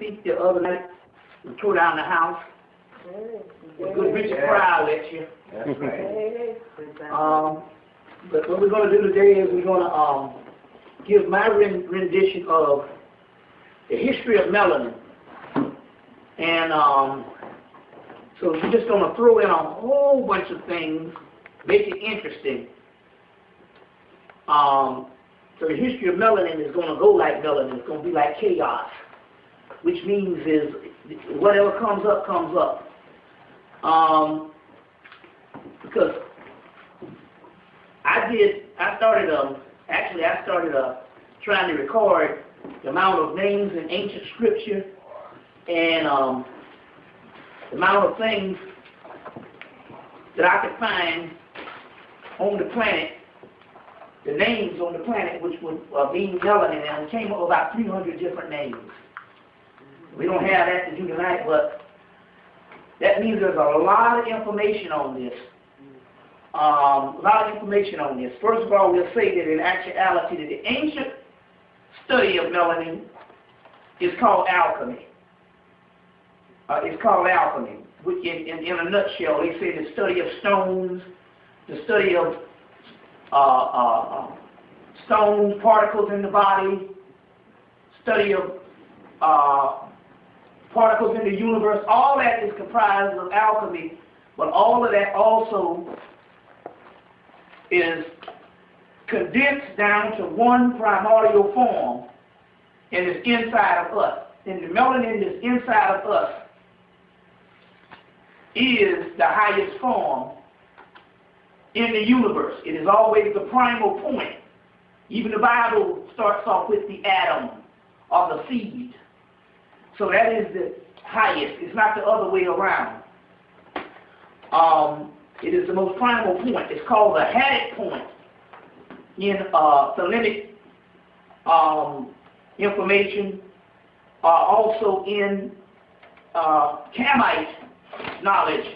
speak the other night. We tore down the house. A good Richard Crowell lecture. That's right. But what we're going to do today is we're going to give my rendition of the history of melanin. And so we're just going to throw in a whole bunch of things, make it interesting. So the history of melanin is going to go like melanin. It's going to be like chaos, which means is whatever comes up, comes up. Because I started trying to record the amount of names in ancient scripture and the amount of things that I could find on the planet, the names on the planet which would mean melanin, and it came up with about 300 different names. We don't have that to do tonight, but that means there's a lot of information on this. First of all, we'll say that in actuality, that the ancient study of melanin is called alchemy. It's called alchemy. In a nutshell, they say the study of stones, the study of stones, particles in the body, study of particles in the universe. All that is comprised of alchemy, but all of that also is condensed down to one primordial form and is inside of us. And the melanin that's inside of us is the highest form in the universe. It is always the primal point. Even the Bible starts off with the atom or the seed. So that is the highest. It's not the other way around. It is the most primal point. It's called the Hemmitt point in Thelemic information, also in Hemmitt knowledge.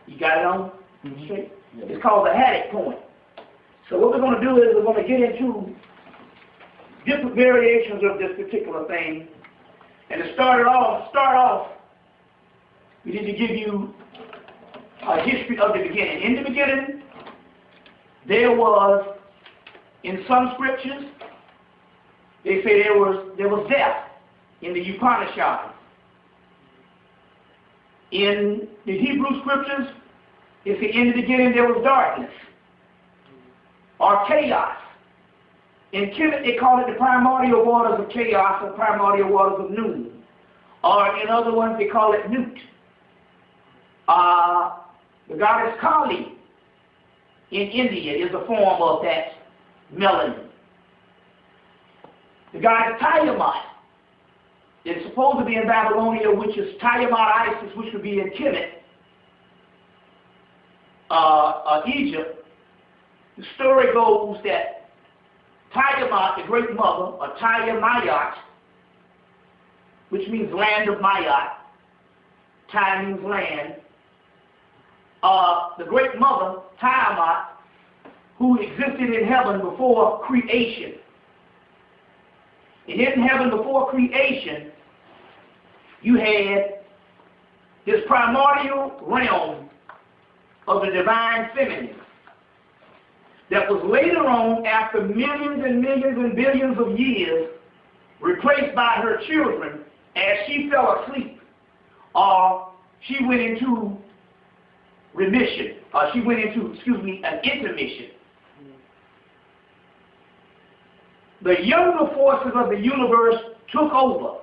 You got it on? Mm-hmm. Okay. Yeah. It's called the Hemmitt point. So what we're going to do is we're going to get into different variations of this particular thing. And to start off, we need to give you a history of the beginning. In the beginning, there was, in some scriptures, they say there was death in the Upanishad. In the Hebrew scriptures, they say in the beginning there was darkness or chaos. In Hemmitt, they call it the primordial waters of chaos or primordial waters of noon. Or in other ones, they call it Nut. The goddess Kali in India is a form of that melanin. The goddess Tiamat is supposed to be in Babylonia, which is Tiamat Isis, which would be in Hemmitt, Egypt. The story goes that Tiamat, the great mother, or Tiamat, which means land of Mayat, Ty means land, the great mother, Tiamat, who existed in heaven before creation. And in heaven before creation, you had this primordial realm of the divine feminine that was later on, after millions and millions and billions of years, replaced by her children as she fell asleep, or she went into remission, or she went into, an intermission. The younger forces of the universe took over.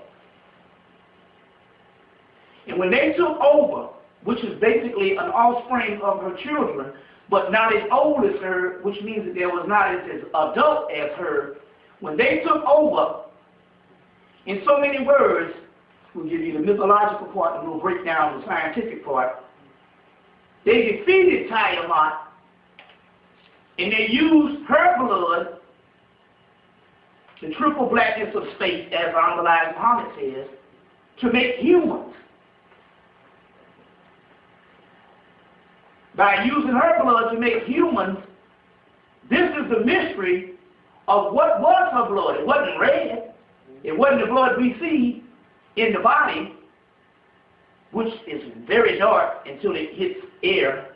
And when they took over, which is basically an offspring of her children, but not as old as her, which means that there was not as adult as her, when they took over, in so many words, we'll give you the mythological part and we'll break down the scientific part. They defeated Tiamat, and they used her blood, the triple blackness of space, as Elijah Muhammad says, to make humans. By using her blood to make humans, this is the mystery of what was her blood. It wasn't red. It wasn't the blood we see in the body, which is very dark until it hits air.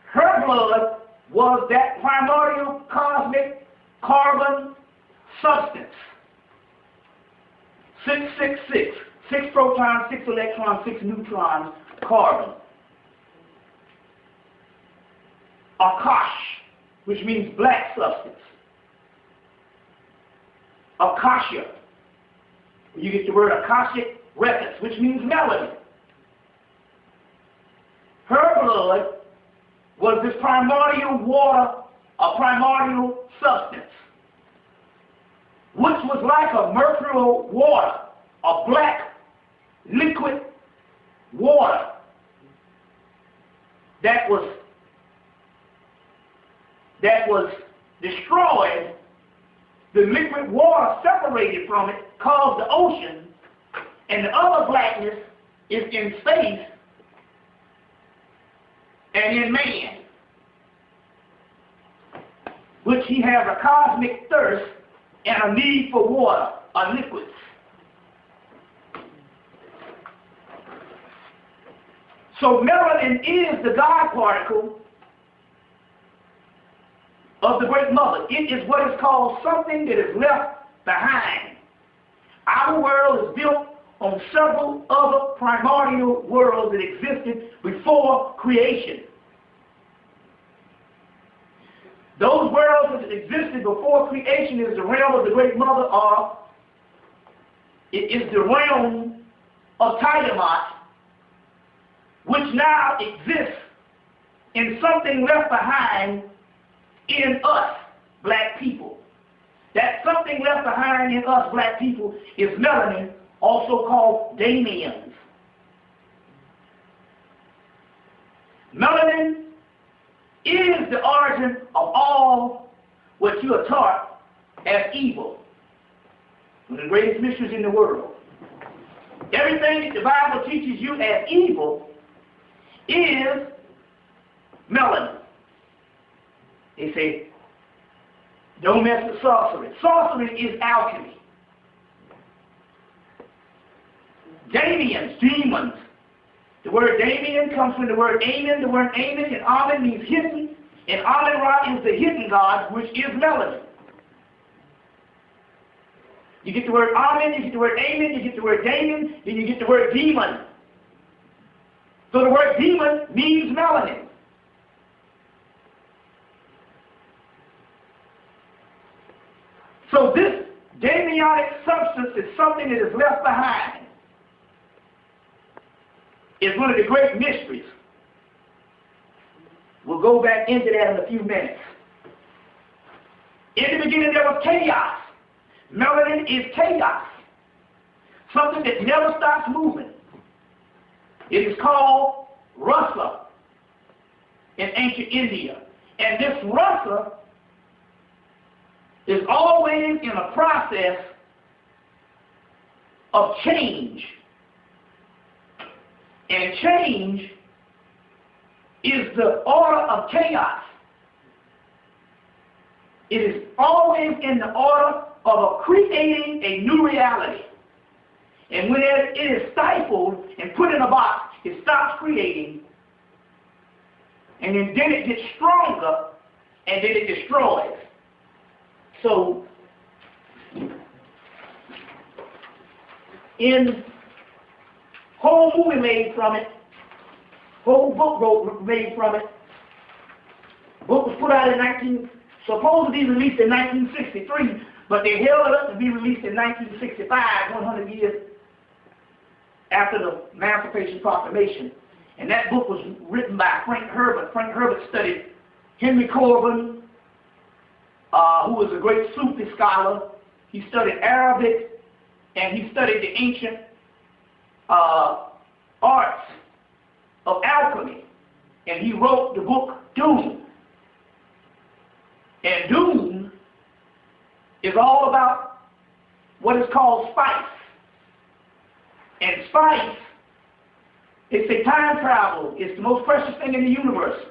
Her blood was that primordial cosmic carbon substance. 666. 6 protons, 6 electrons, 6 neutrons, carbon. Akash, which means black substance. Akasha. You get the word Akashic records, which means melanin. Her blood was this primordial water, a primordial substance, which was like a mercurial water, a black liquid water that was destroyed. The liquid water separated from it caused the ocean, and the other blackness is in space and in man, which he has a cosmic thirst and a need for water, or liquids. So melanin is the God particle of the Great Mother. It is what is called something that is left behind. Our world is built on several other primordial worlds that existed before creation. Those worlds that existed before creation is the realm of the Great Mother, or it is the realm of Tiamat, which now exists in something left behind in us, black people. That something left behind in us, black people, is melanin, also called Damians. Melanin is the origin of all what you are taught as evil. One of the greatest mysteries in the world. Everything that the Bible teaches you as evil is melanin. They say, don't mess with sorcery. Sorcery is alchemy. Damians, demons. The word Damien comes from the word Amen. The word Amen and Amen means hidden. And Amen-Ra is the hidden God, which is melanin. You get the word Amen, you get the word Amen, you get the word Damien, then you get the word demon. So the word demon means melanin. So this Damianic substance is something that is left behind. It's one of the great mysteries. We'll go back into that in a few minutes. In the beginning there was chaos. Melanin is chaos. Something that never stops moving. It is called rasa in ancient India. And this rasa is always in a process of change. And change is the order of chaos. It is always in the order of creating a new reality. And when it is stifled and put in a box, it stops creating. And then it gets stronger, and then it destroys. So, in whole movie made from it, whole book made from it. Book was put out supposed to be released in 1963, but they held it up to be released in 1965, 100 years after the Emancipation Proclamation. And that book was written by Frank Herbert. Frank Herbert studied Henry Corbin, who was a great Sufi scholar. He studied Arabic, and he studied the ancient arts of alchemy. And he wrote the book Dune. And Dune is all about what is called spice. And spice, it's a time travel. It's the most precious thing in the universe.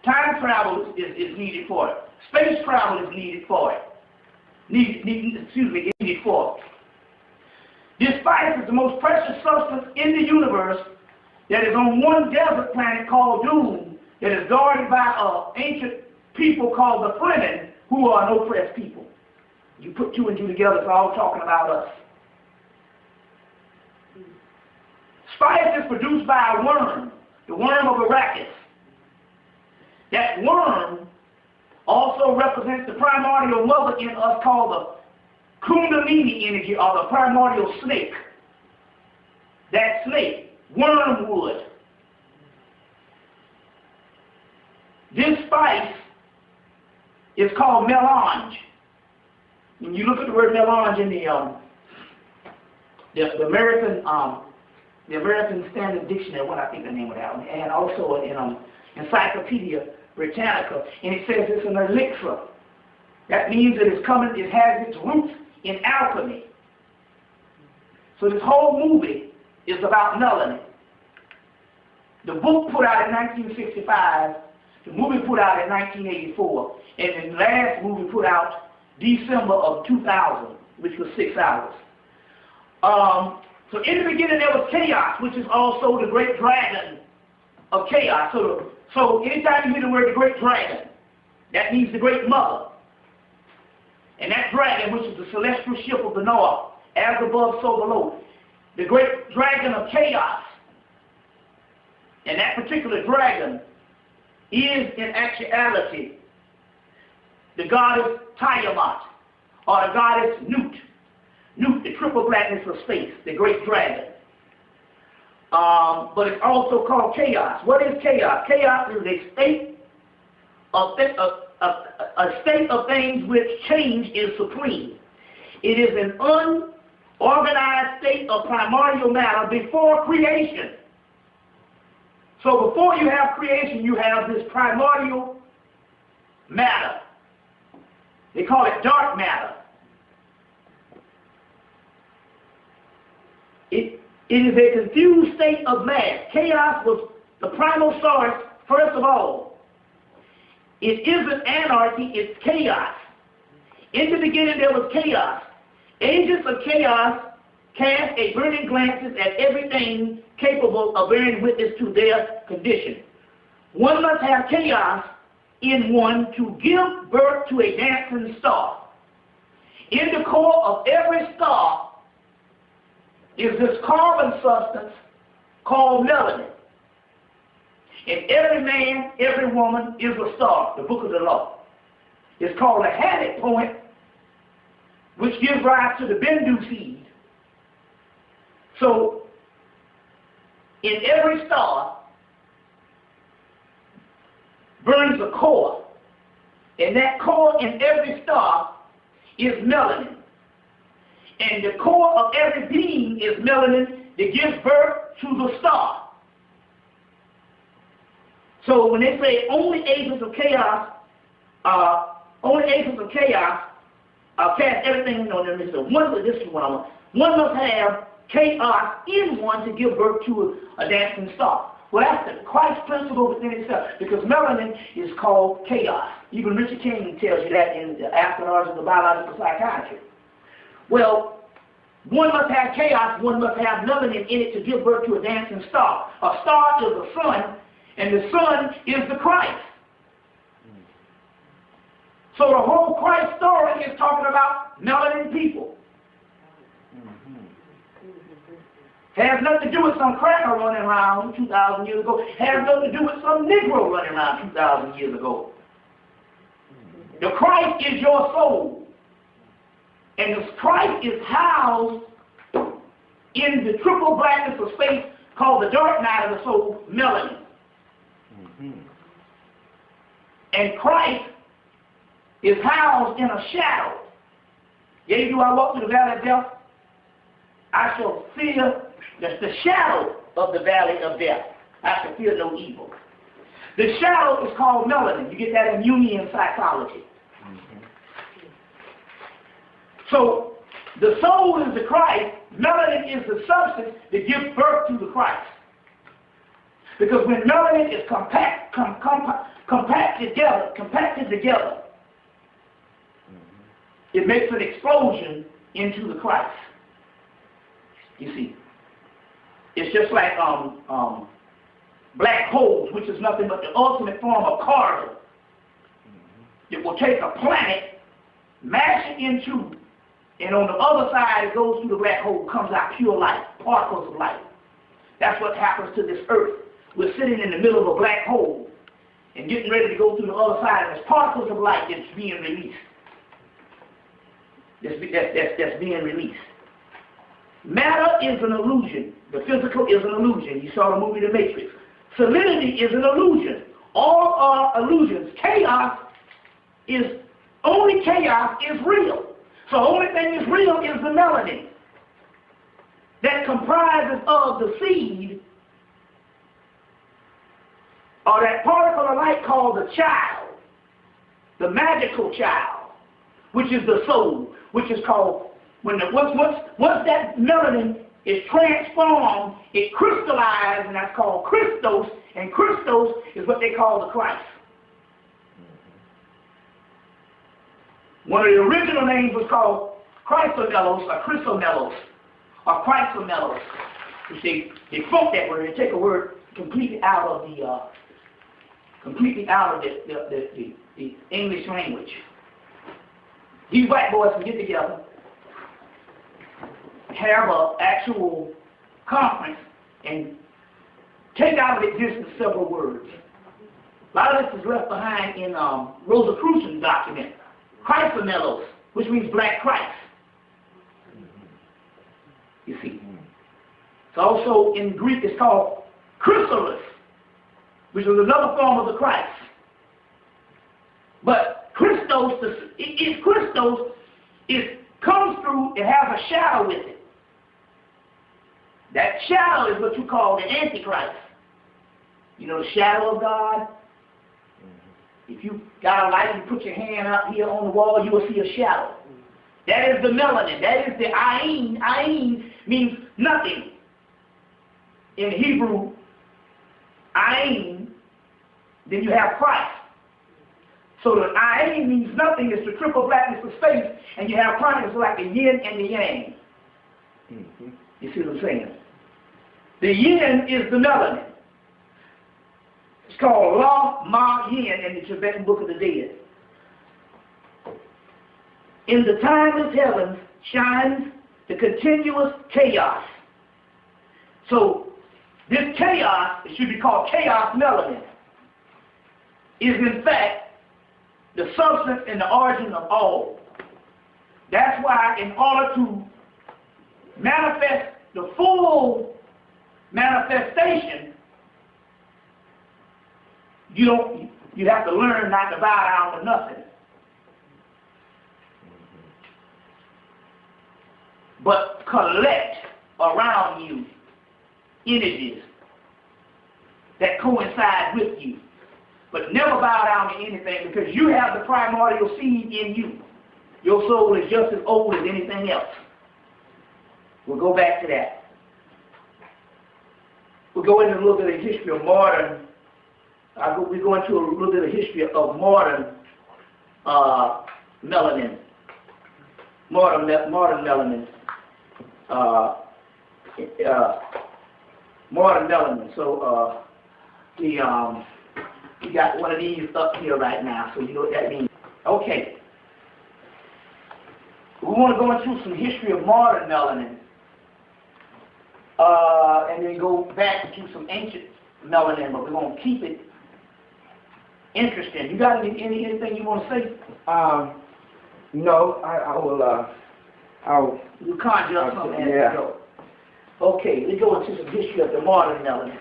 Time travel is needed for it. Space travel is needed for it. It needs for. This spice is the most precious substance in the universe that is on one desert planet called Doom that is guarded by an ancient people called the Fremen, who are an oppressed people. You put two and two together, it's all talking about us. Spice is produced by a worm, the worm of Arrakis. That worm also represents the primordial mother in us called the Kundalini energy, or the primordial snake. That snake, wormwood. This spice is called melange. When you look at the word melange in the American Standard Dictionary, what I think the name of that one, and also in Encyclopedia Britannica, and it says it's an elixir. That means that it has its roots in alchemy. So this whole movie is about melanin. The book put out in 1965, the movie put out in 1984, and the last movie put out December of 2000, which was 6 hours. So in the beginning there was chaos, which is also the great dragon of chaos. So anytime you hear the word the great dragon, that means the great mother. And that dragon, which is the celestial ship of the north, as above, so below, the great dragon of chaos. And that particular dragon is in actuality the goddess Tiamat, or the goddess Nut. Nut, the triple blackness of space, the great dragon. But it's also called chaos. What is chaos? Chaos is a state of things which change is supreme. It is an unorganized state of primordial matter before creation. So before you have creation, you have this primordial matter. They call it dark matter. It is a confused state of mass. Chaos was the primal source, first of all. It isn't anarchy, it's chaos. In the beginning there was chaos. Agents of chaos cast a burning glances at everything capable of bearing witness to their condition. One must have chaos in one to give birth to a dancing star. In the core of every star is this carbon substance called melanin. And every man, every woman is a star, the book of the law. It's called a Hemmitt point, which gives rise to the Bendu seed. So, in every star burns a core. And that core in every star is melanin. And the core of every being is melanin that gives birth to the star. So when they say only agents of chaos cast everything on them, one must have chaos in one to give birth to a dancing star. Well, that's the Christ principle within itself, because melanin is called chaos. Even Richard King tells you that in the After Hours of the Biological Psychiatry. Well, one must have chaos, one must have melanin in it to give birth to a dancing star. A star is the sun, and the sun is the Christ. So the whole Christ story is talking about melanin people. Has nothing to do with some cracker running around 2,000 years ago. Has nothing to do with some Negro running around 2,000 years ago. The Christ is your soul. And the Christ is housed in the triple blackness of space called the dark night of the soul, melanin. And Christ is housed in a shadow. Yea, do I walk through the valley of death? I shall fear the shadow of the valley of death. I shall fear no evil. The shadow is called melanin. You get that in Jungian psychology. So the soul is the Christ. Melanin is the substance that gives birth to the Christ. Because when melanin is compacted together, it makes an explosion into the Christ. You see, it's just like black holes, which is nothing but the ultimate form of carbon. It will take a planet, mash it into, and on the other side, it goes through the black hole, comes out pure light, particles of light. That's what happens to this earth. We're sitting in the middle of a black hole and getting ready to go through the other side, and there's particles of light that's being released. That's being released. Matter is an illusion. The physical is an illusion. You saw the movie The Matrix. Solidity is an illusion. All are illusions. Only chaos is real. So the only thing is real is the melanin that comprises of the seed, or that particle of light called the child, the magical child, which is the soul, which is called, once that melanin is transformed, it crystallizes, and that's called Christos, and Christos is what they call the Christ. One of the original names was called Chrysomelos, or Chrysomelos, or Chrysomelos. You see, they funk that word, they take a word completely out of the English language. These white boys can get together, have an actual conference, and take out of existence several words. A lot of this is left behind in Rosicrucian's document, Chrysomelos, which means black Christ. You see. It's also in Greek, it's called chrysalis, which is another form of the Christ. But Christos, Christos comes through, it has a shadow with it. That shadow is what you call the Antichrist. You know, the shadow of God. If you got a light, you put your hand up here on the wall, you will see a shadow. That is the melanin. That is the ayin. Ayin means nothing. In Hebrew, ayin, then you have Christ. So the ayin means nothing. It's the triple blackness of space, and you have Christ. It's like the yin and the yang. You see what I'm saying? The yin is the melanin. It's called La Ma Yin in the Tibetan Book of the Dead. In the timeless heavens shines the continuous chaos. So this chaos, it should be called chaos melanin, is in fact the substance and the origin of all. That's why in order to manifest the full manifestation, you have to learn not to bow down to nothing, but collect around you energies that coincide with you. But never bow down to anything, because you have the primordial seed in you. Your soul is just as old as anything else. We'll go back to that. We'll go into a little bit of history of modern. We go into a little bit of history of modern melanin. Modern melanin. Modern melanin. So we got one of these up here right now, so you know what that means. Okay. We want to go into some history of modern melanin. And then go back to some ancient melanin, but we're going to keep it interesting. You got anything you want to say? No, I will, I'll... You conjure up something as yeah. we go. Okay, let's go into some history of the modern melanin.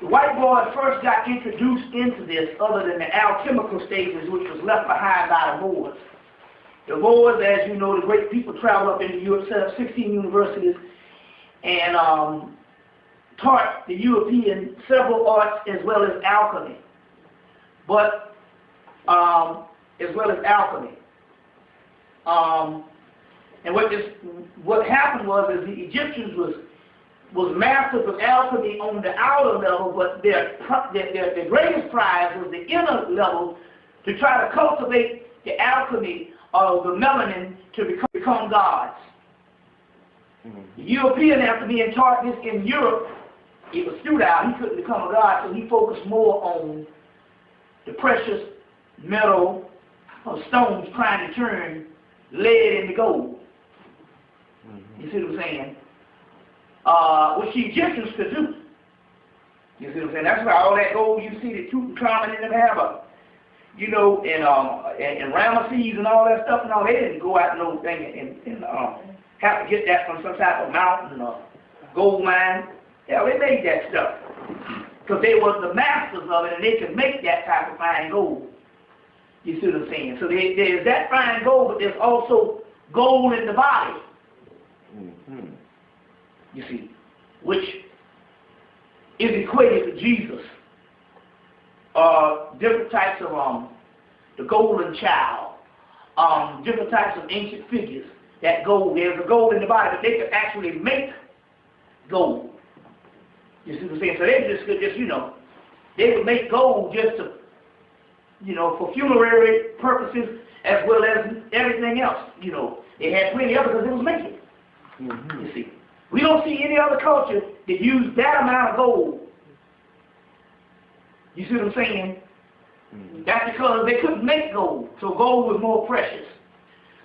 The white boys first got introduced into this other than the alchemical stages, which was left behind by the Moors. The Moors, as you know, the great people traveled up into Europe, set up 16 universities, and taught the European several arts as well as alchemy. But, as well as alchemy. And what happened was the Egyptians was masters of alchemy on the outer level, but their greatest prize was the inner level, to try to cultivate the alchemy of the melanin to become gods. The European, after being taught this in Europe, it was futile. He couldn't become a god, so he focused more on the precious metal or stones trying to turn lead into gold. You see what I'm saying? Which the Egyptians could do. You see what I'm saying? That's why all that gold you see that Tutankhamun and them have, you know, and Ramesses and all that stuff and all, they didn't go out and no thing and have to get that from some type of mountain or gold mine. Yeah, they made that stuff because they were the masters of it, and they could make that type of fine gold. You see what I'm saying? So there's that fine gold, but there's also gold in the body. You see, which is equated to Jesus. Different types of the golden child, different types of ancient figures. That gold, there's a gold in the body, but they could actually make gold. You see what I'm saying? So they just, you know, they would make gold just to, you know, for funerary purposes as well as everything else. You know, they had plenty of it because it was making. You see, we don't see any other culture that used that amount of gold. You see what I'm saying? That's because they couldn't make gold, so gold was more precious.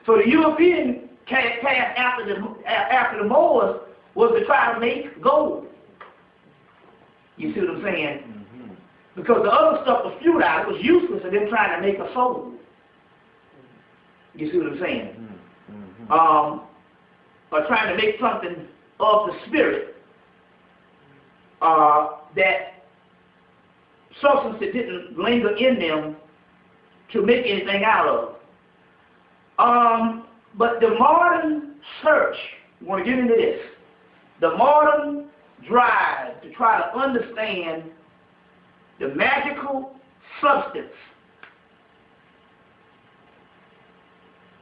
So the European path after the Moors was to try to make gold. You see what I'm saying? Because the other stuff was futile, it was useless of them trying to make a soul. You see what I'm saying? Or trying to make something of the spirit that substance that didn't linger in them to make anything out of. But the modern search, I want to get into this, the modern drive to try to understand the magical substance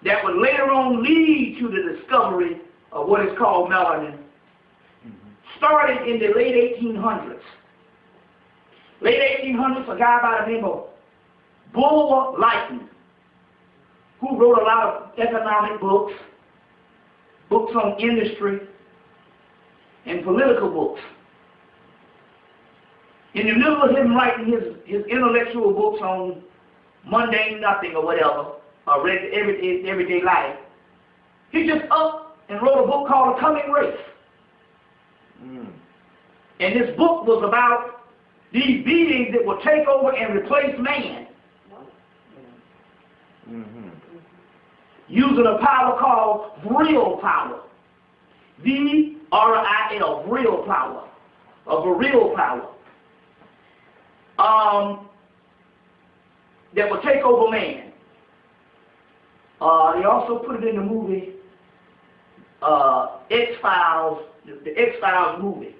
that would later on lead to the discovery of what is called melanin, started in the late 1800s. Late 1800s, a guy by the name of Bulwer Lytton, who wrote a lot of economic books, books on industry, and political books. In the middle of him writing his intellectual books on mundane nothing or whatever, or everyday life, he just up and wrote a book called The Coming Race. And this book was about these beings that will take over and replace man. Using a power called real power. V-R-I-L, real power. Of a real power. That will take over man. They also put it in the movie X-Files, the X-Files movie,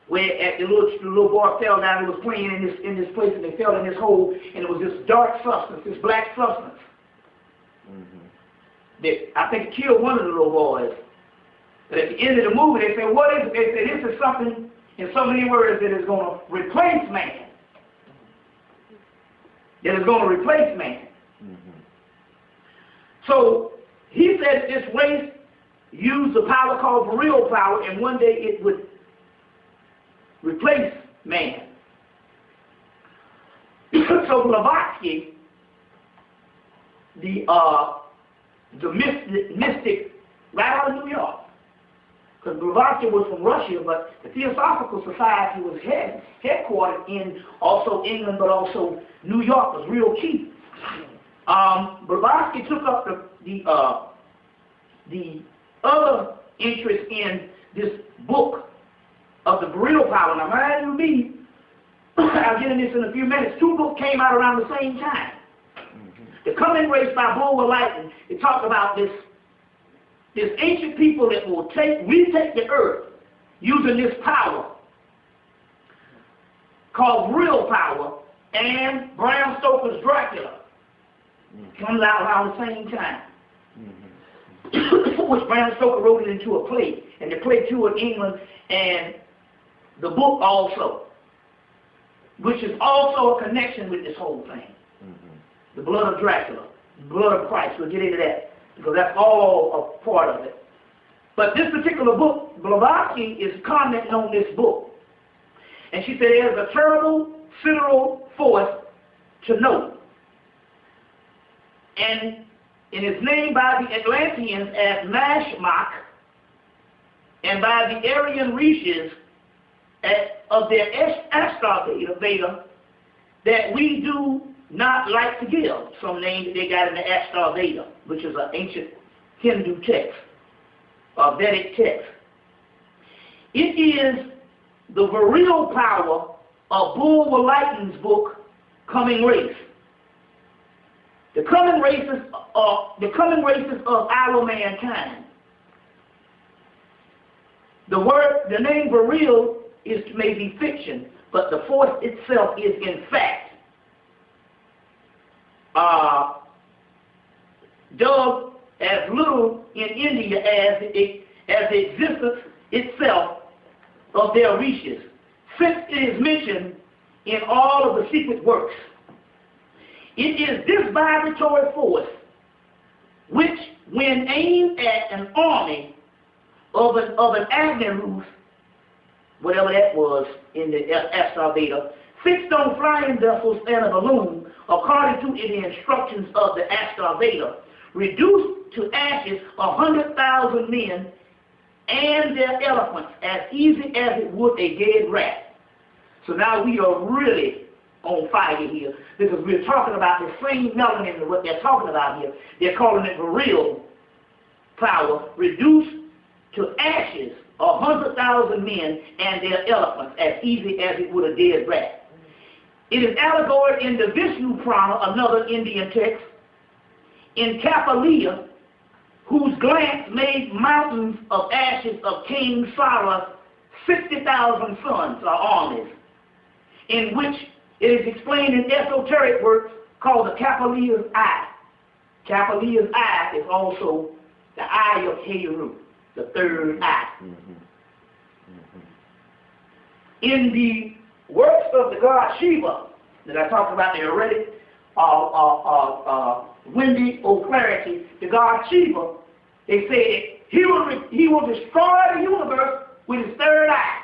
where the little boy fell down and was playing in this place, and they fell in this hole, and it was this dark substance, this black substance. That I think it killed one of the little boys. But at the end of the movie, they said, what is it? They said, this is something, in so many words, that is going to replace man. That is going to replace man. So he said this race used the power called real power, and one day it would replace man. So Blavatsky, the mystic right out of New York, because Blavatsky was from Russia, but the Theosophical Society was headquartered in also England, but also New York was real key. Blavatsky took up the other interest in this book of the real power. Now, mind you, I'll get into this in a few minutes. Two books came out around the same time. The Coming Race by Bulwer Lytton, it talked about this ancient people that will retake the earth using this power called real power, and Bram Stoker's Dracula comes out around the same time. Which Bram Stoker wrote it into a play, and the play toured England, and the book also, which is also a connection with this whole thing. The blood of Dracula, the blood of Christ. We'll get into that because that's all a part of it. But this particular book, Blavatsky is commenting on this book. And she said there's a terrible central force to know. And it is named by the Atlanteans as Mashmak, and by the Aryan Rishis of their Ashtar that we do not like to give. Some name that they got in the Ashtar Veda, which is an ancient Hindu text, a Vedic text. It is the virile power of Bulwer Lytton's book, Coming Race. The coming races of our mankind. The name virile is maybe fiction, but the force itself is in fact dug as little in India as the existence itself of their rishis, since it is mentioned in all of the secret works. It is this vibratory force which, when aimed at an army of an Agni, whatever that was in the Ashtar Veda, fixed on flying vessels and a balloon, according to the instructions of the Ashtar Veda, reduced to ashes 100,000 men and their elephants as easy as it would a dead rat. So now we are really on fire here, because we're talking about the same melanin, what they're talking about here. They're calling it virile power, reduced to ashes 100,000 men and their elephants as easy as it would a dead rat. It is allegored in the Vishnu Purana, another Indian text, in Kapaliya, whose glance made mountains of ashes of King Sara's 60,000 sons or armies, in which it is explained in esoteric works called the Kapaliya's Eye. Kapaliya's Eye is also the eye of Heru, the third eye. In the works of the god Shiva that I talked about, the heretic windy clarity, the god Shiva, they say he will destroy the universe with his third eye.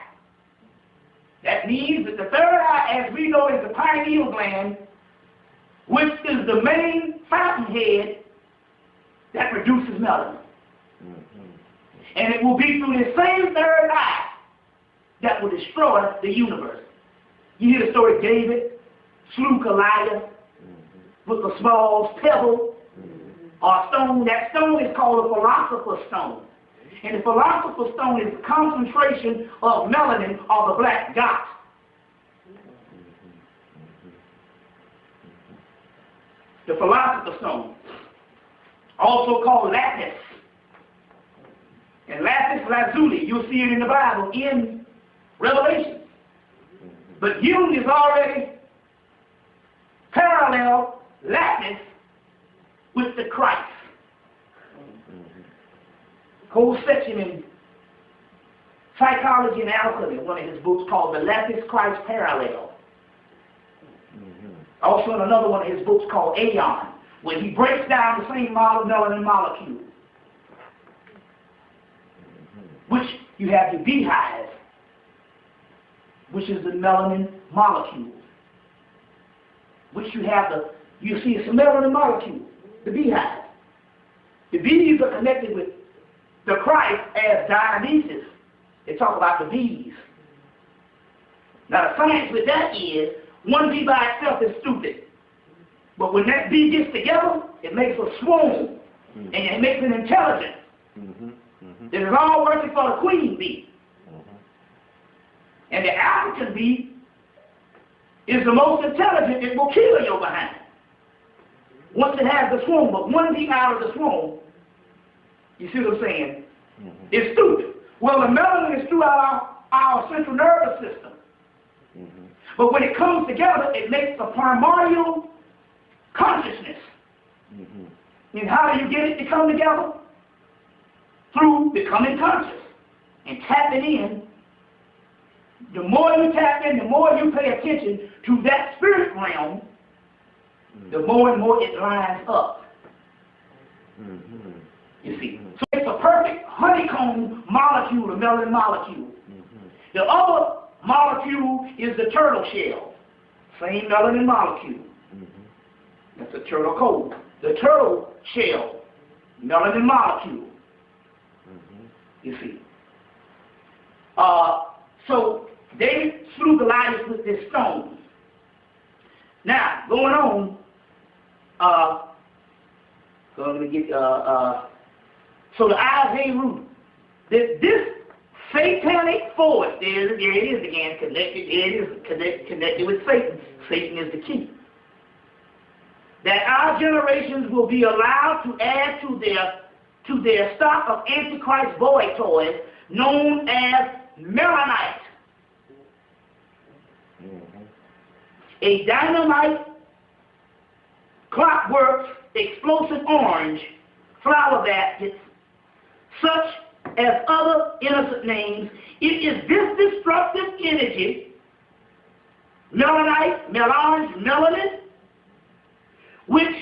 That means that the third eye, as we know, is the pineal gland, which is the main fountainhead that produces melanin. And it will be through this same third eye that will destroy the universe. You hear the story of David slew Goliath with a small pebble or stone. That stone is called a philosopher's stone. And the philosopher's stone is the concentration of melanin or the black dot. The philosopher's stone, also called lapis. And lapis lazuli, you'll see it in the Bible in Revelation. But Jung is already parallel lapis with the Christ. Whole section in Psychology and Alchemy, one of his books called The Lapis Christ Parallel. Also in another one of his books called Aeon, where he breaks down the same melanin molecule. Which you have the beehive, which is the melanin molecule. Which you see it's a melanin molecule, the beehive. The bees are connected with the Christ as Dionysus. They talk about the bees. Now the science with that is, one bee by itself is stupid. But when that bee gets together, it makes a swarm. And it makes it intelligent. It is all working for the queen bee. And the African bee is the most intelligent. It will kill your behind once it has the swarm. But one bee out of the swarm, you see what I'm saying, is stupid. Well, the melanin is throughout our central nervous system. But when it comes together, it makes a primordial consciousness. And how do you get it to come together? Through becoming conscious and tapping in. The more you tap in, the more you pay attention to that spirit realm, the more and more it lines up. You see. So it's a perfect honeycomb molecule, the melanin molecule. The other molecule is the turtle shell. Same melanin molecule. That's a turtle coat. The turtle shell, melanin molecule. You see. So they slew the lions with this stone. Now, going on, so I'm going to get, so the eyes ain't root. This satanic force, there it is again, connected with Satan. Satan is the key. That our generations will be allowed to add to their stock of Antichrist boy toys known as Melanite. A dynamite, clockwork, explosive orange, flower baskets, such as other innocent names. It is this destructive energy, melanite, melange, melanin, which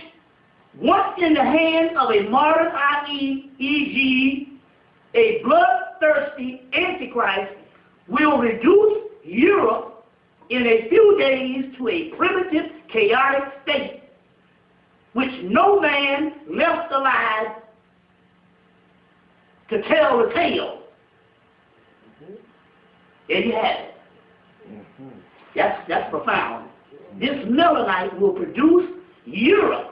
once in the hands of a modern e.g. a bloodthirsty Antichrist, will reduce Europe in a few days to a primitive, chaotic state, which no man left alive to tell the tale. There you have it. That's profound. This melanite will produce Europe.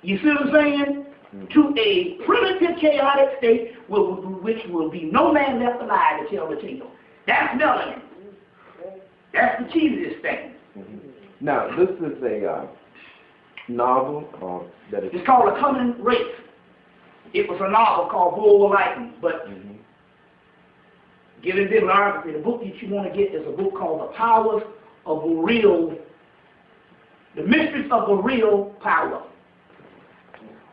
You see what I'm saying? To a primitive, chaotic state which will be no man left alive to tell the tale. That's melanin. That's the key to this thing. Now, this is a novel that is... It's called A Coming Race. It was a novel called Bull Lightning, but given bibliography, the book that you want to get is a book called The Powers of Real, The Mysteries of the Real Power,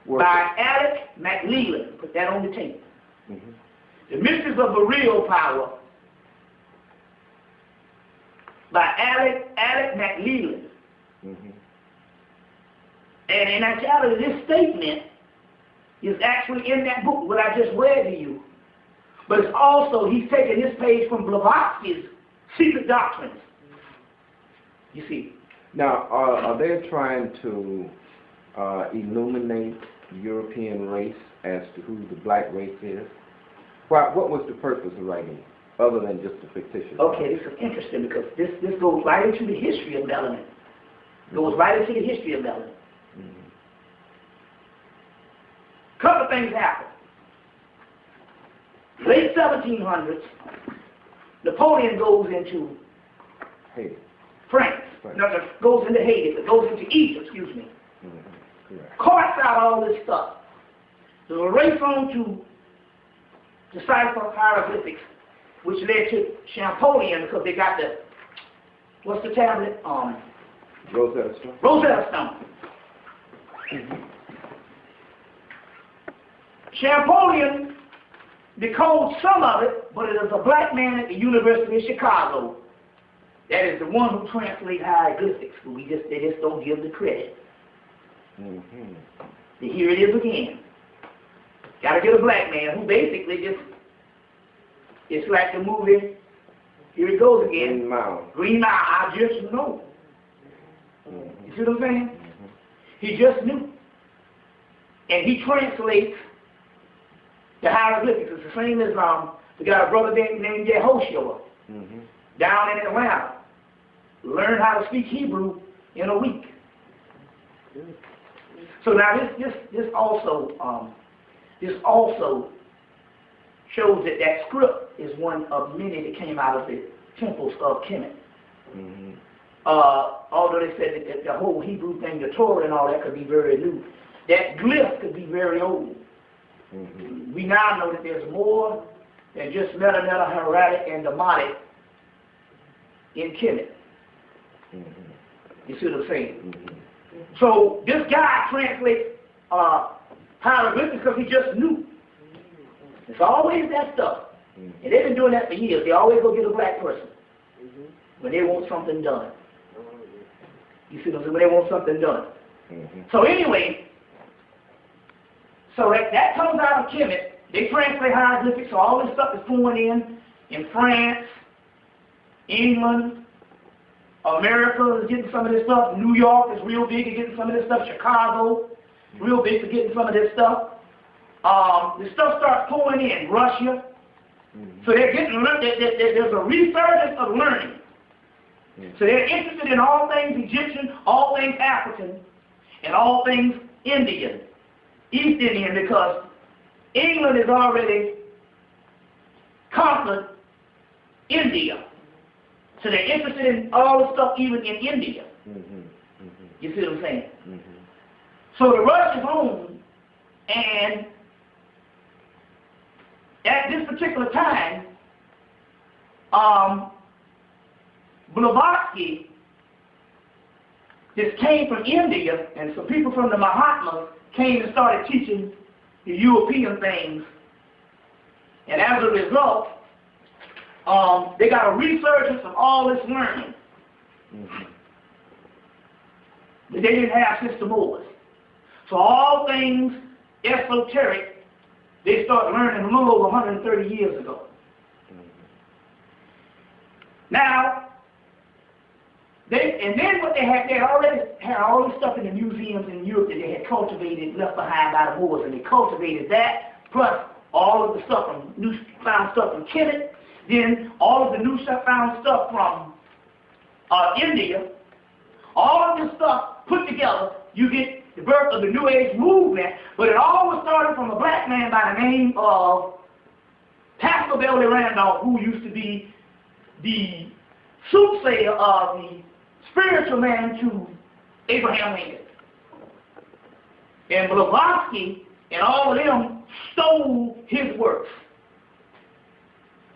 by Alex McLeland. Put that on the tape. The Mysteries of the Real Power by Alex McLeland. And in actuality, this statement is actually in that book, what I just read to you. But it's also, he's taking this page from Blavatsky's Secret Doctrines. You see. Now, are they trying to illuminate the European race as to who the black race is? What was the purpose of writing it, other than just a fictitious? Okay, this is interesting because this goes right into the history of melanin. Goes right into the history of melanin. Couple of things happen. Late 1700s, Napoleon goes into Haiti. France. No, goes into Haiti, but goes into Egypt, excuse me. Carts out all this stuff. There's a race on to decipher hieroglyphics, which led to Champollion because they got the, what's the tablet? Rosetta Stone. Rosetta Stone. Champollion decodes some of it, but it is a black man at the University of Chicago that is the one who translates hieroglyphics. They just don't give the credit. Here it is again. Got to get a black man who basically just, it's like the movie, here it goes again. Green Mile. Green Mile, I just know. You see what I'm saying? He just knew. And he translates the hieroglyphics. It's the same as, we got a brother named Yehoshua down in Atlanta. Learned how to speak Hebrew in a week. So now this also shows that script is one of many that came out of the temples of Kemet. Although they said that the whole Hebrew thing, the Torah and all that could be very new. That glyph could be very old. We now know that there's more than just meta, hieratic, and demotic in Kemet. You see what I'm saying? So this guy translates hieroglyphics because he just knew. It's always that stuff. And they've been doing that for years. They always go get a black person when they want something done. You see what I'm saying? When they want something done. So anyway, So that comes out of Hemmitt. They translate hieroglyphics, so all this stuff is going in France, England, America is getting some of this stuff. New York is real big at getting some of this stuff. Chicago, real big for getting some of this stuff. The stuff starts pouring in. Russia. So they're getting, there's a resurgence of learning. So they're interested in all things Egyptian, all things African, and all things Indian, East Indian, because England has already conquered India. So they're interested in all the stuff even in India. You see what I'm saying? So the rush is on, and at this particular time, Blavatsky just came from India, and some people from the Mahatmas came and started teaching the European things. And as a result, they got a resurgence of all this learning. But they didn't have Sister Moors. So all things esoteric, they started learning a little over 130 years ago. Now, then what they already had all this stuff in the museums in Europe that they had cultivated, left behind by the Moors, and they cultivated that, plus all of the stuff from found stuff from Hemmitt, then all of the new found stuff from India. All of this stuff put together, you get the birth of the New Age movement, but it all was started from a black man by the name of Pastor Beverly Randolph, who used to be the soothsayer of the spiritual man to Abraham Lincoln. And Blavatsky and all of them stole his works.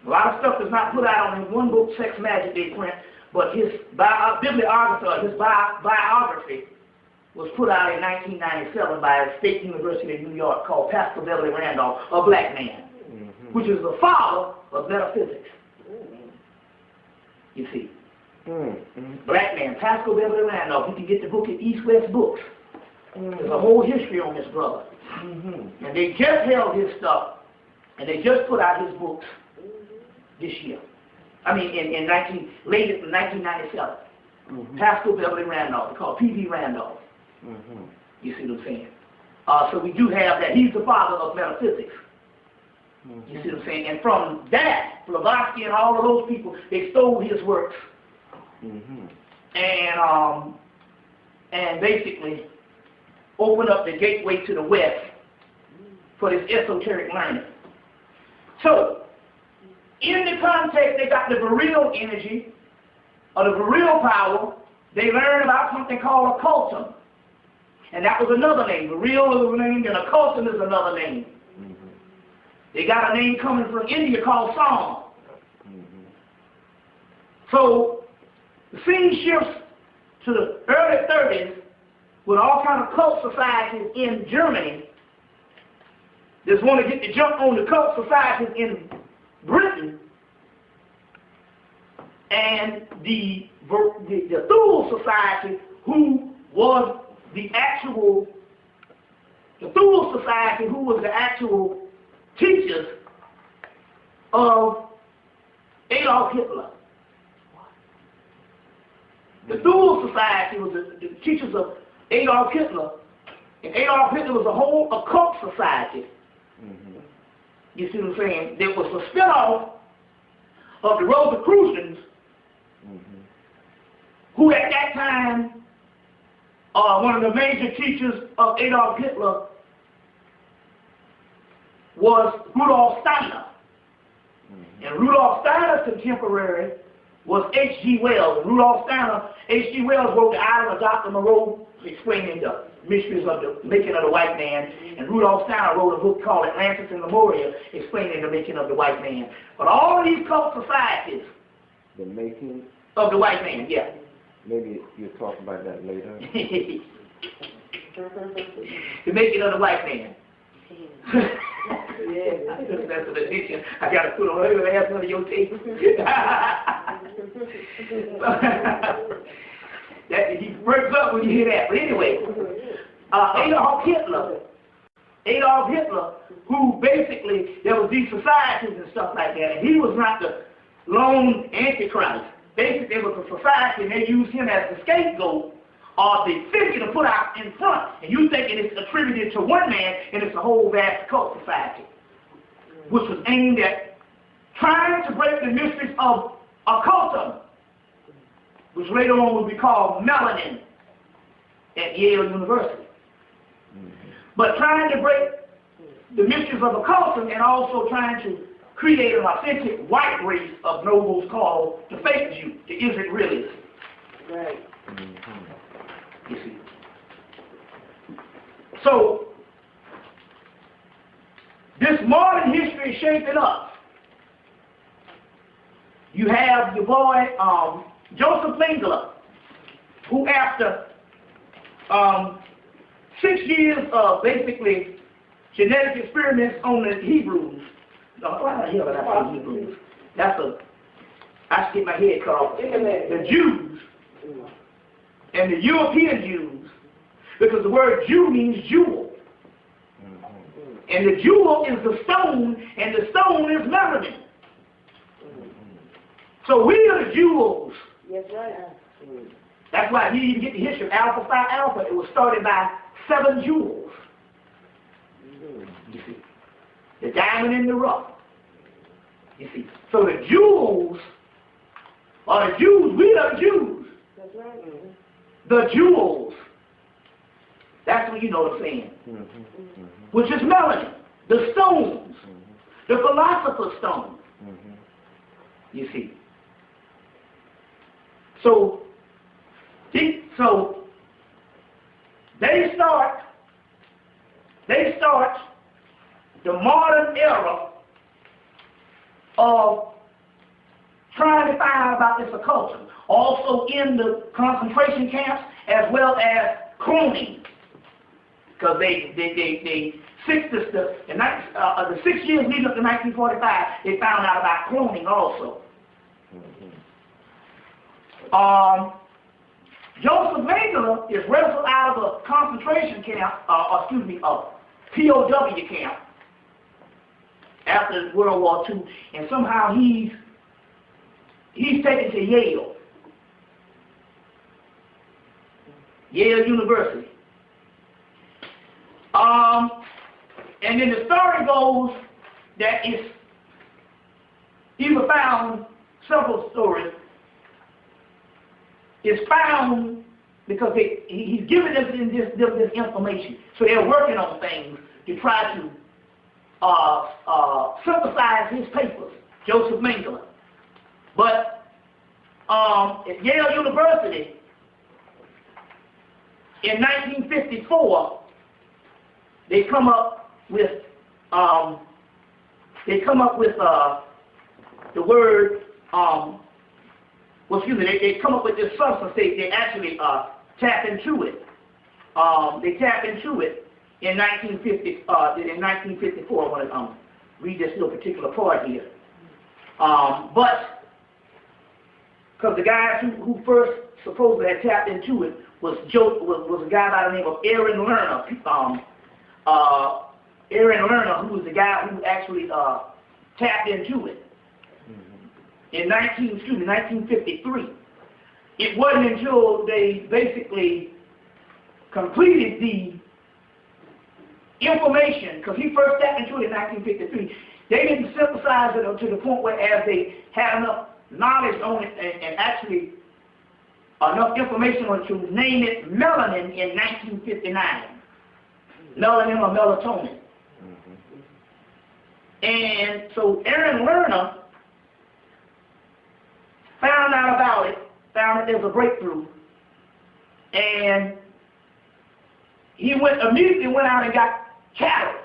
A lot of stuff is not put out on his one book, Sex Magic, they print, but his bibliography, his biography was put out in 1997 by a state university in New York called Pastor Beverly Randolph, a black man, which is the father of metaphysics. You see. Black man, Pastor Beverly Randolph. You can get the book at East West Books. There's a whole history on this brother. And they just held his stuff, and they just put out his books this year. I mean, late in 1997. Pastor Beverly Randolph. They call P.V. Randolph. You see what I'm saying? So we do have that. He's the father of metaphysics. You see what I'm saying? And from that, Blavatsky and all of those people, they stole his works. And basically opened up the gateway to the West for this esoteric learning. So, in the context, they got the virile energy, or the virile power. They learned about something called occultum. And that was another name. Virile is a name, and occultum is another name. They got a name coming from India called Song. So, the scene shifts to the early 30s with all kind of cult societies in Germany. Just want to get the jump on the cult societies in Britain. And the Thule Society, who was the actual teachers of Adolf Hitler. The Thule Society was the teachers of Adolf Hitler, and Adolf Hitler was a whole occult society. You see what I'm saying? There was a spin-off of the Rosicrucians, who at that time, one of the major teachers of Adolf Hitler was Rudolf Steiner. And Rudolf Steiner's contemporary was H.G. Wells. And Rudolf Steiner, H.G. Wells wrote The Island of Dr. Moreau, explaining the mysteries of the making of the white man. And Rudolf Steiner wrote a book called Atlantis and Lemuria, explaining the making of the white man. But all of these cult societies, the making of the white man, yeah. Maybe you'll talk about that later. The making of the white man. Yeah, that's an addiction. I got to put on the last one of your tapes. He breaks up when you hear that. But anyway, Adolf Hitler Adolf Hitler, who basically, there was these societies and stuff like that, and he was not the lone antichrist. Basically, there was a society, and they used him as the scapegoat or the figure to put out in front. And you thinking it's attributed to one man, and it's a whole vast cult society, which was aimed at trying to break the mysteries of occultism, which later on would be called Melanin at Yale University. But trying to break the mysteries of occultism and also trying to create an authentic white race of nobles called the fake Jew, the is it really? Right. You see. So, this modern history is shaping up. You have your boy, Joseph Mengele, who after 6 years of basically genetic experiments on the Hebrews, why the hell did I say Hebrews? I should get my head cut off. The Jews and the European Jews, because the word Jew means jewel. And the jewel is the stone, and the stone is melanin. So we are the jewels. Yes, right. That's why you even get the history of Alpha Phi Alpha. It was started by 7 jewels. You see, the diamond in the rough. You see, so the jewels are the Jews. We are the Jews. That's right. The jewels. That's what you know what I'm saying. Which is melanin, the stones, the philosopher's stone. You see. So they start the modern era of trying to find out about this occultism. Also in the concentration camps, as well as cloning. Because the 6 years leading up to 1945, they found out about cloning also. Joseph Mengele is wrestled out of a concentration camp, a POW camp after World War II, and somehow he's taken to Yale University. And then the story goes that he was found, several stories, is found because he's giving them this information. So they're working on things to try to synthesize his papers, Joseph Mengele. But at Yale University, in 1954, they come up with the word they come up with this substance. They actually tap into it. They tap into it in 1954. I want to read this little particular part here. But because the guys who first supposedly had tapped into it was a guy by the name of Aaron Lerner. Aaron Lerner, who was the guy who actually tapped into it. In 1953. It wasn't until they basically completed the information, because he first tapped into it in 1953. They didn't synthesize it to the point where as they had enough knowledge on it and actually enough information on it to name it melanin in 1959. Melanin or melatonin. And so Aaron Lerner found out about it, found that there's a breakthrough, and he immediately went out and got cattle.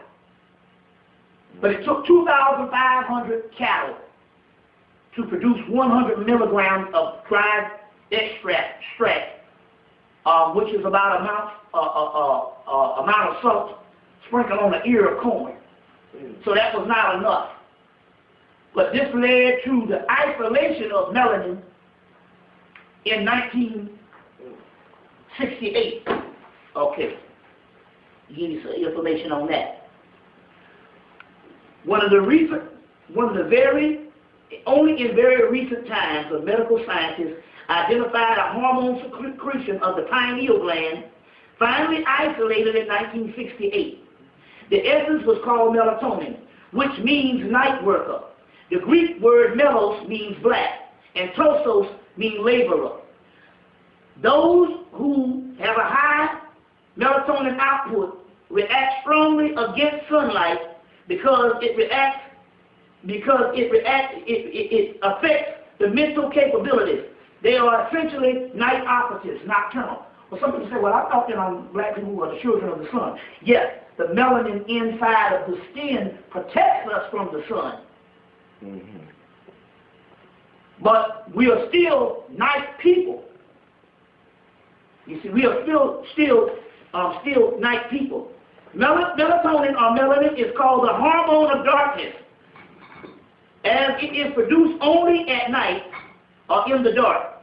But it took 2,500 cattle to produce 100 milligrams of dried extract, which is about amount of salt sprinkled on an ear of corn. So that was not enough. But this led to the isolation of melanin in 1968. Okay. Give you some information on that. only in very recent times of medical scientists identified a hormone secretion of the pineal gland, finally isolated in 1968. The essence was called melatonin, which means night worker. The Greek word melos means black, and tosos means laborer. Those who have a high melatonin output react strongly against sunlight because it affects the mental capabilities. They are essentially night operatives, nocturnal. Well, some people say, well, I thought that black people were the children of the sun. Yes, the melanin inside of the skin protects us from the sun. Mm-hmm. But we are still night people. You see, we are still night people. Melatonin or melanin is called the hormone of darkness, as it is produced only at night or in the dark.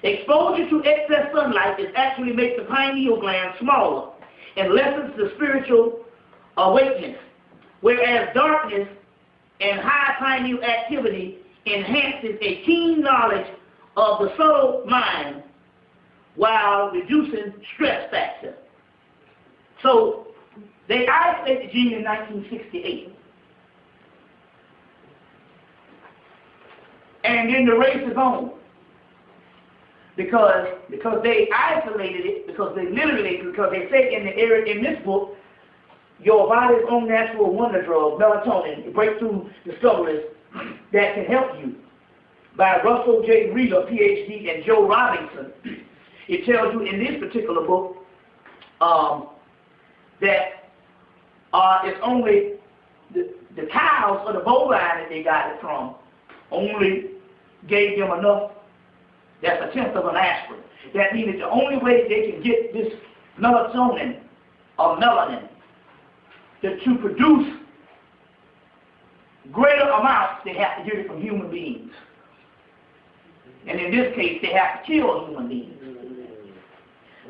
Exposure to excess sunlight actually makes the pineal gland smaller and lessens the spiritual awakeness, whereas darkness and high pineal activity enhances a keen knowledge of the subtle mind while reducing stress factor. So they isolated the gene in 1968. And then the race is on. Because they isolated it, because they say in this book, your body's own natural wonder drug, melatonin, breakthrough discoveries that can help you, by Russell J. Reeder, PhD, and Joe Robinson. It tells you in this particular book that it's only the cows or the bovine that they got it from only gave them enough. That's a tenth of an aspirin. That means that the only way they can get this melatonin or melanin to produce greater amounts, they have to get it from human beings. And in this case, they have to kill human beings.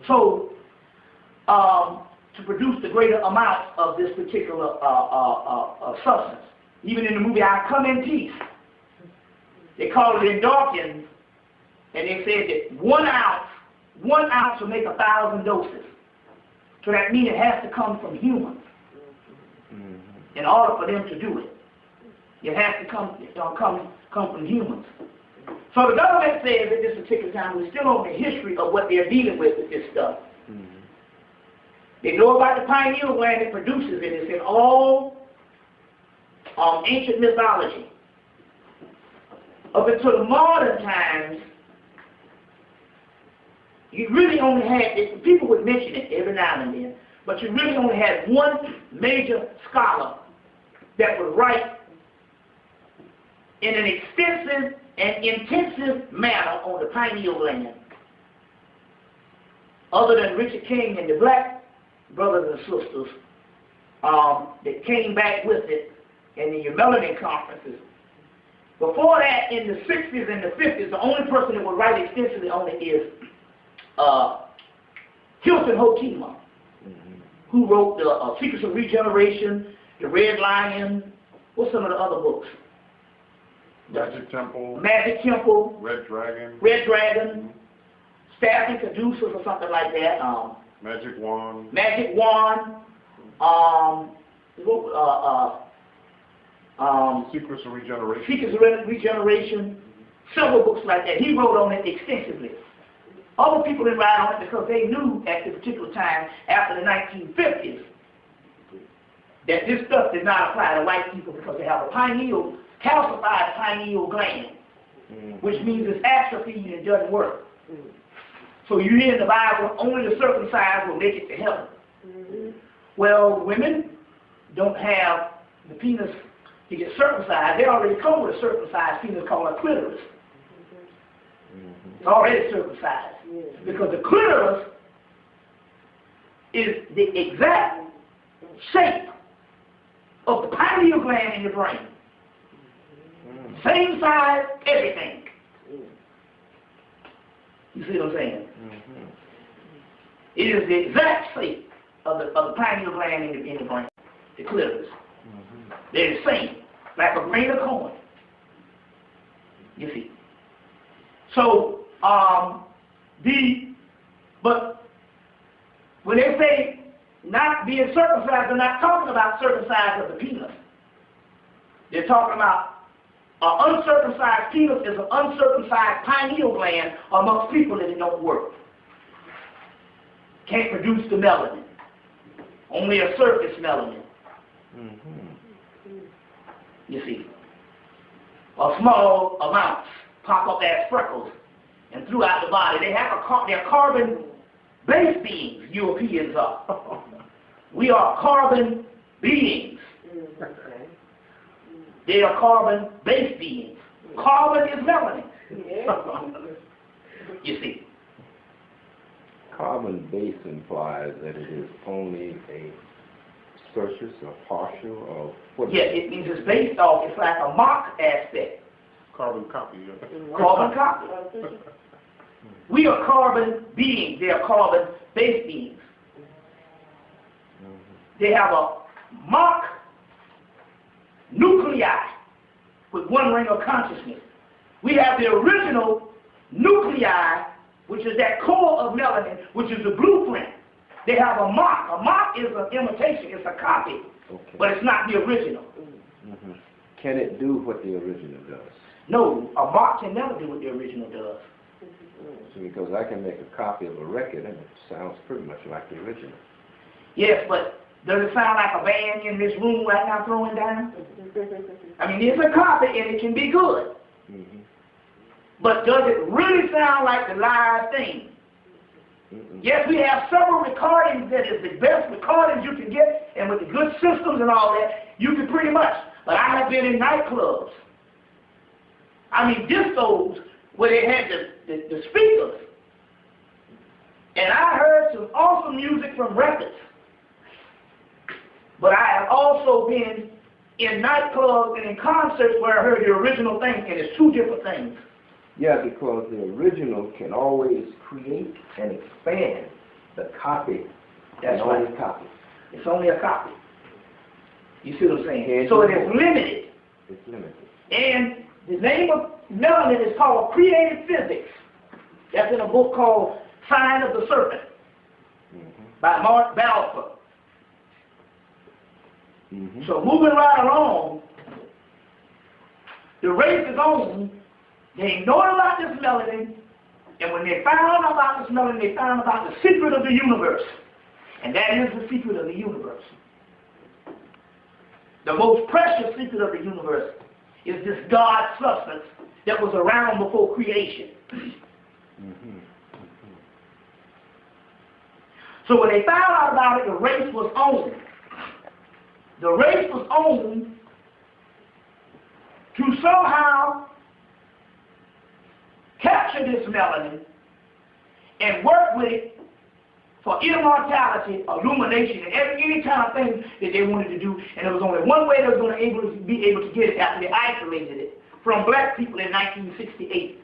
So, to produce the greater amounts of this particular substance. Even in the movie I Come in Peace, they call it endorphins. And they said that 1 ounce will make 1,000 doses. So that means it has to come from humans in order for them to do it. It has to come from humans. So the government says at this particular time we're still on the history of what they're dealing with this stuff. They know about the pineal gland that produces it. It's in all ancient mythology. Up until the modern times, you really only had, people would mention it every now and then, but you really only had one major scholar that would write in an extensive and intensive manner on the pineal gland. Other than Richard King and the black brothers and sisters that came back with it in the melanin conferences. Before that, in the 60s and the 50s, the only person that would write extensively on it is Hilton Hotima, who wrote the Secrets of Regeneration, The Red Lion, what's some of the other books? Magic Temple, Red Dragon, Staff and Caduceus or something like that. Magic Wand, Secrets of Regeneration, several books like that. He wrote on it extensively. Other people didn't write on it because they knew at the particular time, after the 1950s, that this stuff did not apply to white people because they have a calcified pineal gland, which means it's atrophied and it doesn't work. So you hear in the Bible, only the circumcised will make it to heaven. Well, women don't have the penis to get circumcised. They already come with a circumcised penis called a clitoris. It's already circumcised. Because the clitoris is the exact shape of the pineal gland in your brain. Same size, everything. You see what I'm saying? It is the exact shape of the pineal gland in the brain, the clitoris. They're the same, like a grain of corn. You see. So, but when they say not being circumcised, they're not talking about circumcised of the penis. They're talking about an uncircumcised penis is an uncircumcised pineal gland amongst people that it don't work. Can't produce the melanin. Only a surface melanin. You see. A small amounts pop up as freckles and throughout the body. They're carbon-based beings, Europeans are. We are carbon beings. They are carbon-based beings. Carbon is melanin. You see. Carbon-based implies that it is only a surface or partial or what? Yeah, it means it's based off, it's like a mock aspect. Carbon copy. Yeah. Carbon copy. We are carbon beings. They are carbon-based beings. They have a mock nuclei with one ring of consciousness. We have the original nuclei, which is that core of melanin, which is the blueprint. They have a mock. A mock is an imitation. It's a copy. Okay. But it's not the original. Can it do what the original does? No, a mock can never do what the original does. So because I can make a copy of a record and it sounds pretty much like the original. Yes, but does it sound like a band in this room right now throwing down? I mean, it's a copy and it can be good. But does it really sound like the live thing? Yes, we have several recordings that is the best recordings you can get, and with the good systems and all that, you can pretty much. But I have been in nightclubs. I mean, discos where they had the speakers. And I heard some awesome music from records. But I have also been in nightclubs and in concerts where I heard the original thing, and it's two different things. Yeah, because the original can always create and expand. The copy That's only right. copy. It's only a copy. You see what I'm saying? So it is limited. It's limited. And the name of melanin is called creative physics. That's in a book called Sign of the Serpent by Mark Balfour. So moving right along, the race is on. They know about this melanin, and when they found out about this melanin, they found about the secret of the universe. And that is the secret of the universe. The most precious secret of the universe is this God substance that was around before creation. So when they found out about it, the race was on. The race was on to somehow capture this melanin and work with it for immortality, illumination, and any kind of thing that they wanted to do. And there was only one way they were going to be able to get it after they isolated it from black people in 1968.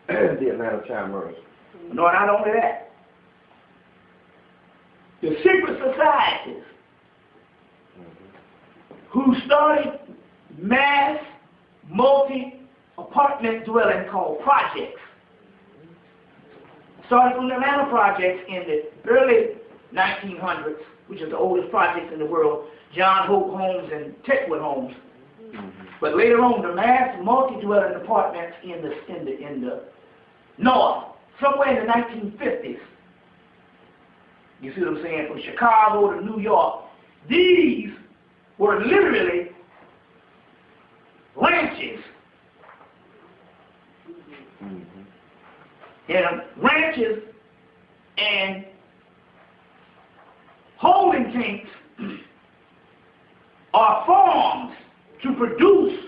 The Atlanta Chimers. No, not only that. The secret societies who started mass multi-apartment dwelling called projects. Started from the Atlanta projects in the early 1900s, which is the oldest projects in the world, John Hope Homes and Techwood Homes. But later on, the mass multi-dwelling apartments in the north, somewhere in the 1950s. You see what I'm saying? From Chicago to New York. These were literally ranches. And ranches and holding tanks are farms to produce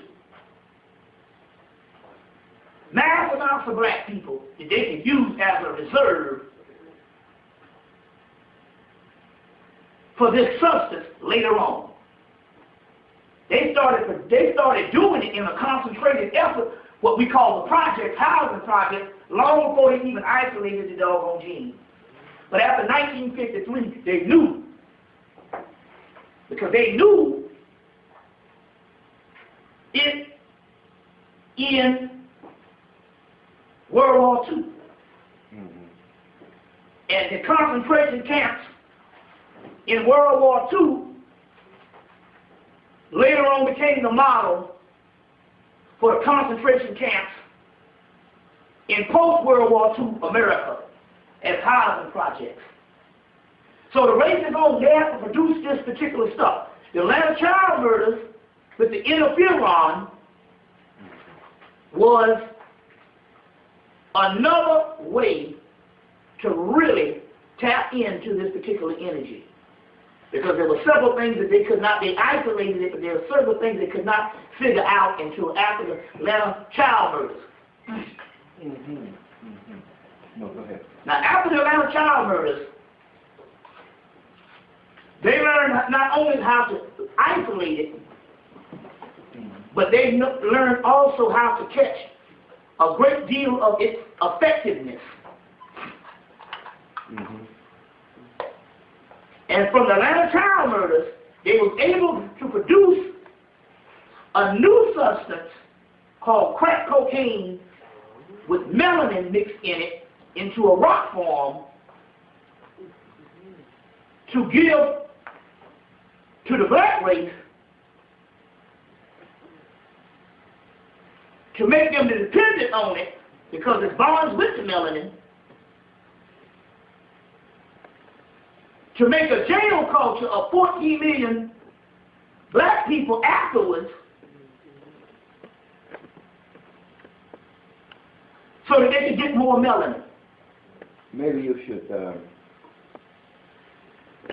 mass amounts of black people that they can use as a reserve for this substance later on. They started doing it in a concentrated effort, what we call the project, housing project, long before they even isolated the doggone gene. But after 1953, they knew. Because they knew in World War II. And the concentration camps in World War II later on became the model for the concentration camps in post-World War II America as housing projects. So the race is on there to produce this particular stuff. The Atlanta child murders with the interferon was another way to really tap into this particular energy. Because there were several things that they could not, they isolated it, but there were several things they could not figure out until after the Atlanta child murders. No, go ahead. Now, after the Atlanta child murders, they learned not only how to isolate it, but they learned also how to catch a great deal of its effectiveness. And from the Atlanta child murders, they were able to produce a new substance called crack cocaine with melanin mixed in it into a rock form to give to the black race to make them dependent on it because it bonds with the melanin, to make a jail culture of 14 million black people afterwards, so that they could get more melanin. Maybe you should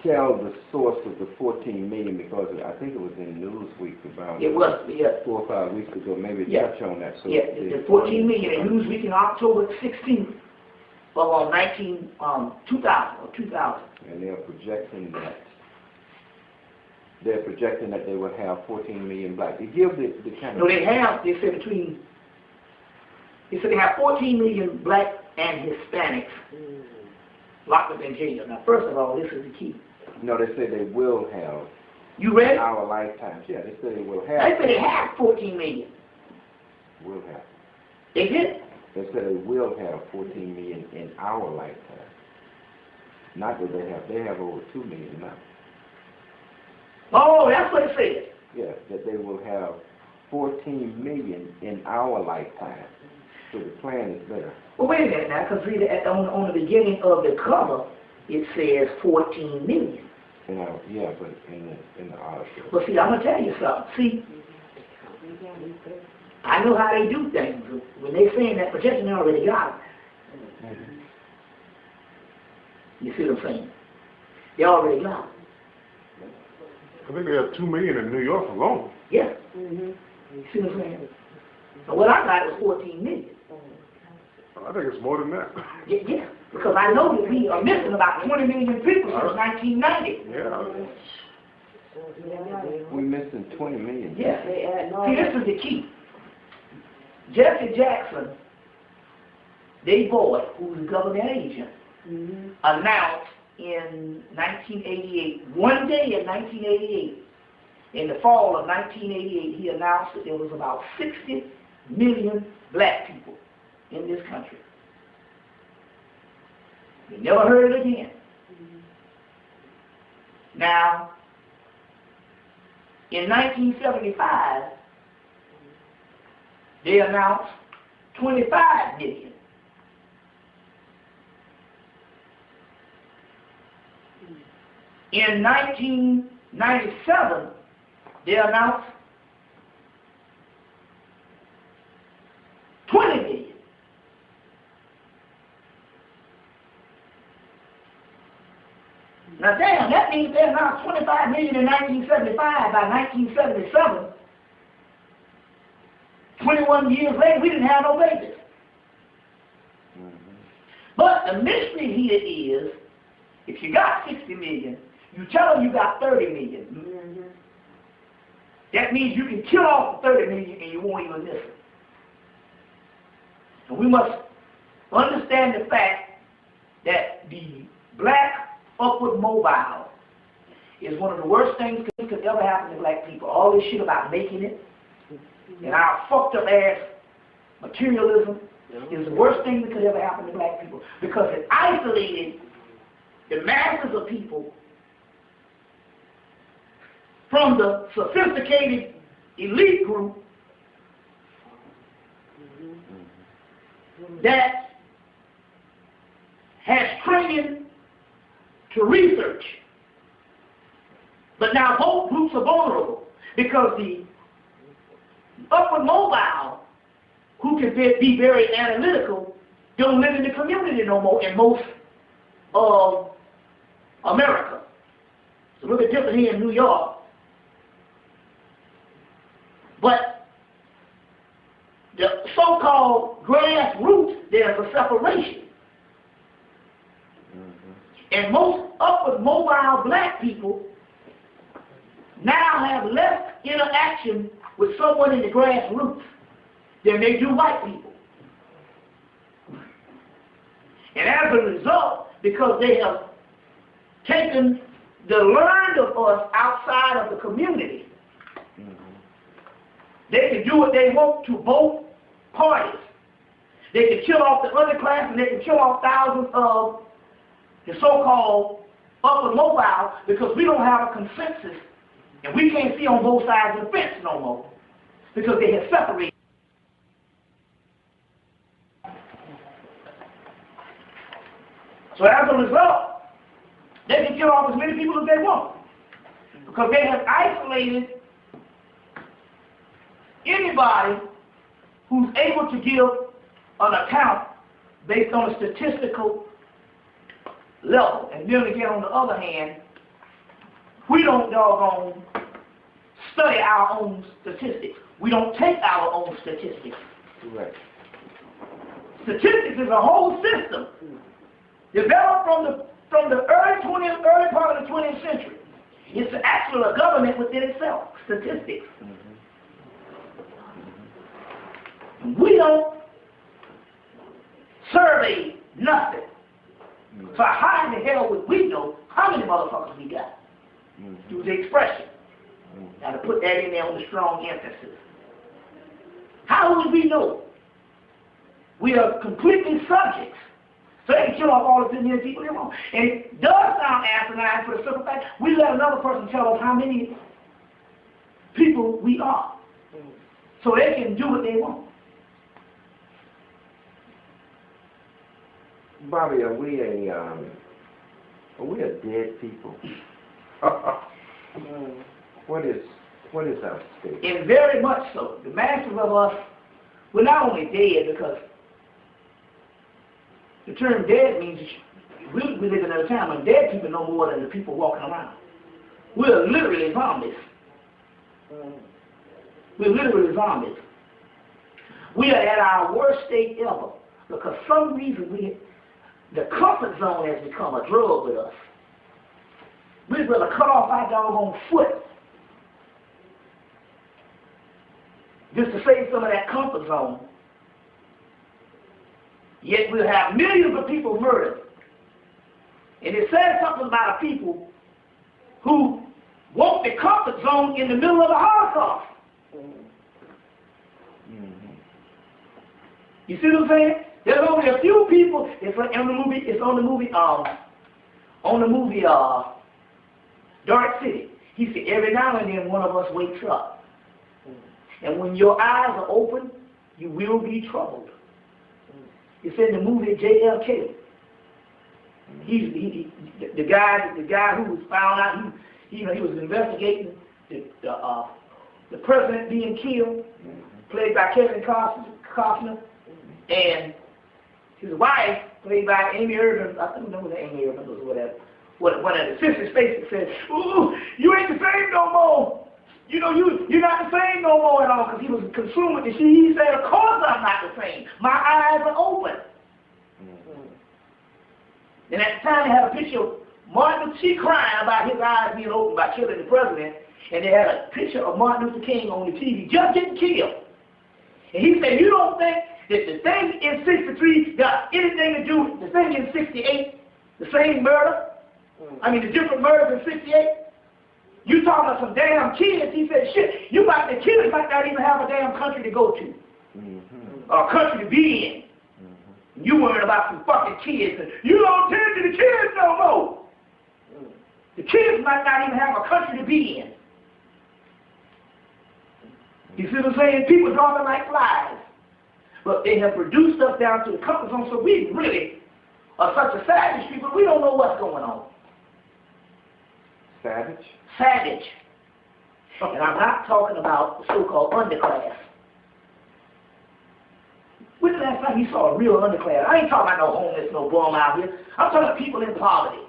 tell the source of the 14 million, because I think it was in Newsweek about It was, yeah. 4 or 5 weeks ago. Maybe touch on that. So Yeah, the 14 million in Newsweek in October 16th of 2000. And they're projecting that they would have 14 million black. They give the kind of... No, they said they have 14 million black and Hispanics locked up in jail. Now, first of all, this is the key. No, they say they will have. You read in our lifetimes. Yeah, they say they will have. They said they have 14 million. Will have. They did? They said they will have 14 million in our lifetime. Not that they have over 2 million now. Oh, that's what it said. Yeah, that they will have 14 million in our lifetime. So the plan is better. Well, wait a minute now, because on the beginning of the cover, it says 14 million. Yeah, but in the article. Well, see, I'm going to tell you something. See, I know how they do things. When they're saying that projection, they already got it. You see what I'm saying? They already got it. I think they have 2 million in New York alone. Yeah. You see what I'm saying? So what I got was 14 million. I think it's more than that. Yeah, because I know that we are missing about 20 million people since 1990. Yeah. We're missing 20 million. Yeah. See, this is the key. Jesse Jackson, their boy, who's a government agent, announced in 1988, one day in 1988, in the fall of 1988, he announced that there was about 60 million black people in this country. We never heard it again. Now, in 1975, they announced 25 million. In 1997, they announced 20 million. Now damn, that means they announced 25 million in 1975. By 1977, 21 years later, we didn't have no babies. But the mystery here is, if you got 60 million, you tell them you got 30 million. That means you can kill off the 30 million and you won't even miss it. And we must understand the fact that the black upward mobile is one of the worst things that could ever happen to black people. All this shit about making it, and our fucked up ass materialism, is the worst thing that could ever happen to black people because it isolated the masses of people from the sophisticated elite group that has training to research. But now both groups are vulnerable because the upward mobile, who can be very analytical, don't live in the community no more in most of America. It's a little bit different here in New York. But the so-called grassroots, there's a separation. And most upward mobile black people now have less interaction with someone in the grassroots than they do white people. And as a result, because they have taken the learned of us outside of the community, they can do what they want to both parties. They can kill off the underclass and they can kill off thousands of the so-called upper mobile because we don't have a consensus and we can't see on both sides of the fence no more because they have separated. So as a result, they can kill off as many people as they want because they have isolated anybody who's able to give an account based on a statistical level. And then again, on the other hand, we don't doggone study our own statistics. We don't take our own statistics. Right. Statistics is a whole system developed from the early part of the 20th century. It's actually a government within itself, statistics. We don't survey nothing. So how in the hell would we know how many motherfuckers we got? Through the expression. Now to put that in there on the strong emphasis. How would we know? We are completely subjects. So they can kill off all the many people they want. And it does sound asinine for the simple fact we let another person tell us how many people we are. So they can do what they want. Bobby, are we a dead people? What is our state? And very much so. The masses of us, we're not only dead because the term dead means we live in a time when dead people know more than the people walking around. We're literally zombies. We're literally zombies. We are at our worst state ever because for some reason the comfort zone has become a drug with us. We'd rather cut off our doggone foot just to save some of that comfort zone. Yet we'll have millions of people murdered. And it says something about a people who want the comfort zone in the middle of the Holocaust. You see what I'm saying? There's only a few people. It's on the movie Dark City. He said every now and then one of us wakes up, and when your eyes are open, you will be troubled. It's in the movie JLK. The guy who was found out. He was investigating the president being killed, played by Kevin Costner, and his wife, played by Amy Irvin. I don't know who that Amy Irvin was, whatever. One of the sisters' faces said, "Ooh, you ain't the same no more. You know, you're not the same no more at all," because he was consumed with the shit. He said, "Of course I'm not the same. My eyes are open." And at the time, they had a picture of Martin Luther King crying about his eyes being opened by killing the president, and they had a picture of Martin Luther King on the TV just getting killed. And he said, "You don't think that the thing in 63 got anything to do with the thing in 68, the same murder? I mean, the different murders in 68? You talking about some damn kids." He said, "Shit, you about to kill, you might not even have a damn country to go to." or a country to be in. You worried about some fucking kids, and you don't tend to the kids no more. The kids might not even have a country to be in. You see what I'm saying? People dropping like flies. But they have produced us down to the comfort zone, so we really are such a savage people, we don't know what's going on. Savage? Savage. And I'm not talking about the so-called underclass. When the last time you saw a real underclass? I ain't talking about no homeless, no bum out here. I'm talking about people in poverty.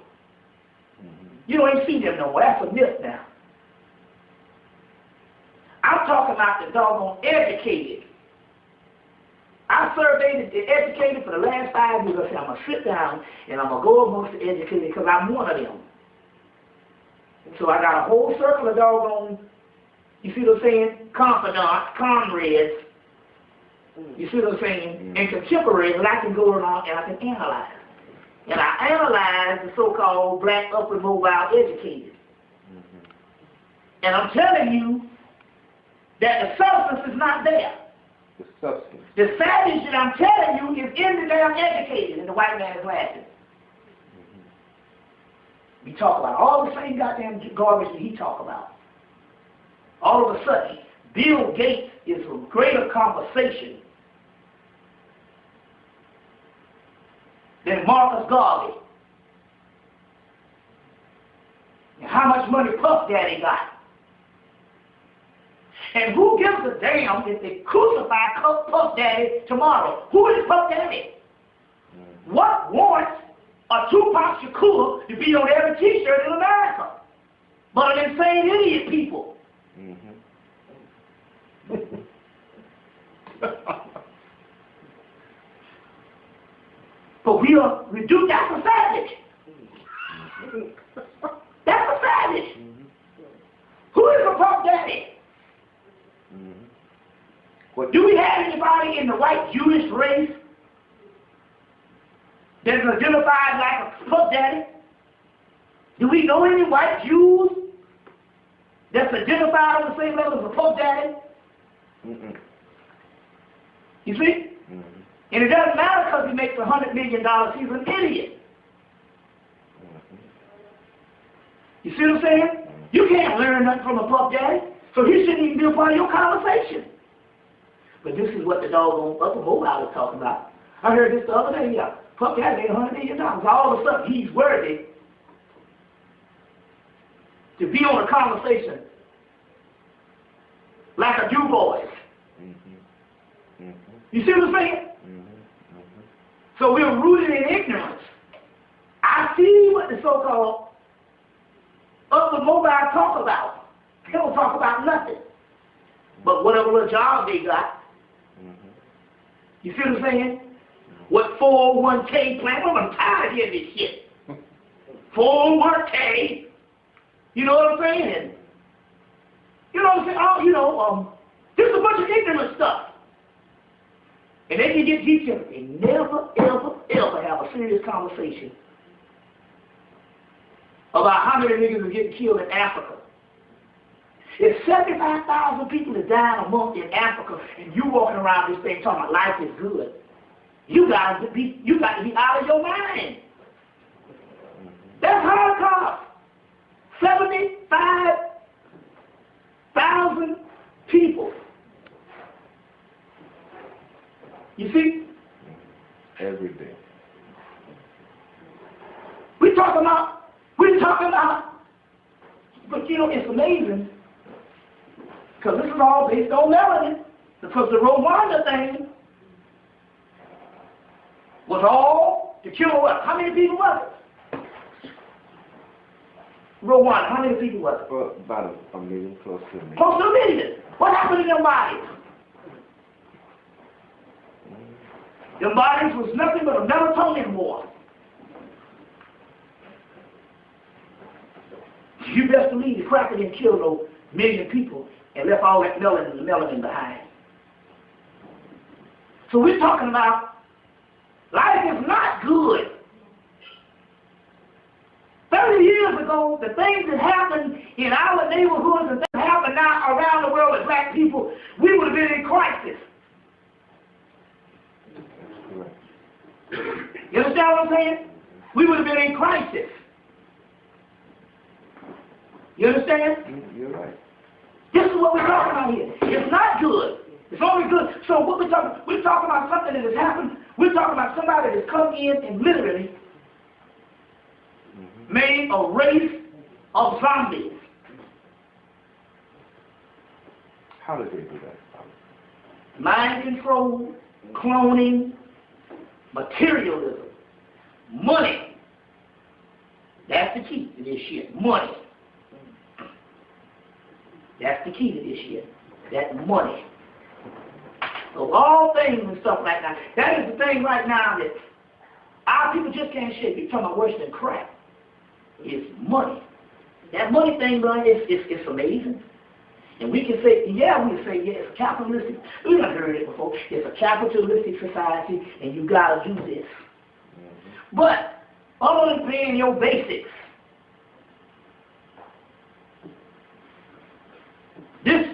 You don't even see them no more. That's a myth now. I'm talking about the doggone educated. I surveyed the educated for the last 5 years. I said, I'm going to sit down and I'm going to go amongst the educated because I'm one of them. So I got a whole circle of doggone, you see what I'm saying, confidants, comrades, you see what I'm saying, and contemporaries that I can go around and I can analyze. And I analyze the so-called black upward mobile educated. And I'm telling you that the substance is not there. The substance. The savage that I'm telling you is in the damn educated in the white man's glasses. We talk about all the same goddamn garbage that he talk about. All of a sudden, Bill Gates is a greater conversation than Marcus Garvey. And how much money Puff Daddy got. And who gives a damn if they crucify Puff Daddy tomorrow? Who is Puff Daddy? What warrants a Tupac Shakur to be on every t-shirt in America? But an insane idiot people. But we are reduced. That's a savage. That's a savage. Who is a Puff Daddy? Do we have anybody in the white Jewish race that's identified like a Puff Daddy? Do we know any white Jews that's identified on the same level as a Puff Daddy? You see? And it doesn't matter because he makes $100 million, he's an idiot. You see what I'm saying? You can't learn nothing from a Puff Daddy, so he shouldn't even be a part of your conversation. But this is what the doggone upper mobile is talking about. I heard this the other day, yeah. Puff Daddy made $100 million. All of a sudden, he's worthy to be on a conversation like a Du Bois. You see what I'm saying? So we're rooted in ignorance. I see what the so-called upper mobile talk about. They don't talk about nothing. But whatever little job they got, you see what I'm saying? What 401k plan? I'm tired of hearing this shit. 401k. You know what I'm saying? You know what I'm saying? Oh, this is a bunch of ignorant stuff. And they can get detailed. They never, ever, ever have a serious conversation about how many niggas are getting killed in Africa. If 75,000 people are dying a month in Africa, and you walking around this thing talking about life is good, you got to be out of your mind. That's Holocaust. 75,000 people. You see? Every day. We're talking about, but you know, it's amazing, because this is all based on melanin, because the Rwanda thing was all to kill what? How many people was it? Rwanda, how many people was it? Well, about a million, close to a million. Close to a million. What happened to their bodies? Their bodies was nothing but a melatonin war. You best believe the cracker didn't kill no million people and left all that melanin behind. So we're talking about life is not good. 30 years ago, the things that happened in our neighborhoods and things that happen now around the world with black people, we would have been in crisis. You understand what I'm saying? We would have been in crisis. You understand? You're right. This is what we're talking about here. It's not good. It's only good. So what we're talking about something that has happened. We're talking about somebody that's come in and literally made a race of zombies. How did they do that? Mind control, cloning, materialism, money. That's the key to this shit. Money. That's the key to this shit. That money. Of all things and stuff like that. That is the thing right now that our people just can't shake. You're talking about worse than crap. It's money. That money thing, man, it's amazing. And we can say, yeah, it's capitalistic. We done heard it before. It's a capitalistic society, and you gotta do this. But other than paying your basics, this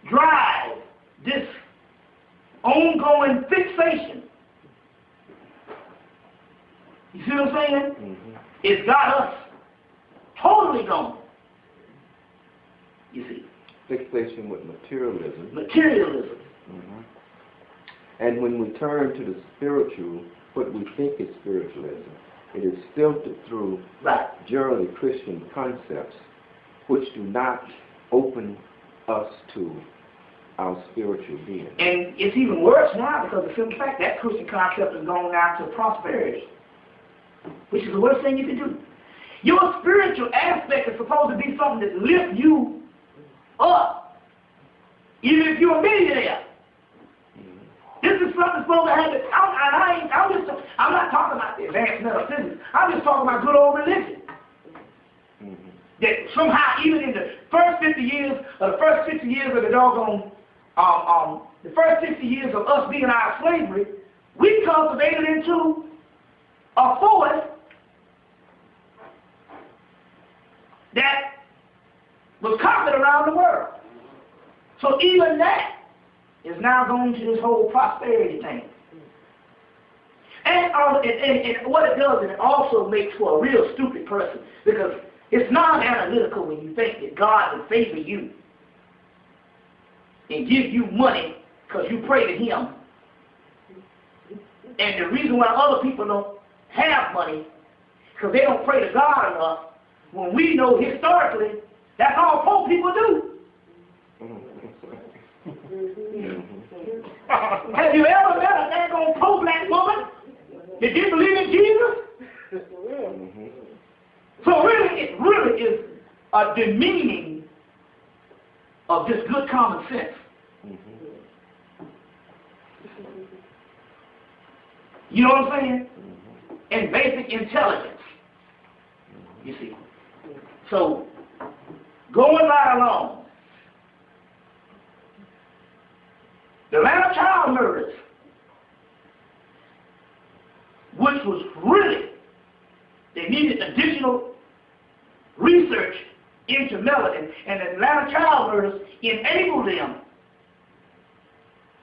drive, this ongoing fixation, you see what I'm saying? It's got us totally gone. You see. Fixation with materialism. Materialism. And when we turn to the spiritual, what we think is spiritualism, it is filtered through generally Christian concepts which do not open us to our spiritual being. And it's even worse now because of the simple fact that Christian concept has gone now to prosperity, which is the worst thing you can do. Your spiritual aspect is supposed to be something that lifts you up, even if you're a millionaire. This is something supposed to happen. I'm not talking about the advanced metaphysics. I'm just talking about good old religion. That somehow, even in the first 50 years, or the first 60 years of the doggone, the first 60 years of us being out of slavery, we cultivated into a force that was copied around the world. So even that is now going to this whole prosperity thing. And what it does is it also makes for a real stupid person, because it's non-analytical when you think that God will favor you and give you money because you pray to Him. And the reason why other people don't have money because they don't pray to God enough, when we know historically that's all poor people do. Have you ever met a daggone poor black woman that didn't believe in Jesus? So it really is a demeaning of just good common sense. You know what I'm saying? And basic intelligence. You see. So, going right along, the Atlanta child murders, which was really, they needed additional research into melanin, and the Atlanta child murders enabled them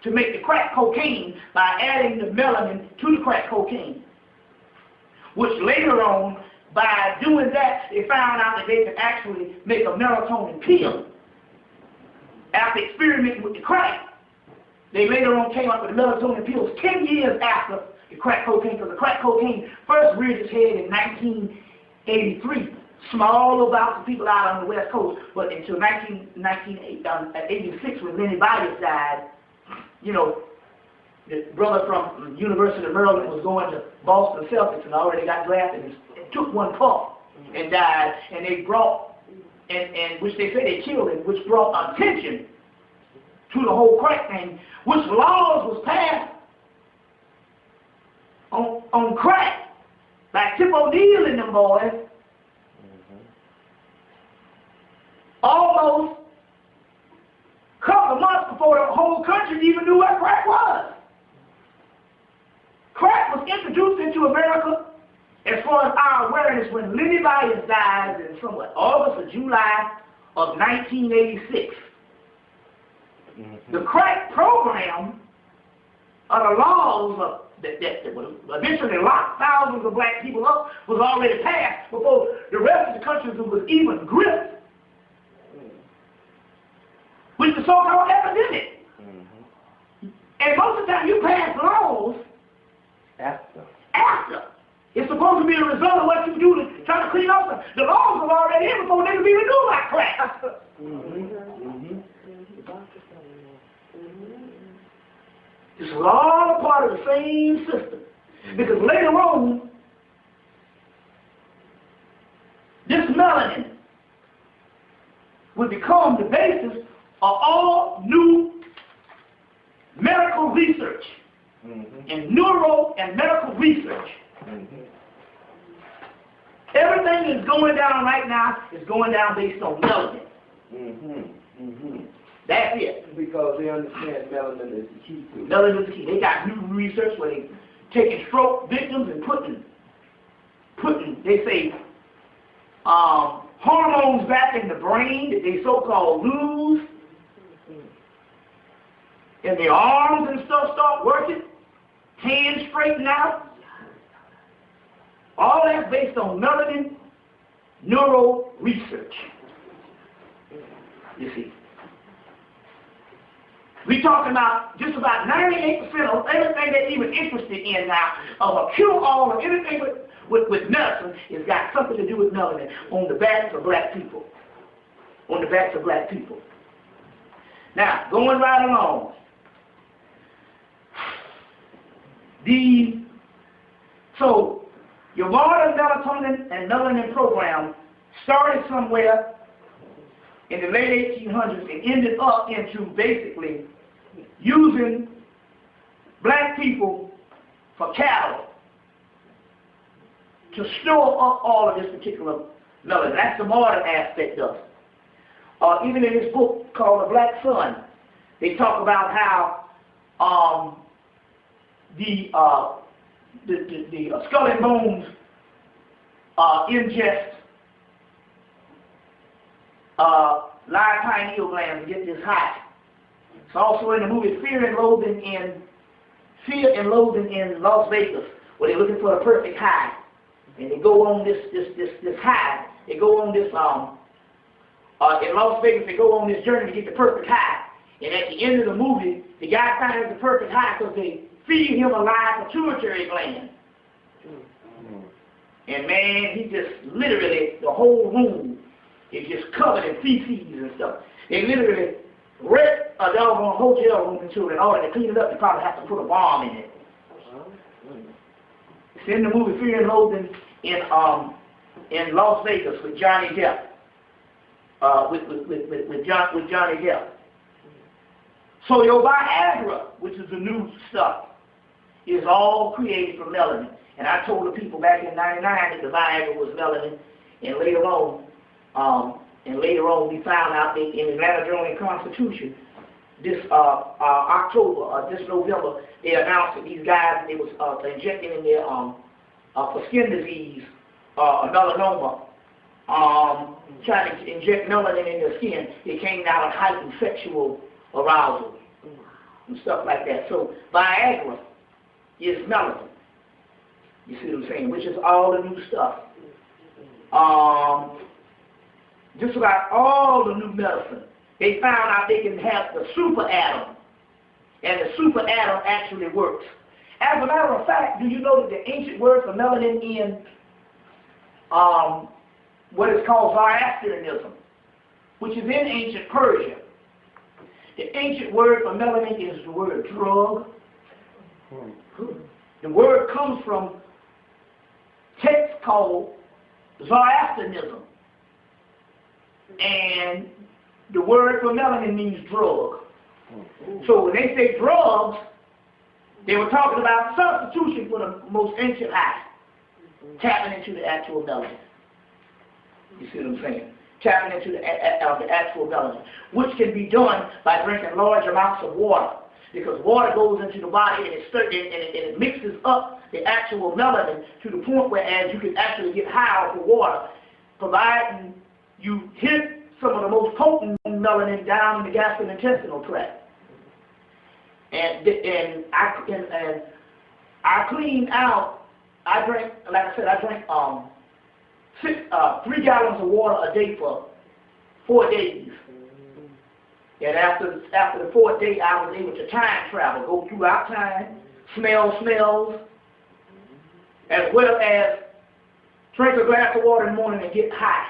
to make the crack cocaine by adding the melanin to the crack cocaine, which later on, by doing that, they found out that they could actually make a melatonin pill. After experimenting with the crack, they later on came up with the melatonin pills 10 years after the crack cocaine, because the crack cocaine first reared its head in 1983. Small little bouts of people out on the West Coast, but until 1986 when Lenny Bias died, you know, the brother from University of Maryland was going to Boston Celtics and already got drafted and took one puff and died, and they brought, and which they say they killed him, which brought attention to the whole crack thing, which laws was passed on crack by Tip O'Neill and them boys, almost a couple of months before the whole country even knew what crack was. Crack was introduced into America, as far as our awareness, when Lenny Bias died in somewhat August or July of 1986. The crack program of the laws that would eventually lock thousands of black people up was already passed before the rest of the country was even gripped with the so-called epidemic. And most of the time you pass laws After. It's supposed to be a result of what you do to try to clean up. The laws are already in before they can even do about crack. This was all a part of the same system. Because later on, this melanin would become the basis of all new medical research and neuro and medical research. Everything that's going down right now is going down based on melanin. That's it. Because they understand melanin is the key to it. Melanin is the key. They got new research where they taking stroke victims and putting they say hormones back in the brain that they so-called lose, and their arms and stuff start working, hands straighten out. All that's based on melanin neuro research. You see. We're talking about just about 98% of everything they're even interested in now, of a cure-all of anything with medicine, has got something to do with melanin on the backs of black people. On the backs of black people. Now, going right along. So, your modern melatonin and melanin program started somewhere in the late 1800s and ended up into basically using black people for cattle to store up all of this particular melanin. That's the modern aspect of it. Even in this book called The Black Sun, they talk about how the skull and bones ingest live pineal glands to get this high. It's also in the movie Fear and Loathing in Las Vegas, where they're looking for the perfect high, and they go on this high. They go on this in Las Vegas. They go on this journey to get the perfect high, and at the end of the movie, the guy finds the perfect high because they feed him a live pituitary gland. And man, he just literally, the whole room is just covered in feces and stuff. They literally rip a doggone hotel room into it. In order to clean it up, you probably have to put a bomb in it. It's in the movie Fear and Loathing in Las Vegas with Johnny Depp. With Johnny Depp. So your Viagra, which is the new stuff, is all created from melanin. And I told the people back in '99 that the Viagra was melanin, and later on we found out that in the Atlanta Journal-Constitution, this this November, they announced that these guys, they was injecting in their for skin disease, melanoma, trying to inject melanin in their skin. They came down with heightened sexual arousal and stuff like that. So Viagra is melanin. You see what I'm saying? Which is all the new stuff. Just about all the new medicine. They found out they can have the super atom. And the super atom actually works. As a matter of fact, do you know that the ancient word for melanin in what is called Zoroastrianism, which is in ancient Persia, the ancient word for melanin is the word drug. The word comes from text called Zoroastrianism. And the word for melanin means drug. So when they say drugs, they were talking about substitution for the most ancient high, tapping into the actual melanin. You see what I'm saying? Tapping into the actual melanin, which can be done by drinking large amounts of water. Because water goes into the body and it mixes up the actual melanin to the point where as you can actually get high off of water, providing you hit some of the most potent melanin down in the gastrointestinal tract. and I cleaned out. I drank, like I said, I drank 3 gallons of water a day for 4 days. And after the 4th day, I was able to time travel, go throughout time, smell smells, as well as drink a glass of water in the morning and get high.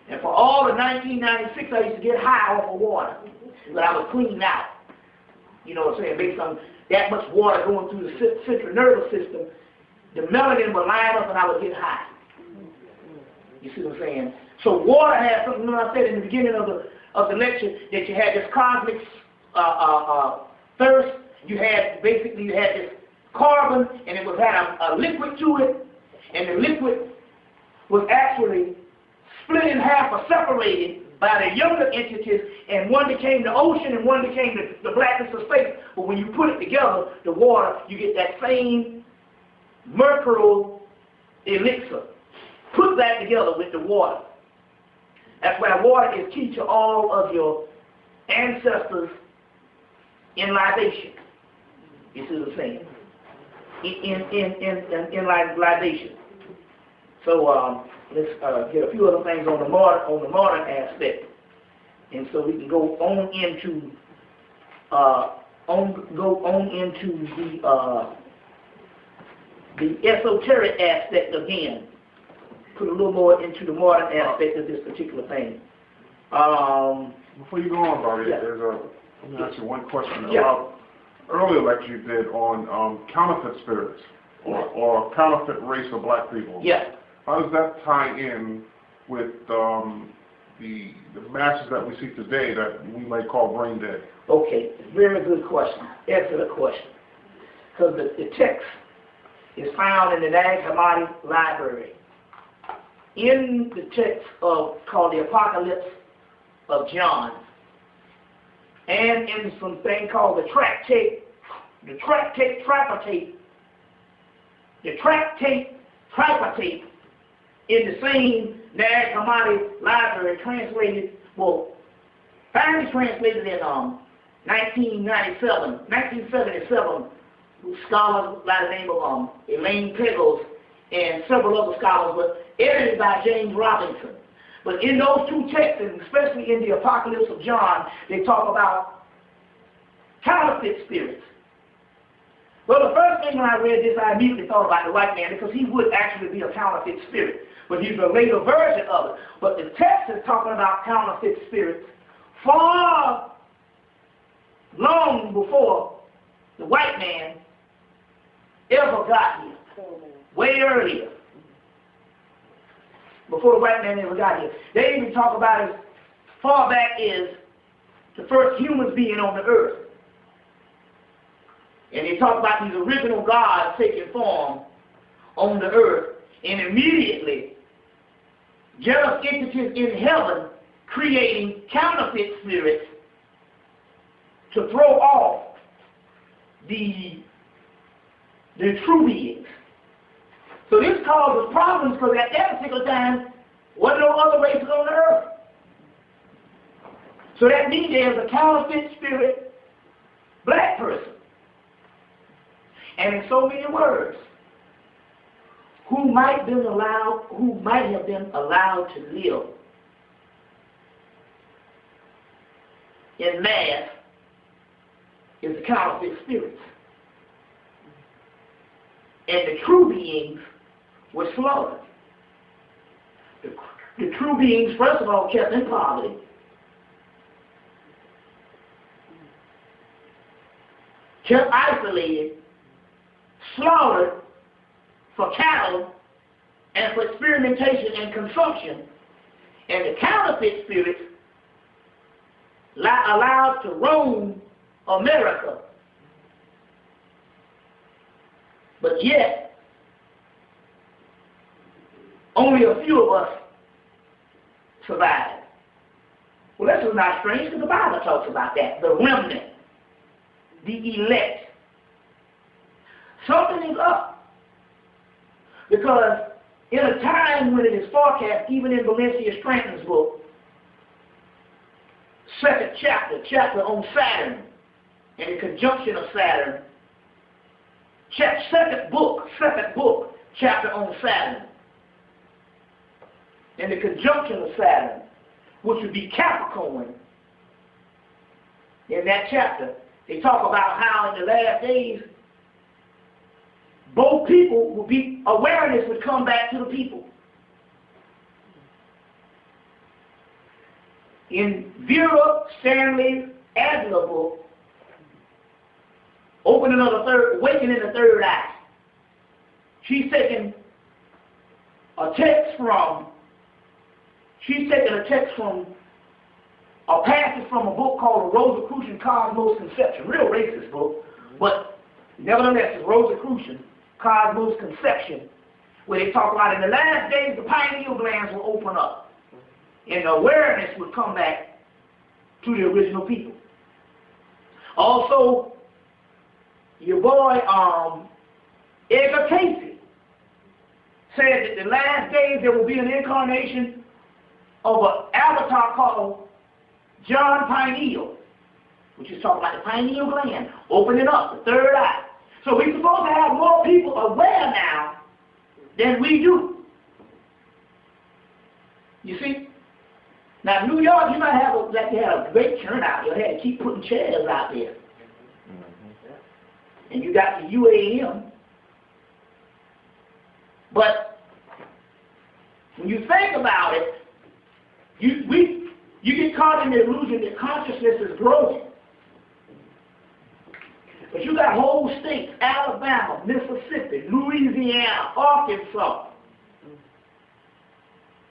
And for all of 1996, I used to get high off of water, but I was cleaned out. You know what I'm saying? Based on that much water going through the central nervous system, the melanin would line up and I would get high. You see what I'm saying? So water has something, you know what I said in the beginning of the lecture, that you had this cosmic thirst. You had this carbon, and it had a liquid to it, and the liquid was actually split in half or separated by the younger entities, and one became the ocean and one became the blackness of space. But when you put it together, the water, you get that same mercurial elixir. Put that together with the water. That's why water is key to all of your ancestors in libation. You see what I'm saying? In libation. So let's get a few other things on the modern aspect, and so we can go on into the esoteric aspect again. Put a little more into the modern aspect of this particular thing. Before you go on, Bobby, Yeah. let me ask you one question Yeah. about earlier lecture you did on counterfeit spirits or counterfeit race of black people. Yeah. How does that tie in with the masses that we see today that we might call brain dead? Okay, very good question. Excellent question. Because the text is found in the Nag Hammadi Library. In the text called the Apocalypse of John, and in something called the Tractate Tripartite, in the same Nag Hammadi Library, finally translated in 1977, scholars by the name of Elaine Pegos and several other scholars, but edited by James Robinson. But in those 2 texts, and especially in the Apocalypse of John, they talk about counterfeit spirits. Well, the first thing when I read this, I immediately thought about the white man, because he would actually be a counterfeit spirit, but he's a later version of it. But the text is talking about counterfeit spirits far long before the white man ever got here. Way earlier, before the white man ever got here. They even talk about as far back as the first humans being on the earth. And they talk about these original gods taking form on the earth, and immediately jealous entities in heaven creating counterfeit spirits to throw off the true beings. So this causes problems, because at that particular time, wasn't no other races on the earth. So that means there's a counterfeit spirit black person. And in so many words, who might have been allowed to live in mass is the counterfeit spirits. And the true beings were slaughtered. The true beings, first of all, kept in poverty. Kept isolated, slaughtered for cattle and for experimentation and consumption. And the counterfeit spirits allowed to roam America. But yet, only a few of us survived. Well, that's not strange, because the Bible talks about that. The remnant, the elect. Something is up. Because in a time when it is forecast, even in Valencia Scranton's book, second chapter on Saturn and the conjunction of Saturn. Second book, chapter on Saturn and the conjunction of Saturn, which would be Capricorn. In that chapter, they talk about how in the last days, both people will be, awareness would come back to the people. In Vera Stanley's Adler book, Awakening the Third Eye, she's taking a text from a passage from a book called The Rosicrucian Cosmos Conception. Real racist book, but nevertheless, it's Rosicrucian Cosmos Conception, where they talk about in the last days the pineal glands will open up and the awareness would come back to the original people. Also, your boy Edgar Casey said that the last days there will be an incarnation of an avatar called John Pineal, which is talking about the pineal gland, opening up, the third eye. So we're supposed to have more people aware now than we do. You see? Now, New York, you might have a great turnout. You had to keep putting chairs out there. And you got the UAM. But when you think about it, you get caught in the illusion that consciousness is growing. But you got whole states, Alabama, Mississippi, Louisiana, Arkansas.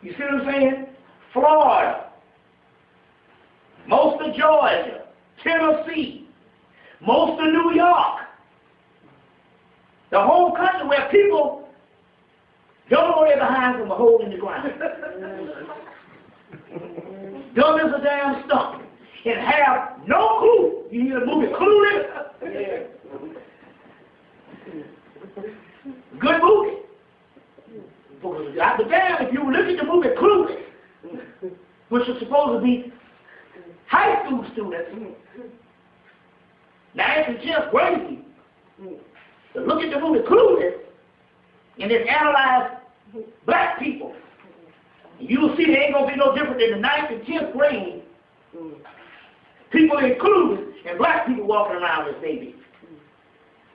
You see what I'm saying? Florida, most of Georgia, Tennessee, most of New York. The whole country where people don't know their behinds from a hole in the ground. Dumb as a damn stump. And have no clue. You hear the movie Clueless? Good movie. But damn, if you look at the movie Clueless, which was supposed to be high school students, now it's just crazy. So look at the movie Clueless and then analyze black people. And you'll see they ain't going to be no different than the 9th and 10th grade people in Clueless and black people walking around as babies,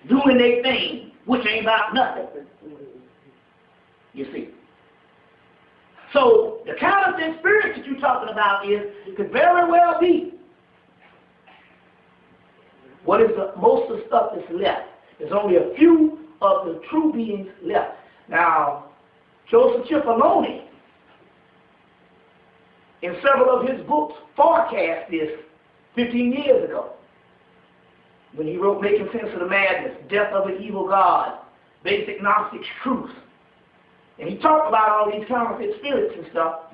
doing their thing, which ain't about nothing. You see. So the counterfeit spirit that you're talking about could very well be what is most of the stuff that's left. There's only a few of the true beings left. Now, Joseph Cipollone, in several of his books, forecast this 15 years ago when he wrote Making Sense of the Madness, Death of an Evil God, Basic Gnostic Truths. And he talked about all these counterfeit spirits and stuff,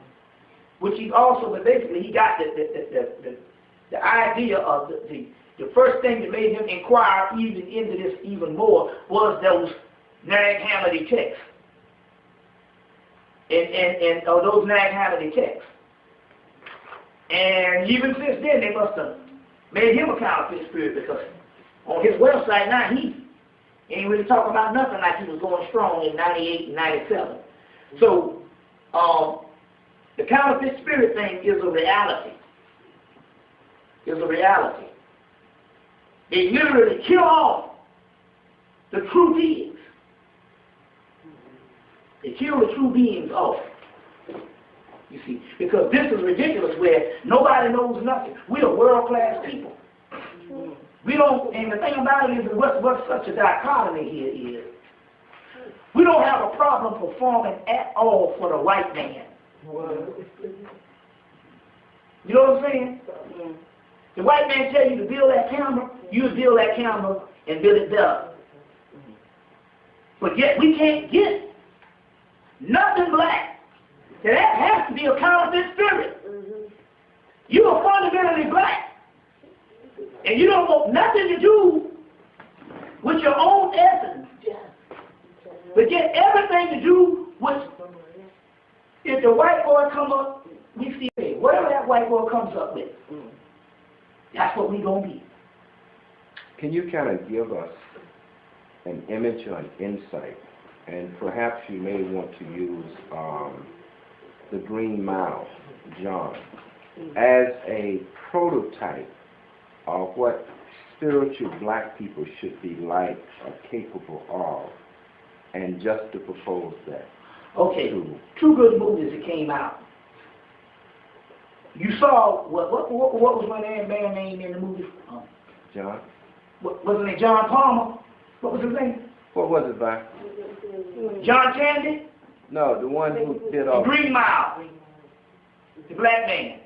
which he also, but basically he got the idea of the first thing that made him inquire even into this even more was those Nag Hammadi texts. And those Nag Hammadi texts. And even since then, they must have made him a counterfeit spirit, because on his website now, he ain't really talking about nothing like he was going strong in 98 and 97. So, the counterfeit spirit thing is a reality. They literally kill off the true beings. They kill the true beings off. You see, because this is ridiculous where nobody knows nothing. We are world-class people. We don't, and the thing about it is what's such a dichotomy here is we don't have a problem performing at all for the white man. You know what I'm saying? The white man tell you to build that camera, you build that camera and build it better. But yet we can't get nothing black. So that has to be a counterfeit spirit. You are fundamentally black. And you don't want nothing to do with your own essence. But yet everything to do with, if the white boy come up, we see it. Whatever that white boy comes up with, That's what we gonna be. Can you kind of give us an image or an insight, and perhaps you may want to use the Green Mile, John, as a prototype of what spiritual black people should be like or capable of, and just to propose that. Okay, two good movies that came out. You saw, what was my man name in the movie? John? Wasn't it John Palmer? What was his name? What was it by? John Candy? No, the one who did all... Green Mile. The black man.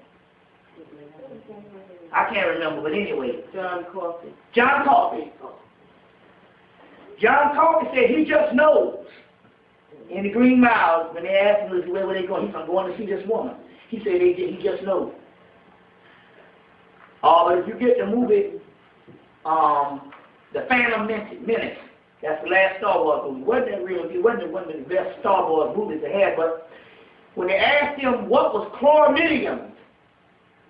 I can't remember, but anyway. John Coffey. John Coffey. John Coffey said he just knows. In the Green Mile, when they asked him where were they going, he said, I'm going to see this woman. He said he just knows. But if you get the movie, The Phantom Menace, that's the last Star Wars movie. It wasn't one of the best Star Wars movies they had, but when they asked him what was chloramidium,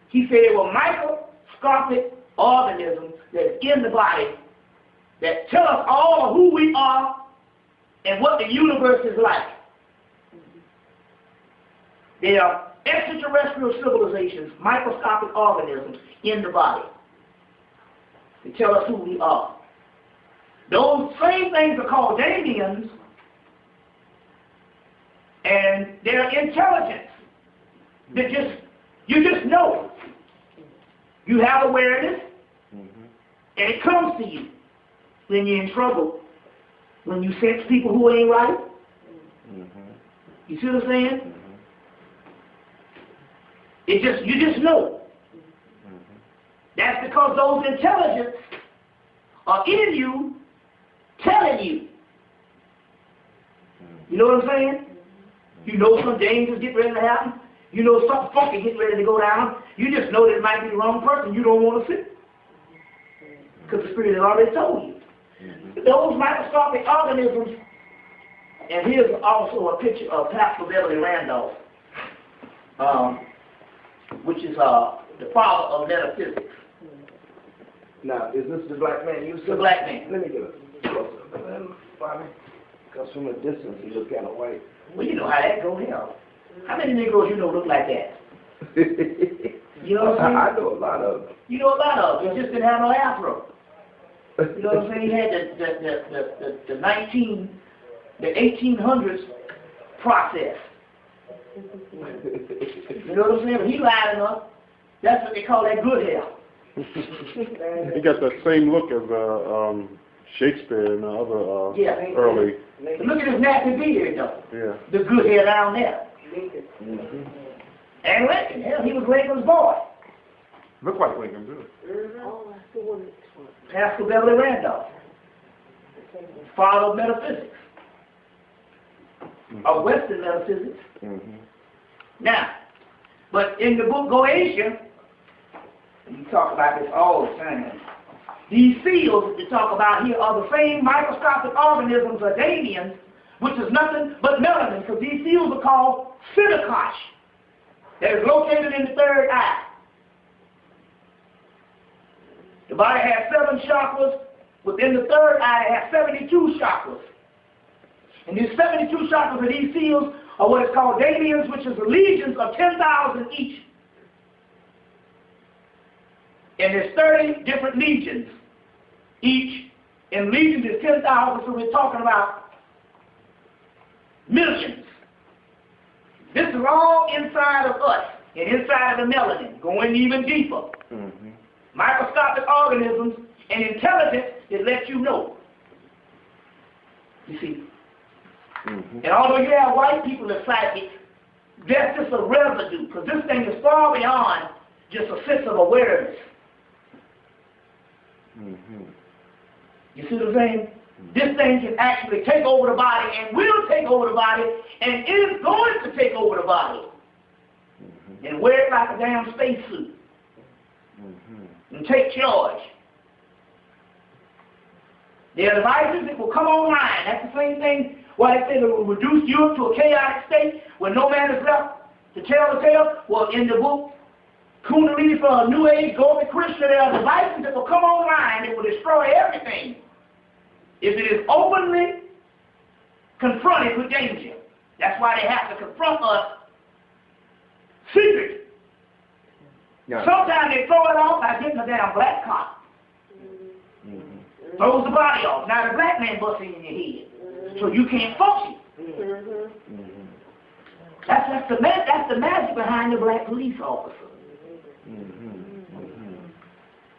he said it were microscopic organisms that's in the body that tell us all of who we are and what the universe is like. They are extraterrestrial civilizations, microscopic organisms in the body. They tell us who we are. Those same things are called Damians, and they're intelligence. You just know. You have awareness, and it comes to you when you're in trouble, when you sense people who ain't right. You see what I'm saying? You just know. That's because those intelligence are in you, telling you. You know what I'm saying? You know some dangers getting ready to happen. You know something funky getting ready to go down. You just know that it might be the wrong person you don't want to see. Because the Spirit has already told you. Those microscopic organisms, and here's also a picture of Pastor Beverly Randolph, which is the father of metaphysics. Now, is this the black man you said? The black man. Let me get a closer. Because from a distance he looked kind of white. Well, you know how that goes here. How many Negroes you know look like that? You know what I'm saying? I know a lot of them. You know a lot of them. He just didn't have no afro. You know what I'm saying? He had the 1800s process. You know what I'm saying? But he lied enough. That's what they call that good hair. He got that same look as Shakespeare and the other early. But look at his nappy beard, though. Yeah. The good hair down there. And Lincoln, hell, he was Lincoln's boy. Look like Lincoln, too. Pastor Beverly Randolph, father of metaphysics, of Western metaphysics. Now, but in the book Goetia, you talk about this all the time. These seals that you talk about here are the same microscopic organisms or Damians, which is nothing but melanin, because these seals are called Synekosh. That is located in the third eye. The body has 7 chakras. Within the third eye, it has 72 chakras. And these 72 chakras of these seals are what is called Damians, which is legions of 10,000 each. And there's 30 different legions each. And legions is 10,000, so we're talking about millions. This is all inside of us and inside of the melanin, going even deeper. Microscopic organisms and intelligence that let you know. You see? And although you have white people that psychic, that's just a residue, because this thing is far beyond just a sense of awareness. You see what I'm saying? This thing can actually take over the body and will take over the body and is going to take over the body. And wear it like a damn spacesuit. And take charge. There are devices that will come online. That's the same thing. Why they say that will reduce Europe to a chaotic state where no man is left to tell the tale. Well, in the book, Kundalini for a New Age, Golden Christian, there are devices that will come online that will destroy everything if it is openly confronted with danger. That's why they have to confront us secretly. Yeah. Sometimes they throw it off by getting a damn black cop. Throws the body off. Now the black man busts in your head. So you can't function. That's the magic behind the black police officer.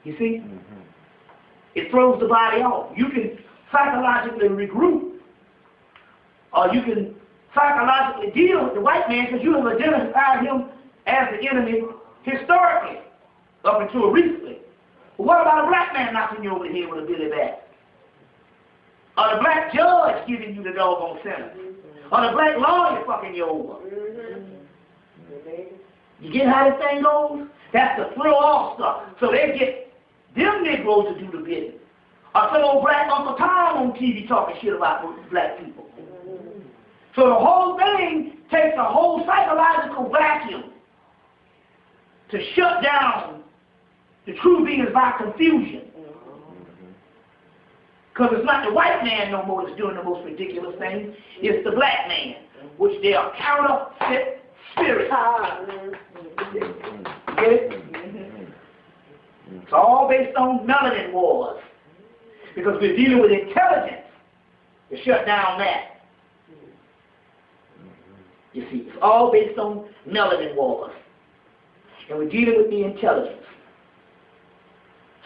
You see? It throws the body off. You can psychologically regroup, or you can psychologically deal with the white man because you have identified him as the enemy historically, up until recently. But what about a black man knocking you over the head with a billy bat? Or the black judge giving you the doggone sentence? Or the black lawyer fucking you over? You get how this thing goes? That's the throw off stuff. So they get them Negroes to do the business. Or some old black Uncle Tom on TV talking shit about black people. So the whole thing takes a whole psychological vacuum to shut down the true beings by confusion. Because it's not the white man no more that's doing the most ridiculous things. It's the black man, which they are counterfeit spirits. Get it? It's all based on melanin wars. Because we're dealing with intelligence to shut down that. You see, it's all based on melanin wars. And we're dealing with the intelligence.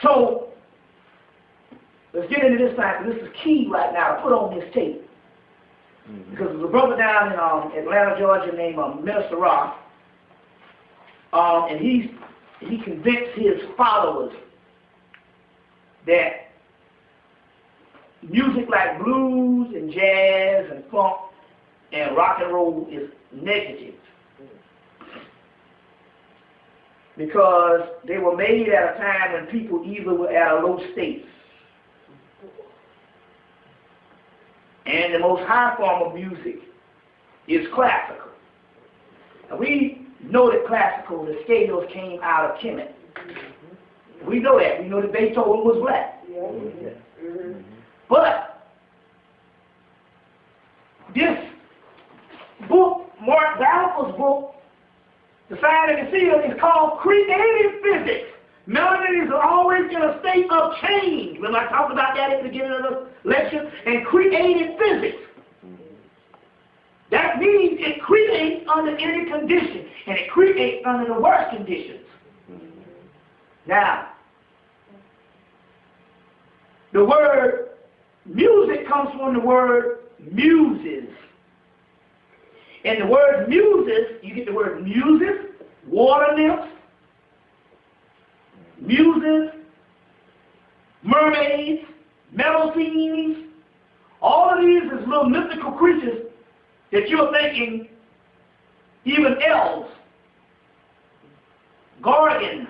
So, let's get into this time, because this is key right now to put on this tape. Because there's a brother down in Atlanta, Georgia named Minister Ross, and he convinced his followers that music like blues and jazz and funk and rock and roll is negative. Because they were made at a time when people either were at a low state. And the most high form of music is classical. And we know that classical, the scales came out of Hemmitt. We know that. We know that Beethoven was black. But this book, Mark Balfour's book, The Sign and the Seal, is called Creative Physics. Melanin is always in a state of change. Remember I talked about that at the beginning of the lecture? And creative physics. That means it creates under any condition. And it creates under the worst conditions. Now, the word music comes from the word muses. And the word muses, you get the word muses, water nymphs, muses, mermaids, melusines. All of these is little mystical creatures that you're thinking, even elves, guardians,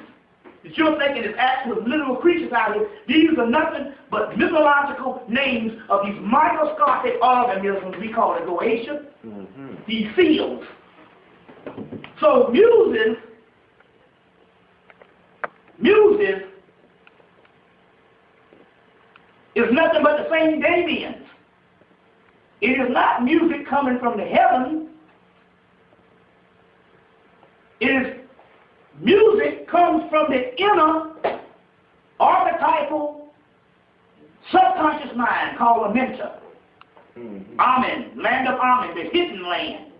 that you're thinking is actual literal creatures out here. These are nothing but mythological names of these microscopic organisms we call the Goetia, these seals. So muses is nothing but the same Davians. It is not music coming from the heavens. It is music comes from the inner archetypal subconscious mind called a mentor. Amen, land of Amen, the hidden land.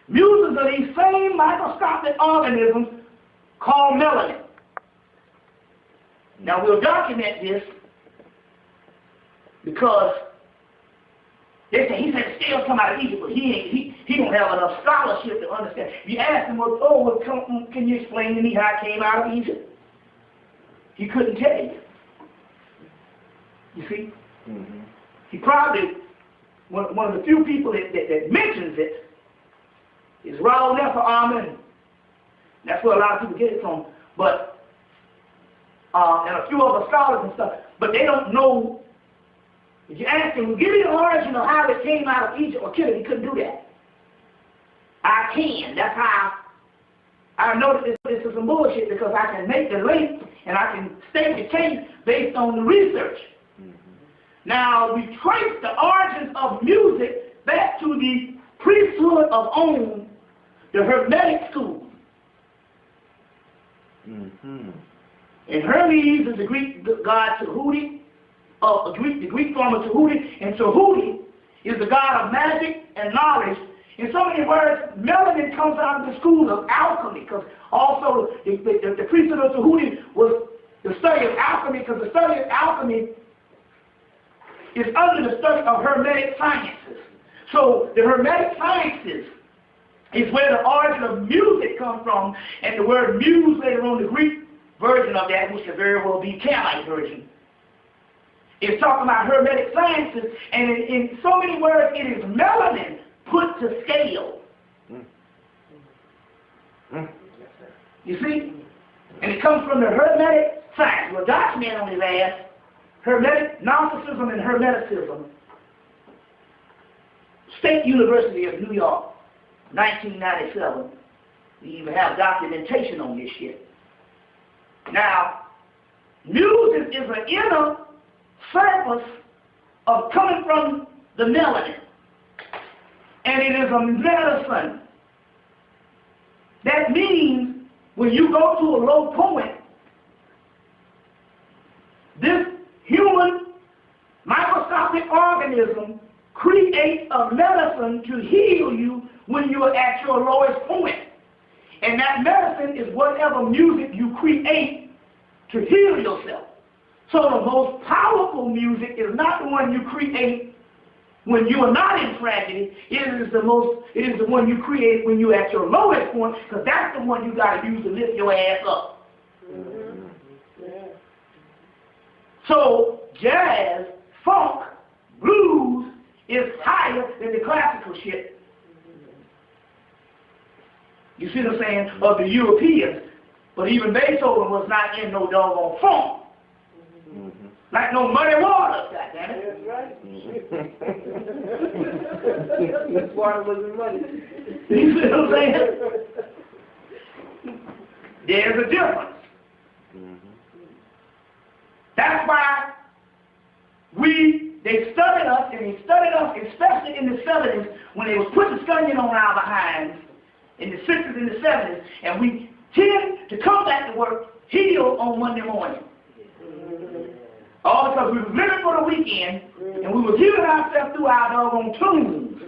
Muses are these same microscopic organisms called melanin. Now we'll document this because they say, he said the scales come out of Egypt, but he don't have enough scholarship to understand. You ask him, can you explain to me how it came out of Egypt? He couldn't tell you. You see? He probably, one of the few people that mentions it is Raul Nefer Amen. That's where a lot of people get it from. But, and a few other scholars and stuff, but they don't know. If you ask him, give me the origin of how it came out of Egypt or kill it, he couldn't do that. I can. That's how I know that this is some bullshit because I can make the link and I can state the case based on the research. Now, we trace the origins of music back to the priesthood of On, the Hermetic school. And Hermes is the Greek god Tahuti, the Greek form of Tahuti, and Tahuti is the god of magic and knowledge. In so many words, melanin comes out of the school of alchemy, because also the priesthood of Tahuti was the study of alchemy, because the study of alchemy is under the study of Hermetic sciences. So the Hermetic sciences is where the origin of music comes from, and the word muse later on, the Greek version of that, which could very well be Camite version, is talking about Hermetic sciences, and in so many words, it is melanin put to scale. You see? And it comes from the Hermetic science. Well, Dutch man on his ass, Hermetic Gnosticism and Hermeticism, State University of New York, 1997. We even have documentation on this shit. Now, music is an inner surface of coming from the melanin. And it is a medicine. That means when you go to a low point, this human microscopic organism creates a medicine to heal you when you are at your lowest point. And that medicine is whatever music you create to heal yourself. So the most powerful music is not the one you create when you are not in tragedy. It is the one you create when you're at your lowest point, because that's the one you got to use to lift your ass up. So jazz, funk, blues is higher than the classical shit. You see what I'm saying? Of the Europeans. But even Beethoven was not in no doggone funk. Like no muddy water, goddammit. That's right. This water wasn't muddy. You see what I'm saying? There's a difference. That's why they studied us, and they studied us, especially in the 70s, when they was putting scunion on our behinds, in the 60s and the 70s, and we tend to come back to work healed on Monday morning. All because we were living for the weekend, and we were healing ourselves through our doggone tunes.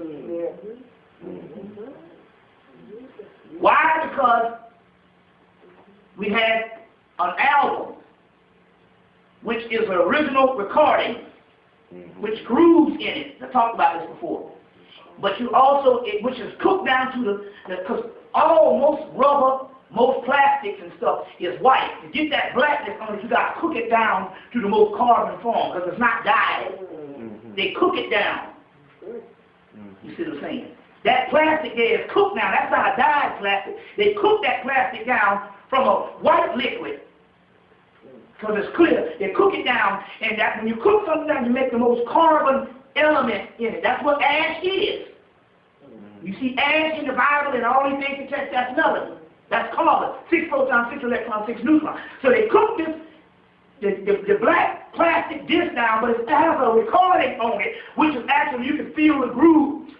Why? Because we had an album, which is an original recording, which grooves in it. I talked about this before. But you also, which is cooked down to because most rubber, most plastics and stuff is white. To get that blackness on it, you got to cook it down to the most carbon form, because it's not dyed. They cook it down. You see what I'm saying? That plastic there is cooked now. That's not a dyed plastic. They cook that plastic down from a white liquid, because it's clear. They cook it down, and that when you cook something down, you make the most carbon element in it. That's what ash is. You see ash in the Bible and all these things, that's another. That's carbon. 6 protons, 6 electrons, 6 neutrons. So they cook this, the black plastic disc down, but it has a recording on it, which is actually, you can feel the grooves.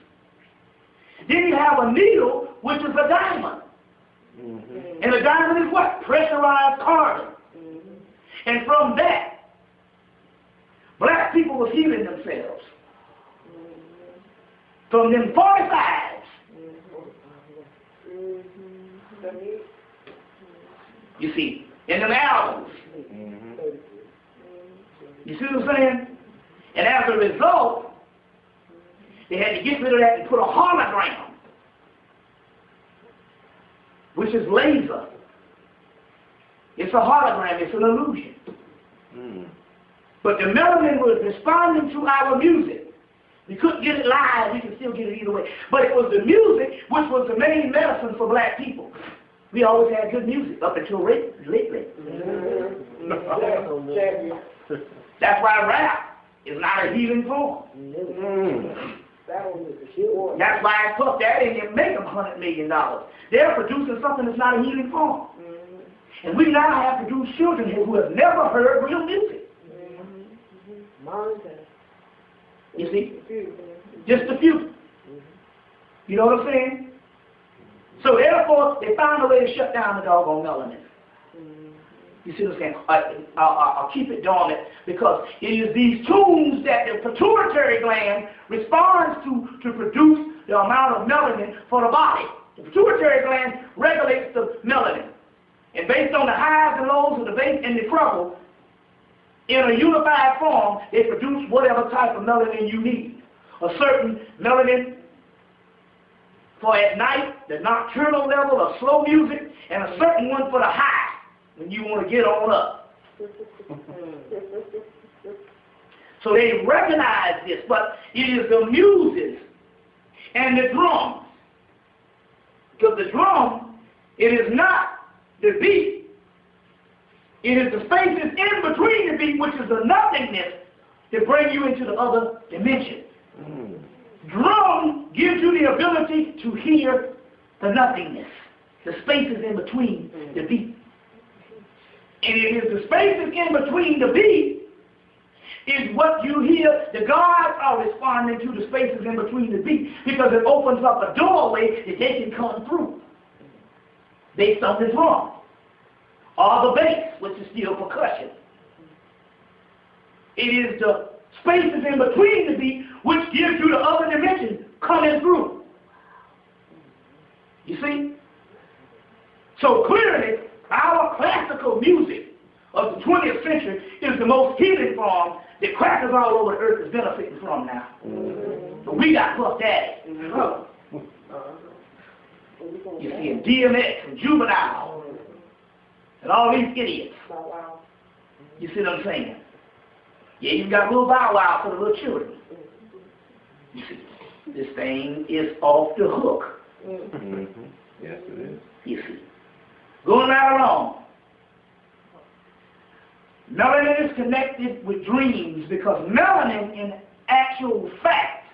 Then you have a needle, which is a diamond. And a diamond is what? Pressurized carbon. And from that, black people was healing themselves. From them 45s. You see, in them albums. You see what I'm saying? And as a result, they had to get rid of that and put a hologram, which is laser. It's a hologram, it's an illusion. But the melanin was responding to our music. We couldn't get it live, we could still get it either way. But it was the music which was the main medicine for black people. We always had good music up until lately. That's why rap is not a healing form. That's why I Puff Daddy and them make them $100 million. They're producing something that's not a healing form. And we now have produced children here who have never heard real music. You see? Just a few. You know what I'm saying? So therefore, they found a way to shut down the doggone melanin. You see what I'm saying? I'll keep it dormant because it is these tunes that the pituitary gland responds to produce the amount of melanin for the body. The pituitary gland regulates the melanin. And based on the highs and lows of the base and the treble, in a unified form, they produce whatever type of melanin you need. A certain melanin for at night, the nocturnal level of slow music, and a certain one for the high, when you want to get on up. So they recognize this, but it is the muses and the drums. Because the drum, it is not the beat. It is the spaces in between the beat, which is the nothingness, that bring you into the other dimension. Drum gives you the ability to hear the nothingness, the spaces in between the beat. And it is the spaces in between the beat is what you hear. The gods are responding to the spaces in between the beat because it opens up a doorway that they can come through based on the drum or the bass, which is still percussion. It is the spaces in between the beat which gives you the other dimension coming through. You see? So clearly, our classical music of the 20th century is the most healing form that crackers all over the earth is benefiting from now. But we got Puff Daddy. You see, and DMX and Juvenile and all these idiots. You see what I'm saying? Yeah, you got a little Bow Wow for the little children. You see, this thing is off the hook. Yes, it is. You see. Going right along. Melanin is connected with dreams because melanin, in actual fact,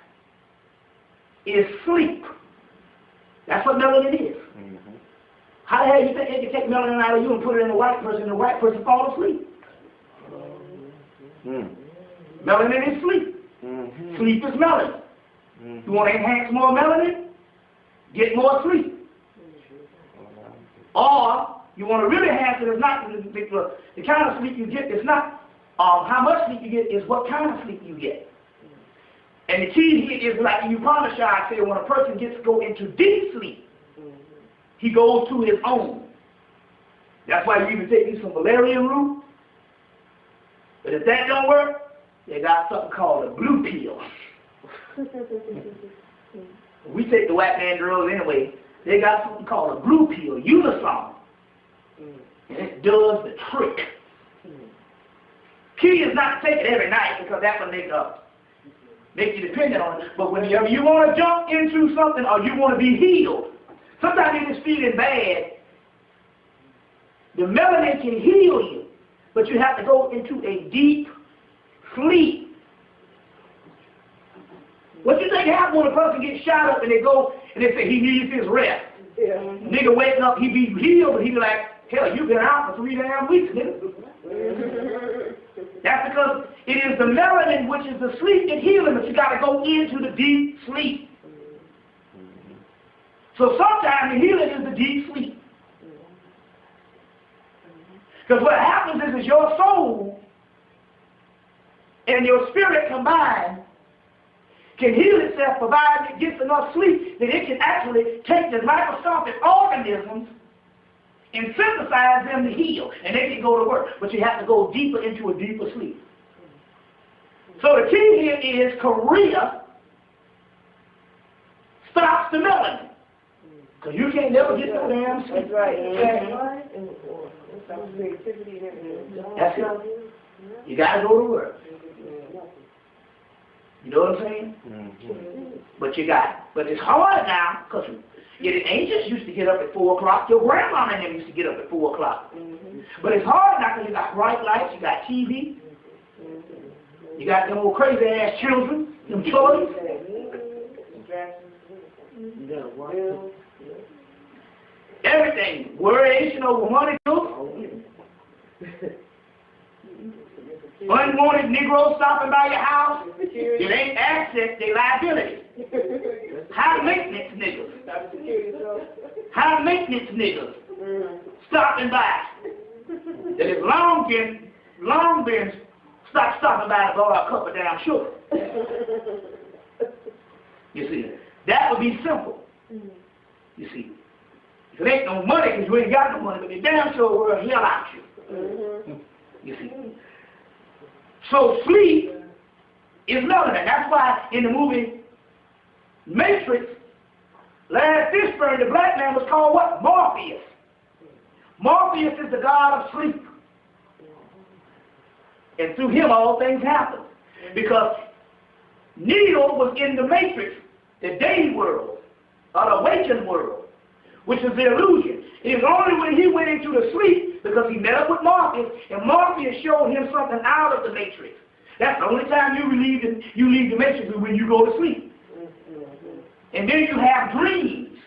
is sleep. That's what melanin is. How the hell you think they can take melanin out of you and put it in a white person and the white person fall asleep? Melanin is sleep. Sleep is melanin. You want to enhance more melanin? Get more sleep. Or you want to really enhance it, it's not the kind of sleep you get, it's not how much sleep you get, is what kind of sleep you get. And the key here is like in Upanishad, I say when a person gets to go into deep sleep, he goes to his own. That's why you even take you some valerian root. But if that don't work, they got something called a blue pill. We take the white man drugs anyway. They got something called a blue pill, unison. And it does the trick. Key is not to take it every night because that would make you dependent on it. But whenever you want to jump into something or you want to be healed, sometimes you're just feeling bad. The melanin can heal you, but you have to go into a deep sleep. What you think happens when a person gets shot up and they go and they say he needs his rest? Nigga waking up, he be healed, but he be like, hell, you've been out for 3 damn weeks, nigga. That's because it is the melanin, which is the sleep and healing, but you got to go into the deep sleep. So sometimes the healing is the deep sleep. Because what happens is your soul and your spirit combined can heal itself provided it gets enough sleep that it can actually take the microscopic organisms and synthesize them to heal, and they can go to work. But you have to go deeper into a deeper sleep. So the key here is Korea stops the melanin. Because you can't never get no damn sleep. That's right. That's it. You got to go to work. You know what I'm saying? But you got it. But it's hard now because the ancients used to get up at 4 o'clock. Your grandma and them used to get up at 4 o'clock. But it's hard now because you got bright lights, you got TV, you got them old crazy ass children, them toys. Everything. Worrying over money, unwanted Negroes stopping by your house. It ain't assets, they liability. High maintenance niggas. High maintenance niggas stopping by. That has long been stopping by to borrow a cup of damn sugar. You see, that would be simple. You see, if it ain't no money, because you ain't got no money, but the damn sure will hell out you. You see. So sleep is melanin. That's why in the movie Matrix, Last Fishburne, the black man was called what? Morpheus. Morpheus is the god of sleep. And through him all things happen. Because Neo was in the Matrix, the day world, or the awakened world, which is the illusion. It was only when he went into the sleep, because he met up with Morpheus, and Morpheus showed him something out of the Matrix. That's the only time you leave the Matrix is when you go to sleep. And then you have dreams,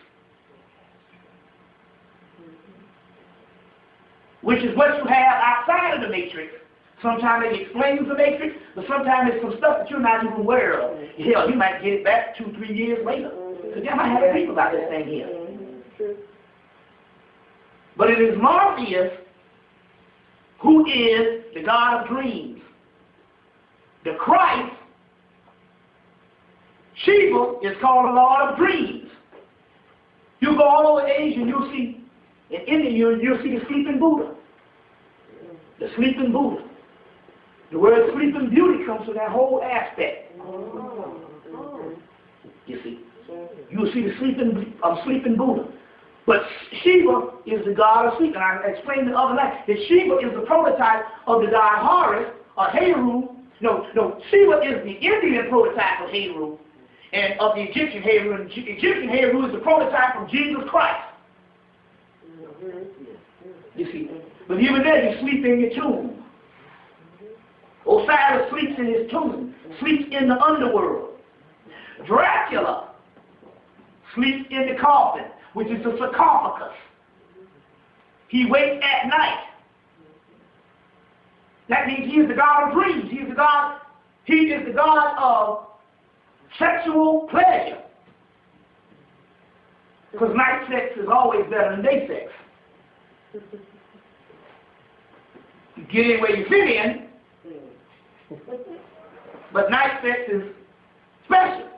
which is what you have outside of the Matrix. Sometimes it explains the Matrix, but sometimes it's some stuff that you're not even aware of. Hell, you might get it back 2-3 years later. So they might have to think about this thing here. But it is Morpheus who is the god of dreams. The Christ, Shiva, is called the Lord of dreams. You go all over Asia and you'll see, in India, you'll see the sleeping Buddha. The sleeping Buddha. The word sleeping beauty comes from that whole aspect. You see. You'll see the sleeping Buddha. But Shiva is the god of sleep. And I explained the other night that Shiva is the prototype of the god Horus or Heru. No, Shiva is the Indian prototype of Heru and of the Egyptian Heru. And Egyptian Heru is the prototype of Jesus Christ. You see. But even there, you sleep in your tomb. Osiris sleeps in his tomb, sleeps in the underworld. Dracula sleeps in the coffin, which is the sarcophagus. He wakes at night. That means he is the god of dreams. He is the god of sexual pleasure. Because night sex is always better than day sex. You get in where you fit in, but night sex is special.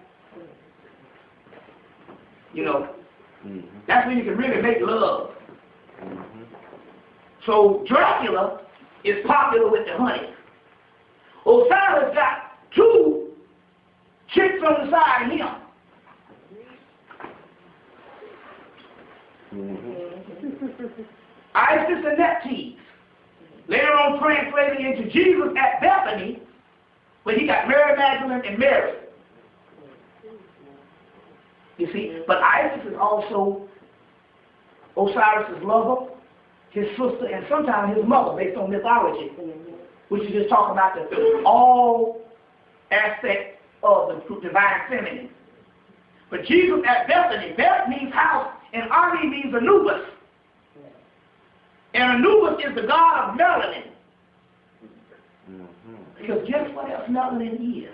You know, that's when you can really make love. So Dracula is popular with the honey. Osiris got 2 chicks on the side of him. Isis and Nephthys. Later on translated into Jesus at Bethany, where he got Mary Magdalene and Mary. You see, but Isis is also Osiris' lover, his sister, and sometimes his mother, based on mythology, which is just talking about all aspects of the divine feminine. But Jesus at Bethany, Beth means house, and Ani means Anubis. And Anubis is the god of melanin. Because guess what else melanin is?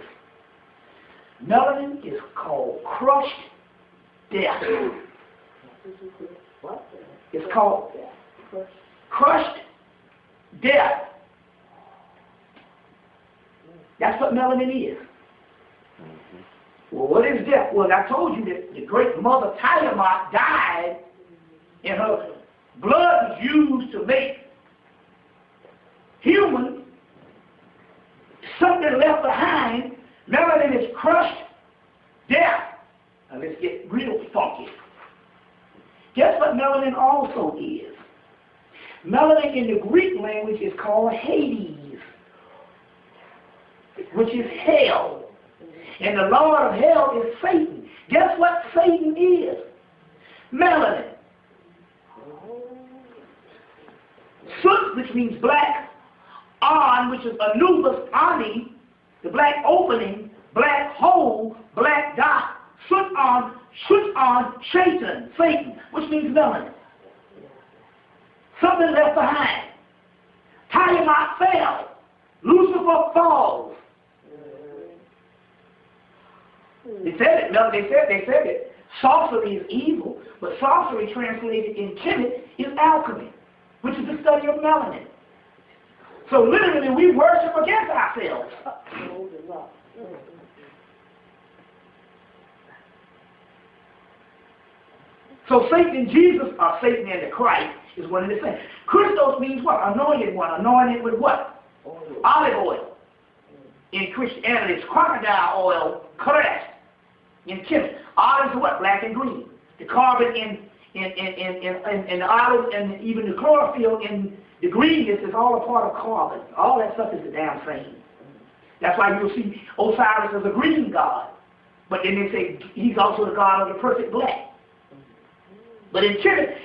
Melanin is called crushed death. It's called crushed death. That's what melanin is. Well, what is death? Well, I told you that the great mother Tiamat died, and her blood was used to make human. Something left behind. Melanin is crushed death. Now let's get real funky. Guess what melanin also is? Melanin in the Greek language is called Hades, which is hell. And the Lord of hell is Satan. Guess what Satan is? Melanin. Soot, which means black. On, which is Anubis, Ani, the black opening, black hole, black dot. switch on Satan, which means melanin. Something left behind. Tiamat fell. Lucifer falls. They said it. Sorcery is evil, but sorcery translated in Hemmitt is alchemy, which is the study of melanin. So literally, we worship against ourselves. So Satan and Jesus, or Satan and the Christ, is one and the same. Christos means what? Anointed one. Anointed with what? Olive oil. In Christianity, it's crocodile oil, crest. In Hemmitt, olives are what? Black and green. The carbon in the olive and even the chlorophyll in the greenness is all a part of carbon. All that stuff is the damn same. That's why you'll see Osiris as a green god. But then they say he's also the god of the perfect black. But in Hemmitt,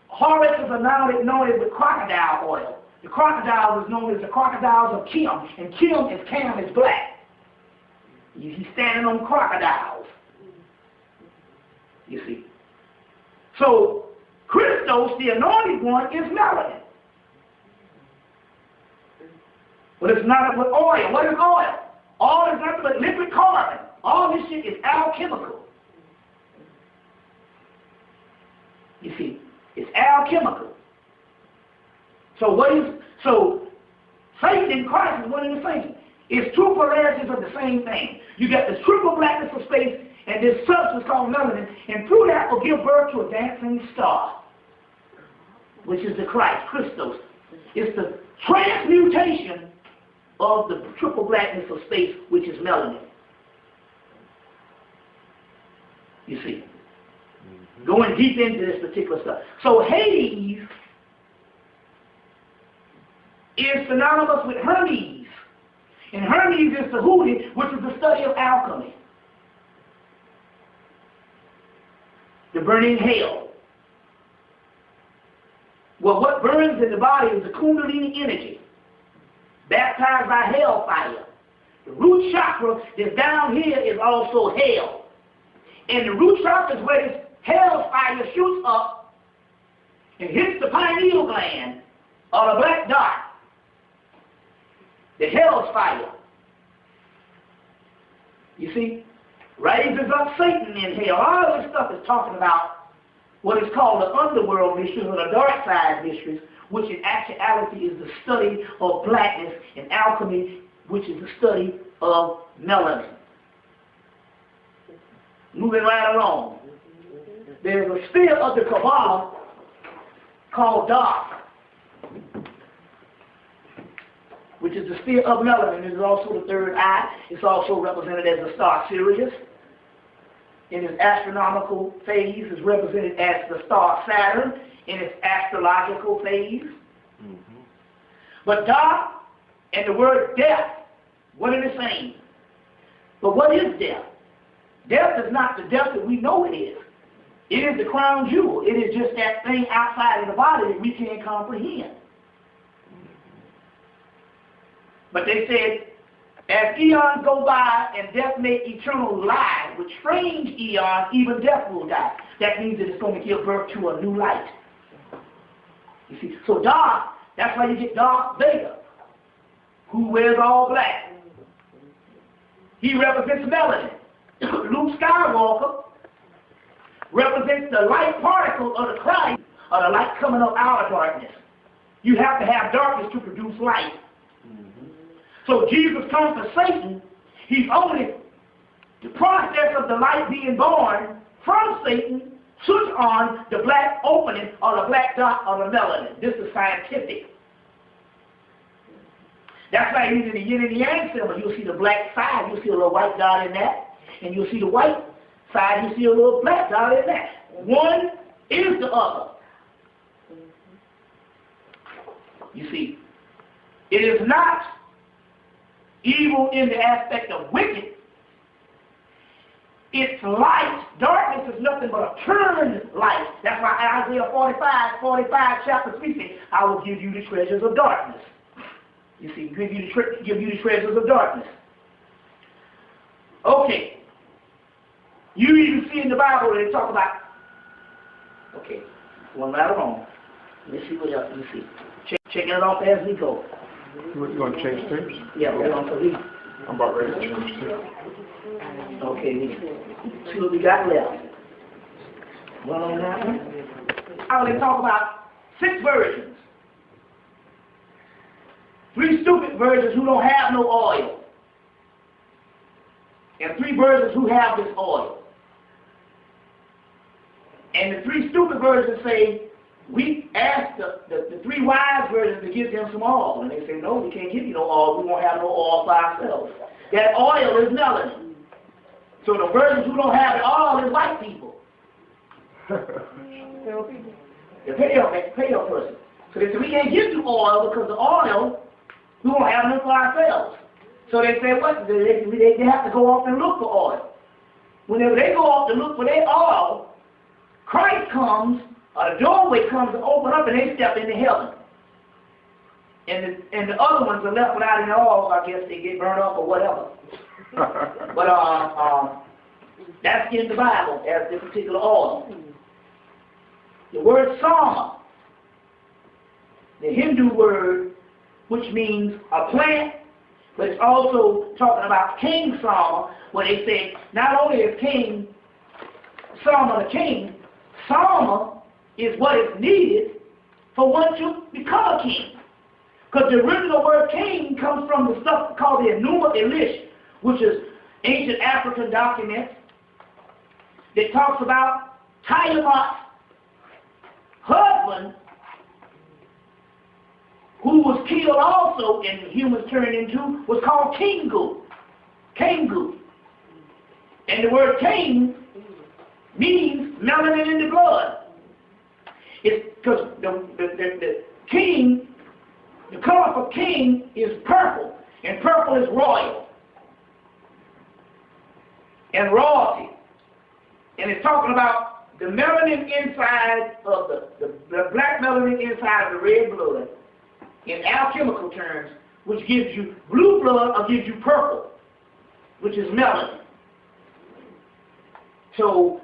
Horus is anointed with crocodile oil. The crocodile is known as the crocodiles of Kim, and Cam is black. He's standing on crocodiles. You see. So, Christos, the anointed one, is melanin. But it's not with oil. What is oil? Oil is nothing but liquid carbon. All this shit is alchemical. You see, it's alchemical. So Satan and Christ is one and the same. It's two polarities of the same thing. You got this triple blackness of space and this substance called melanin, and through that will give birth to a dancing star, which is the Christ, Christos. It's the transmutation of the triple blackness of space, which is melanin. You see. Going deep into this particular stuff. So Hades is synonymous with Hermes. And Hermes is the Houthi, which is the study of alchemy. The burning hell. Well, what burns in the body is the Kundalini energy, baptized by hellfire. The root chakra that's down here is also hell. And the root chakra is where this hellfire shoots up and hits the pineal gland or the black dot. The hell's fire. You see? Raises up Satan in hell. All this stuff is talking about what is called the underworld mysteries or the dark side mysteries, which in actuality is the study of blackness, and alchemy, which is the study of melanin. Moving right along. There's a sphere of the Kabbalah called dark, which is the sphere of melanin. It is also the third eye. It's also represented as the star Sirius. In its astronomical phase, is represented as the star Saturn in its astrological phase. But dark and the word death, one and the same. But what is death? Death is not the death that we know it is. It is the crown jewel. It is just that thing outside of the body that we can't comprehend. But they said, as eons go by and death make eternal lie, with strange eons, even death will die. That means that it's going to give birth to a new light. You see, so dark, that's why you get Darth Vader, who wears all black. He represents melanin. Luke Skywalker represents the light particle of the Christ, or the light coming up out of darkness. You have to have darkness to produce light. So Jesus comes to Satan. He's only the process of the light being born from Satan, switch on the black opening or the black dot or the melanin. This is scientific. That's why using the yin and the yang symbol, you'll see the black side, you'll see a little white dot in that, and you'll see the white side, you see a little black dot in that. One is the other. You see, it is not evil in the aspect of wicked. It's light. Darkness is nothing but a turned light. That's why Isaiah 45 chapter 3 says, I will give you the treasures of darkness. You see, give you the treasures of darkness. Okay. You even see in the Bible where they talk about, okay, one right along. Let me see what else. Let me see. Checking it off as we go. You going to change tapes? Yeah, we're going to read. I'm about ready to change tape. Okay, let's see what we got left. One on that one. How they talk about 6 virgins. 3 stupid virgins who don't have no oil. And 3 virgins who have this oil. And the 3 stupid virgins say, we asked the 3 wise virgins to give them some oil. And they say, no, we can't give you no oil. We won't have no oil for ourselves. That oil is melanin. So the virgins who don't have the oil is white people. The pale person. So they say, we can't give you oil because the oil, we won't have enough for ourselves. So they say, what? They have to go off and look for oil. Whenever they go off to look for their oil, Christ comes, or the doorway comes to open up, and they step into heaven. And the other ones are left without any oil. I guess they get burned up or whatever. But that's in the Bible as this particular oil. The word sama, the Hindu word, which means a plant, but it's also talking about King Sama, where they say not only is King Sama the king, Sama is what is needed for one to become a king. Because the original word king comes from the stuff called the Enuma Elish, which is ancient African documents that talks about Tiamat's husband, who was killed also and humans turned into, was called Kingu. Kingu. And the word king means melanin in the blood. It's because the king, the color for king is purple, and purple is royal and royalty. And it's talking about the melanin inside of the black melanin inside of the red blood in alchemical terms, which gives you blue blood or gives you purple, which is melanin. So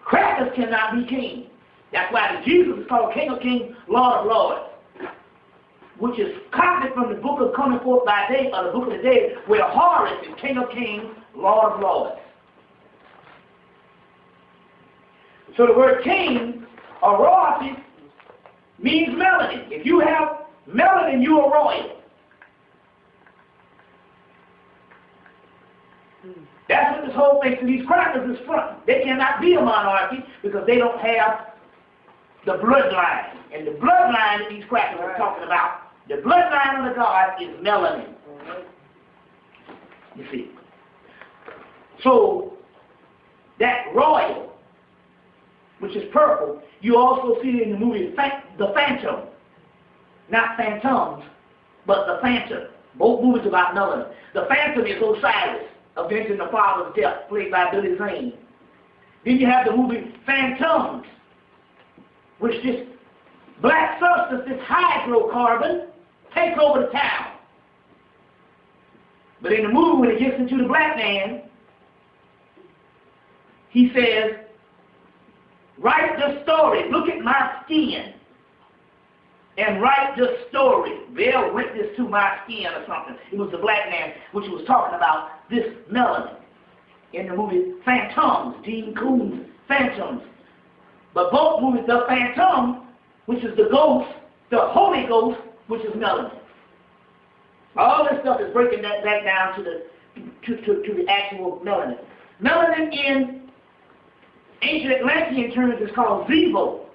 crackers cannot be king. That's why Jesus is called King of Kings, Lord of Lords, which is copied from the book of Coming Forth by Day, or the book of the Day, where Horus is King of Kings, Lord of Lords. So the word king or royalty means melanin. If you have melanin, you are royal. That's what this whole thing to these crackers is from. They cannot be a monarchy because they don't have the bloodline. And the bloodline that these crackers are talking about, the bloodline of the God is melanin. You see. So that royal, which is purple, you also see it in the movie The Phantom. Not Phantoms, but The Phantom. Both movies about melanin. The Phantom is Osiris, avenging the father's death, played by Billy Zane. Then you have the movie Phantoms, which this black substance, this hydrocarbon, takes over the town. But in the movie, when it gets into the black man, he says, write the story. Look at my skin. And write the story. Bear witness to my skin or something. It was the black man which was talking about this melanin in the movie Phantoms, Dean Koon's Phantoms. But both movies, The Phantom, which is the ghost, the Holy Ghost, which is melanin. All this stuff is breaking that back down to the actual melanin. Melanin in ancient Atlantean terms is called Zevo,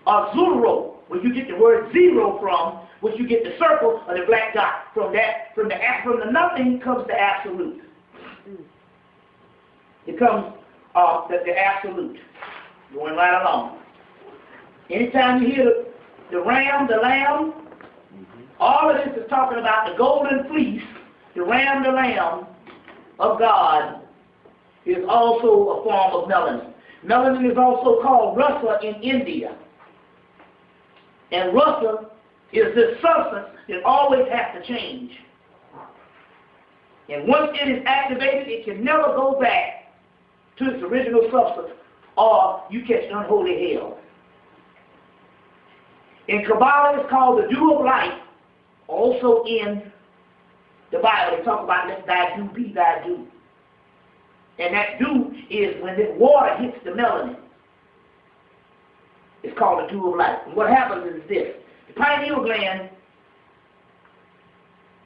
or Zuro, where you get the word zero from, which you get the circle or the black dot. From the nothing comes the absolute. It comes the absolute. Going right along. Anytime you hear the ram, the lamb, all of this is talking about the golden fleece, the ram, the lamb of God, is also a form of melanin. Melanin is also called rasa in India. And rasa is this substance that always has to change. And once it is activated, it can never go back to its original substance, or you catch unholy hell. In Kabbalah, it's called the dew of light. Also in the Bible, they talk about let thy dew be thy dew. And that dew is when the water hits the melanin. It's called the dew of light. And what happens is this. The pineal gland,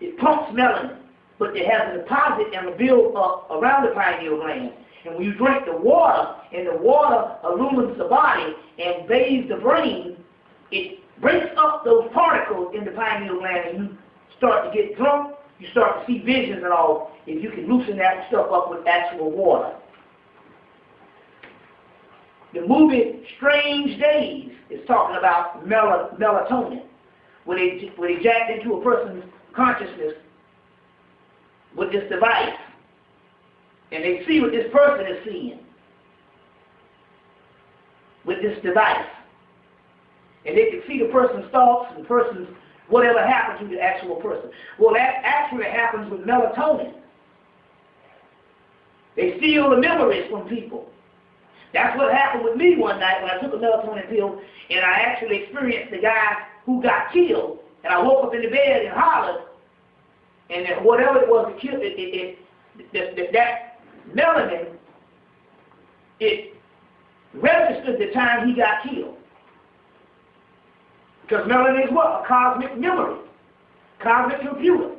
it pumps melanin, but it has a deposit and a build-up around the pineal gland. And when you drink the water, and the water illumines the body and bathes the brain, it breaks up those particles in the pineal gland, and you start to get drunk. You start to see visions and all, if you can loosen that stuff up with actual water. The movie Strange Days is talking about melatonin. When they jacked into a person's consciousness with this device, and they see what this person is seeing with this device. And they can see the person's thoughts and the person's whatever happened to the actual person. Well, that actually happens with melatonin. They steal the memories from people. That's what happened with me one night when I took a melatonin pill, and I actually experienced the guy who got killed. And I woke up in the bed and hollered, and then whatever it was that killed that melanin, it registered the time he got killed. Because melanin is what? A cosmic memory. Cosmic computer.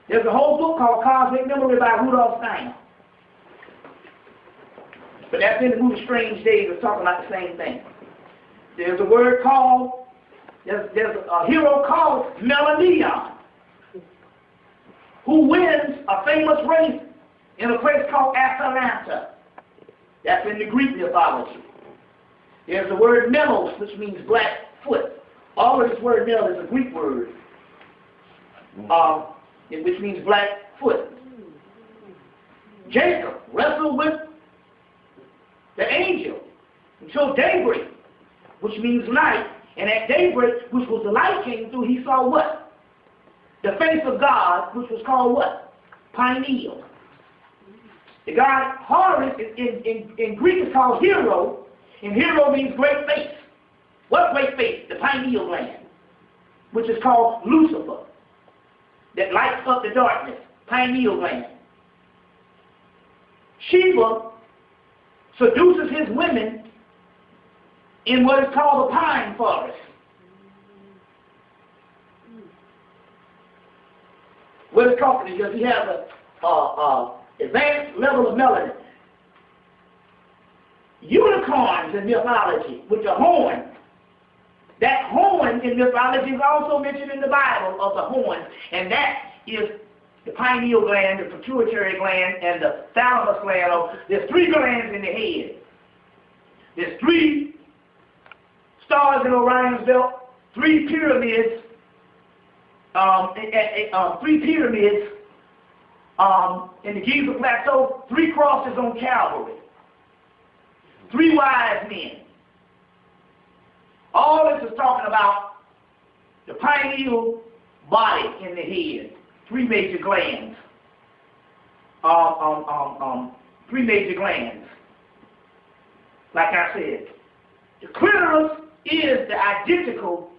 There's a whole book called Cosmic Memory by Rudolf Steiner. But that's in the movie Strange Days. It's talking about the same thing. There's a word called, there's a hero called Melanin You, who wins a famous race in a place called Atalanta. That's in the Greek mythology. There's the word Memos, which means black foot. All of this word mel is a Greek word, which means black foot. Jacob wrestled with the angel until daybreak, which means light. And at daybreak, which was the light came through, he saw what? The face of God, which was called what? Pineal. The god Horus in Greek is called hero, and hero means great face. What great face? The pineal gland, which is called Lucifer, that lights up the darkness. Pineal gland. Shiva seduces his women in what is called the pine forest. What it's called because he has a advanced level of melanin. Unicorns in mythology with the horn. That horn in mythology is also mentioned in the Bible of the horn, and that is the pineal gland, the pituitary gland, and the thalamus gland. There's 3 glands in the head. There's 3 stars in Orion's belt, 3 pyramids, 3 pyramids in the Giza Plateau, 3 crosses on Calvary, 3 wise men. All this is talking about the pineal body in the head, 3 major glands. 3 major glands. Like I said, the clitoris is the identical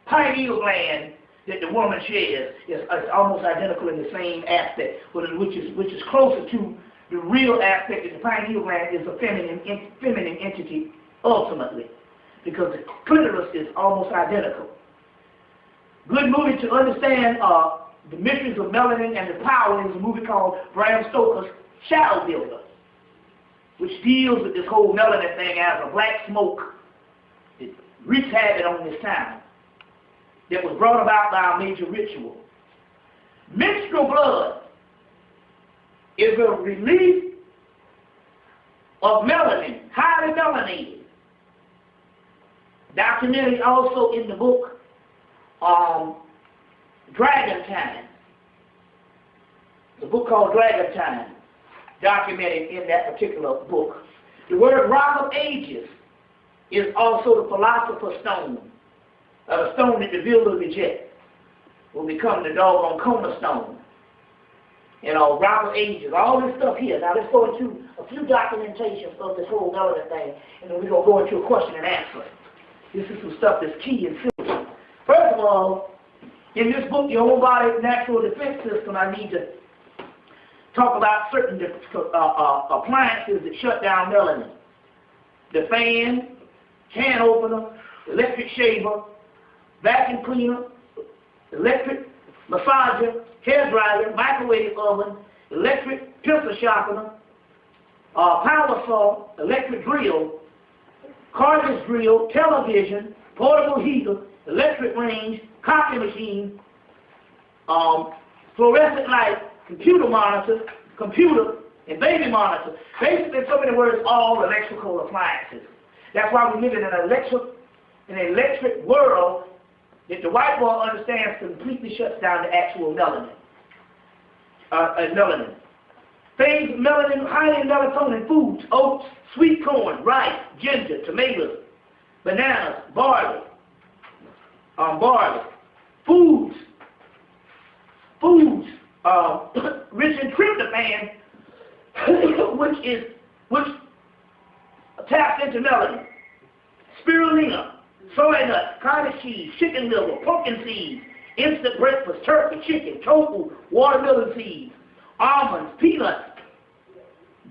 pineal gland that the woman shares. It's almost identical in the same aspect, which is closer to the real aspect that the pineal gland is a feminine entity ultimately, because the clitoris is almost identical. Good movie to understand the mysteries of melanin and the power is a movie called Bram Stoker's Shadow Builder, which deals with this whole melanin thing as a black smoke that wreaks havoc on this town, that was brought about by a major ritual. Menstrual blood is a release of melanin, highly melanated. Documented also in the book Dragon Time. The book called Dragon Time, documented in that particular book. The word Rock of Ages is also the Philosopher's Stone, a stone that the builder reject will become the doggone cornerstone. Robert ages, all this stuff here. Now let's go into a few documentations of this whole melanin thing, and then we're going to go into a question and answer. This is some stuff that's key and simple. First of all, in this book, Your Whole Body Natural Defense System, I need to talk about certain appliances that shut down melanin. The fan, can opener, electric shaver, vacuum cleaner, electric massager, hair dryer, microwave oven, electric pencil sharpener, power saw, electric drill, cartridge drill, television, portable heater, electric range, copy machine, fluorescent light, computer monitor, and baby monitor. Basically, in so many words, all electrical appliances. That's why we live in an electric world that the white boy understands completely shuts down the actual melanin. Things melanin, high in melatonin foods: oats, sweet corn, rice, ginger, tomatoes, bananas, barley. Foods rich in tryptophan, which taps into melanin. Spirulina, soy nuts, cottage cheese, chicken liver, pumpkin seeds, instant breakfast, turkey, chicken, tofu, watermelon seeds, almonds, peanuts,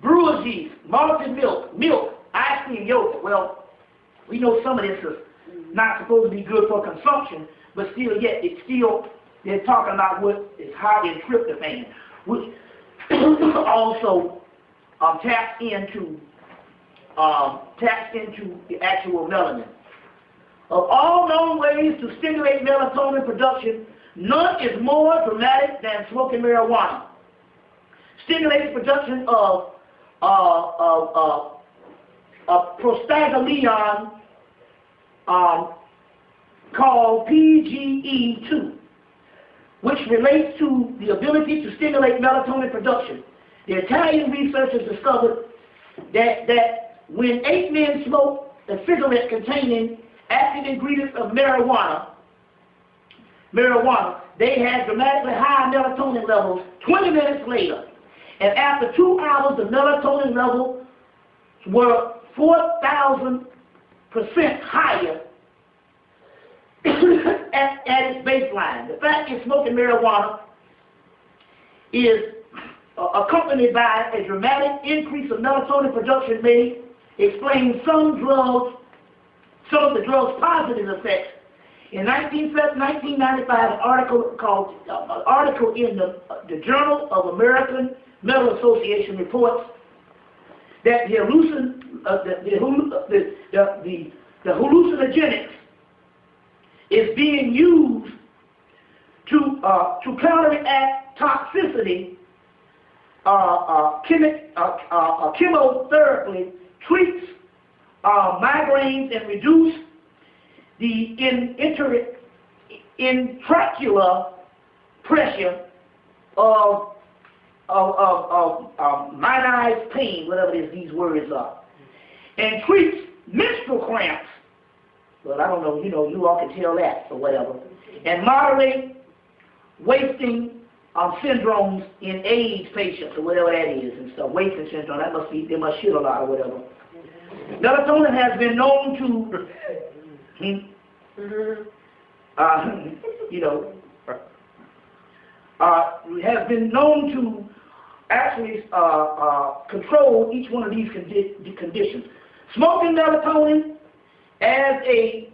brewer's yeast, malted milk, ice cream, yogurt. Well, we know some of this is not supposed to be good for consumption, but still, yet they're talking about what is high in tryptophan, which also taps into the actual melanin. Of all known ways to stimulate melatonin production, none is more dramatic than smoking marijuana. Stimulates production of prostaglandin called PGE2, which relates to the ability to stimulate melatonin production. The Italian researchers discovered that when 8 men smoked a cigarette containing active ingredients of marijuana, they had dramatically high melatonin levels 20 minutes later. And after 2 hours, the melatonin levels were 4,000% higher at its baseline. The fact that smoking marijuana is accompanied by a dramatic increase of melatonin production may explain some of the drug's positive effects. In 1995, an article in the Journal of American Medical Association reports that the hallucinogenics is being used to counteract toxicity. Chemotherapy treats migraines and reduce the intraocular pressure of minized pain, whatever it is these words are, and treats menstrual cramps. Well, I don't know, you all can tell that or whatever, and moderate wasting syndromes in AIDS patients or whatever that is and stuff. Wasting syndrome, they must shit a lot or whatever. Melatonin has been known to, has been known to actually control each one of these conditions. Smoking melatonin as a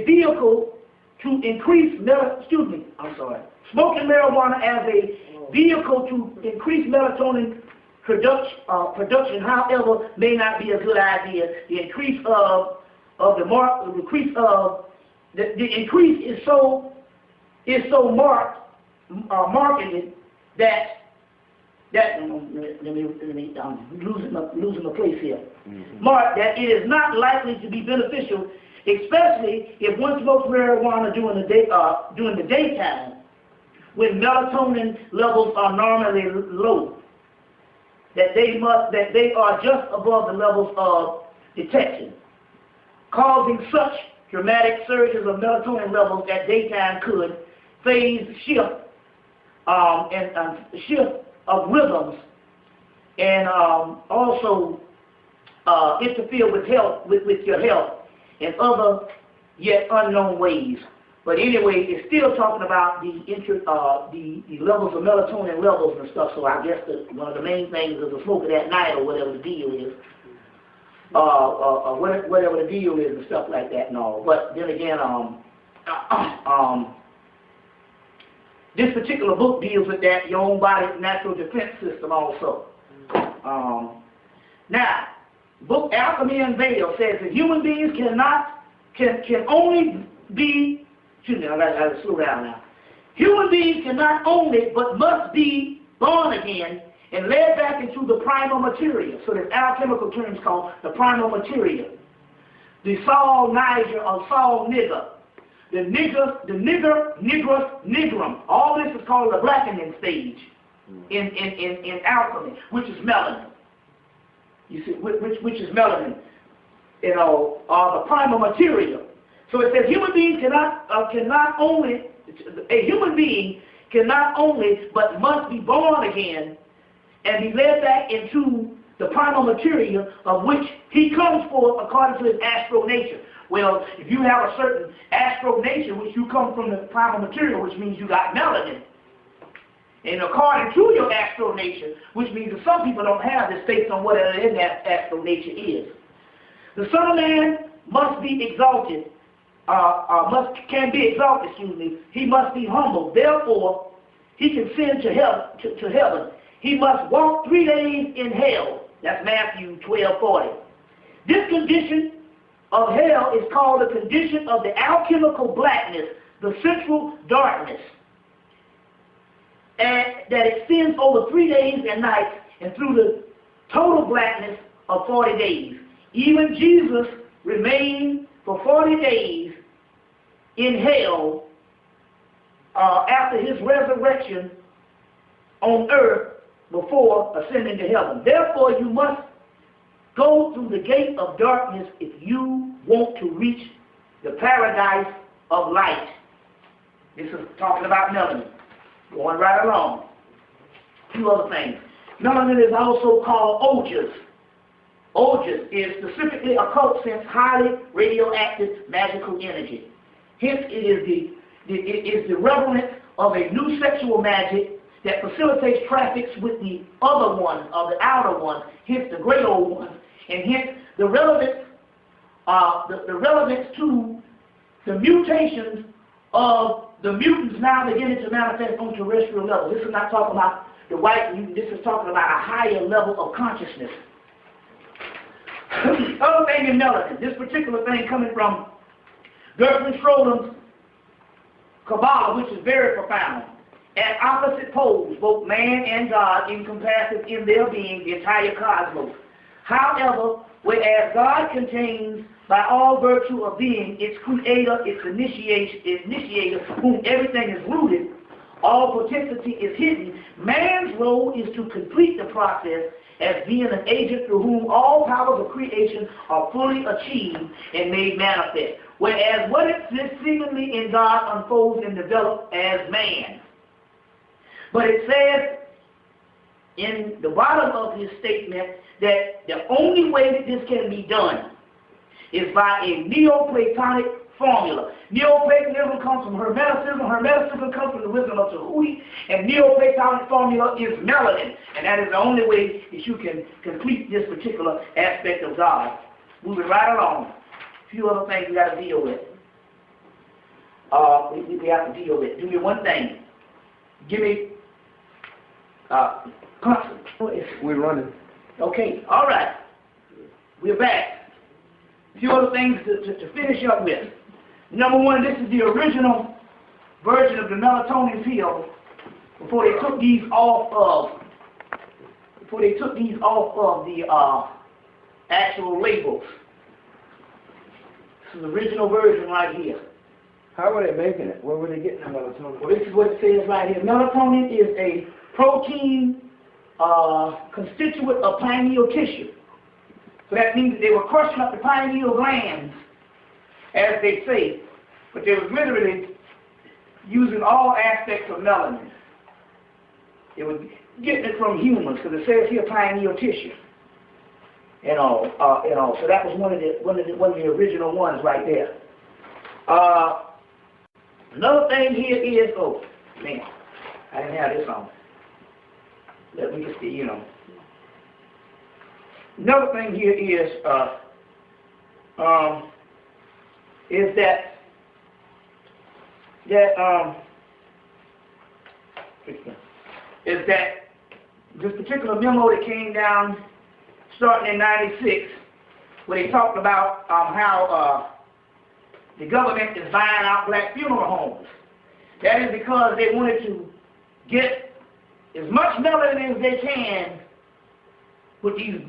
vehicle to increase smoking marijuana as a vehicle to increase melatonin production, however, may not be a good idea. The increase is so marketed that let me I'm losing my place here. Mark that it is not likely to be beneficial, especially if one smokes marijuana during the daytime, when melatonin levels are normally low. That they are just above the levels of detection, causing such dramatic surges of melatonin levels at daytime could phase shift of rhythms and also interfere with health, with your health in other yet unknown ways. But anyway, it's still talking about the levels of melatonin levels and stuff. So I guess one of the main things is the smoke of that night or whatever the deal is, whatever the deal is and stuff like that and all. But then again, this particular book deals with that, your own body's natural defense system also. Now, book Alchemy Unveiled says that human beings can only be, excuse me, I gotta slow down now. Human beings can not only, but must be born again and led back into the primal material. So there's alchemical terms called the primal material. The Saul Niger or Saul nigger. The nigrus nigrum. All this is called the blackening stage in alchemy, which is melanin. You see, which is melanin, you know, the primal material. So it says human beings a human being cannot only, but must be born again and be led back into the primal material of which he comes forth according to his astral nature. Well, if you have a certain astral nature, which you come from the primal material, which means you got melanin, and according to your astral nature, which means that some people don't have this based on whatever in that astral nature is. The Son of Man must be exalted, can be exalted, he must be humble. Therefore, he can ascend to heaven. He must walk 3 days in hell. That's Matthew 12:40. This condition of hell is called the condition of the alchemical blackness, the central darkness, and that extends over 3 days and nights and through the total blackness of 40 days. Even Jesus remained for 40 days in hell after his resurrection on earth before ascending to heaven. Therefore, you must go through the gate of darkness if you want to reach the paradise of light. This is talking about melanin. Going right along. A few other things. Melanin is also called ojas. Ojas is specifically occult sense highly radioactive magical energy. Hence, it is the relevance of a new sexual magic that facilitates traffics with the other one, or the outer one, hence the great old one, and hence the relevance, the relevance to the mutations of the mutants now beginning to manifest on terrestrial level. This is not talking about the white mutant, this is talking about a higher level of consciousness. Other thing in melanin, this particular thing coming from Gertrude Schroding's Kabbalah, which is very profound. At opposite poles, both man and God encompasses in their being the entire cosmos. However, whereas God contains by all virtue of being its creator, its initiator, whom everything is rooted, all potentiality is hidden, man's role is to complete the process as being an agent through whom all powers of creation are fully achieved and made manifest. Whereas what exists seemingly in God unfolds and develops as man. But it says in the bottom of his statement that the only way that this can be done is by a Neoplatonic formula. Neoplatonism comes from Hermeticism. Hermeticism comes from the wisdom of Tahuti. And Neoplatonic formula is melanin. And that is the only way that you can complete this particular aspect of God. Moving right along. A few other things we got to deal with. We have to deal with. Do me one thing. Give me we're running. Okay, all right. We're back. A few other things to finish up with. Number one, this is the original version of the melatonin pill before they took these off of the actual labels. This is the original version right here. How were they making it? Where were they getting the melatonin? Well, this is what it says right here. Melatonin is a protein constituent of pineal tissue. So that means that they were crushing up the pineal glands, as they say, but they were literally using all aspects of melanin. It was getting it from humans, because it says here pineal tissue. And all. So that was one of the original ones right there. Another thing here is, oh man, I didn't have this on. Let me just see, you know. Another thing here is that this particular memo that came down starting in '96, where they talked about how the government is buying out black funeral homes. That is because they wanted to get as much melanin as they can with these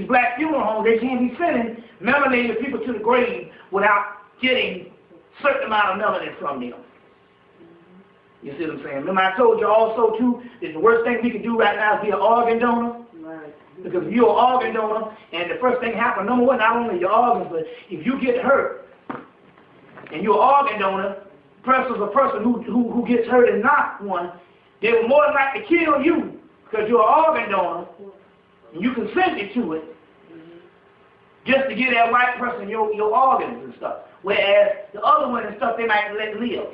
black funeral homes. They can't be sending melanated people to the grave without getting a certain amount of melanin from them. You see what I'm saying? Remember I told you also too that the worst thing we can do right now is be an organ donor. Right. Because if you're an organ donor and the first thing happens, number one, not only your organs, but if you get hurt and you're an organ donor, versus a person who gets hurt and not one, they will more than likely kill you because you're an organ donor and you consented to it just to give that white person your organs and stuff. Whereas the other one and stuff, they might let live.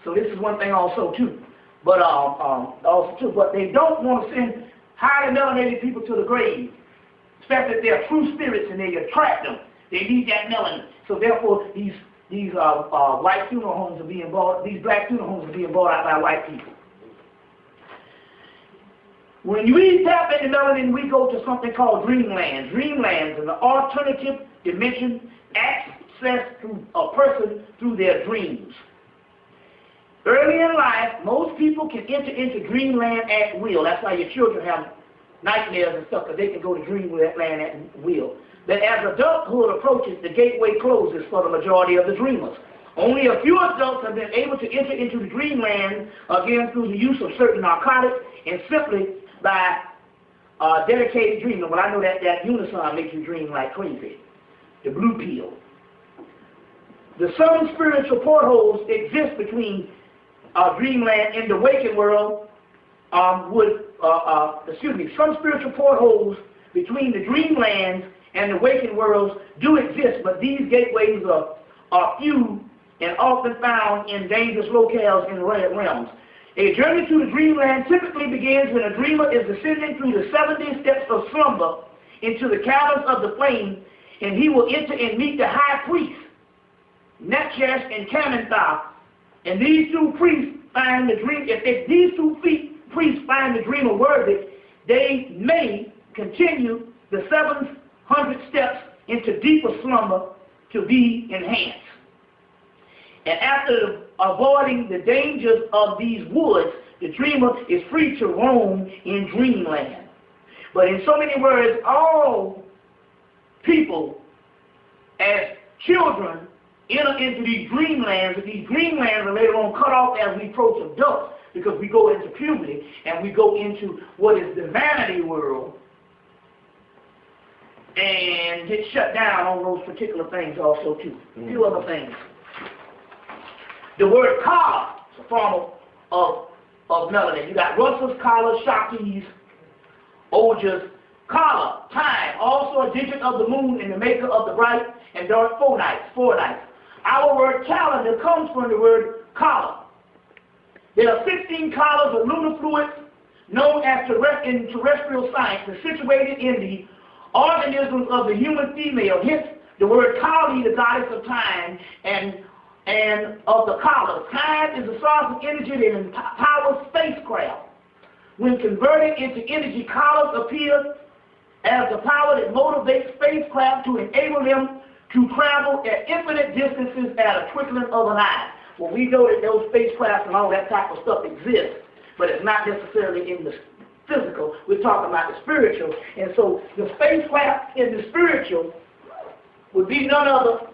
So this is one thing also too. But but they don't want to send highly melanated people to the grave, especially if they're true spirits and they attract them. They need that melanin. So therefore, these white funeral homes are being bought. These black funeral homes are being bought out by white people. When we tap into melanin, we go to something called dreamland. Dreamland is an alternative dimension, access to a person through their dreams. Early in life, most people can enter into dreamland at will. That's why your children have nightmares and stuff, because they can go to dreamland at will. But as adulthood approaches, the gateway closes for the majority of the dreamers. Only a few adults have been able to enter into the dreamland, again, through the use of certain narcotics and simply by dedicated dreaming. Well, I know that Unison makes you dream like crazy. The blue pill. Some spiritual portholes exist between dreamland and the waking world. Some spiritual portholes between the dreamlands and the waking worlds do exist, but these gateways are few and often found in dangerous locales in realms. A journey to the dreamland typically begins when a dreamer is descending through the 70 steps of slumber into the caverns of the flame, and he will enter and meet the high priest, Netchesh and Kamantha. And these two priests find the dream. If these two priests find the dreamer worthy, they may continue the 700 steps into deeper slumber to be enhanced. And after avoiding the dangers of these woods, the dreamer is free to roam in dreamland. But in so many words, all people as children enter into these dreamlands, and these dreamlands are later on cut off as we approach adults, because we go into puberty and we go into what is the vanity world and get shut down on those particular things also too. A few other things. The word kala is a form of melanin. You got Russell's kala, Shakti's, Oja's kala, time, also a digit of the moon and the maker of the bright and dark four nights. Our word calendar comes from the word kala. There are 16 kalas of lunar fluids known as in terrestrial science and situated in the organisms of the human female. Hence, the word Kali, the goddess of time, and of the Kala. Time is the source of energy that empowers spacecraft. When converted into energy, Kalas appear as the power that motivates spacecraft to enable them to travel at infinite distances at a twinkling of an eye. Well, we know that those spacecraft and all that type of stuff exists, but it's not necessarily in the physical. We're talking about the spiritual. And so the spacecraft in the spiritual would be none other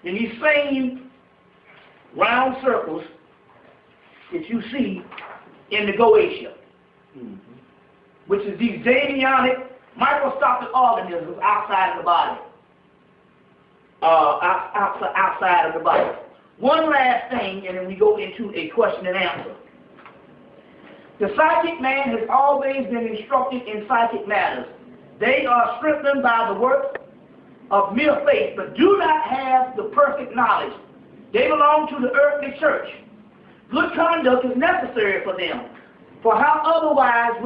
than these same round circles that you see in the Goetia, which is these Damionic microscopic organisms outside of the body. Outside of the body. One last thing, and then we go into a question and answer. The psychic man has always been instructed in psychic matters. They are strengthened by the work of mere faith, but do not have the perfect knowledge. They belong to the earthly church. Good conduct is necessary for them, for how otherwise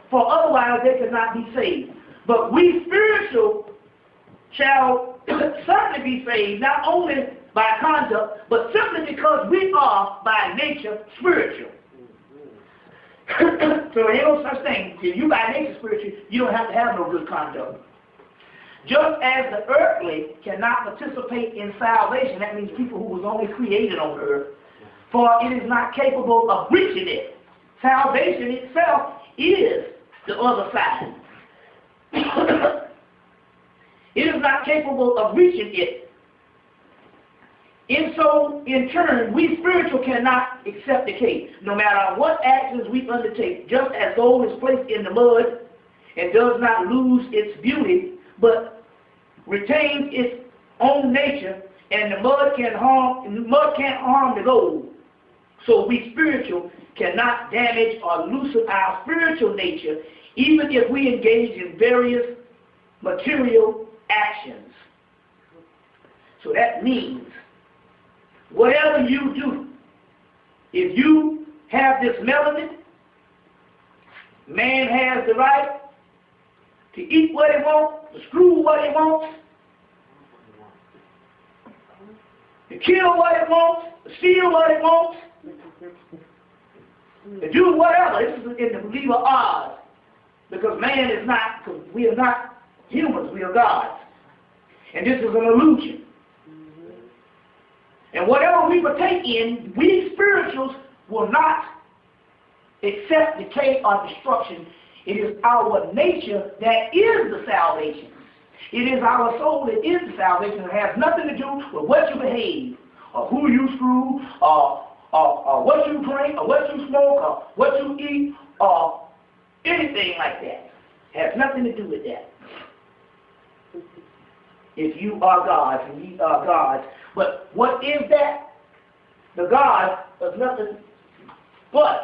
for otherwise they could not be saved. But we spiritual shall certainly be saved, not only by conduct, but simply because we are by nature spiritual. So there ain't no such thing. If you by nature spiritual, you don't have to have no good conduct. Just as the earthly cannot participate in salvation, that means people who was only created on earth, for it is not capable of reaching it. Salvation itself is the other side. It is not capable of reaching it. And so, in turn, we spiritual cannot accept the case. No matter what actions we undertake, just as gold is placed in the mud and does not lose its beauty, but retains its own nature, and the mud can't harm the gold. So we spiritual cannot damage or loosen our spiritual nature, even if we engage in various material actions. So that means whatever you do, if you have this melanin, man has the right to eat what he wants, to screw what he wants, to kill what he wants, to steal what he wants, to do whatever. This is in the believer odds, because man is not, because we are not humans, we are gods. And this is an illusion. And whatever we partake in, we spirituals will not accept decay or destruction. It is our nature that is the salvation. It is our soul that is the salvation. It has nothing to do with what you behave, or who you screw, or what you drink, or what you smoke, or what you eat, or anything like that. It has nothing to do with that. If you are gods and ye are gods. But what is that? The God is nothing but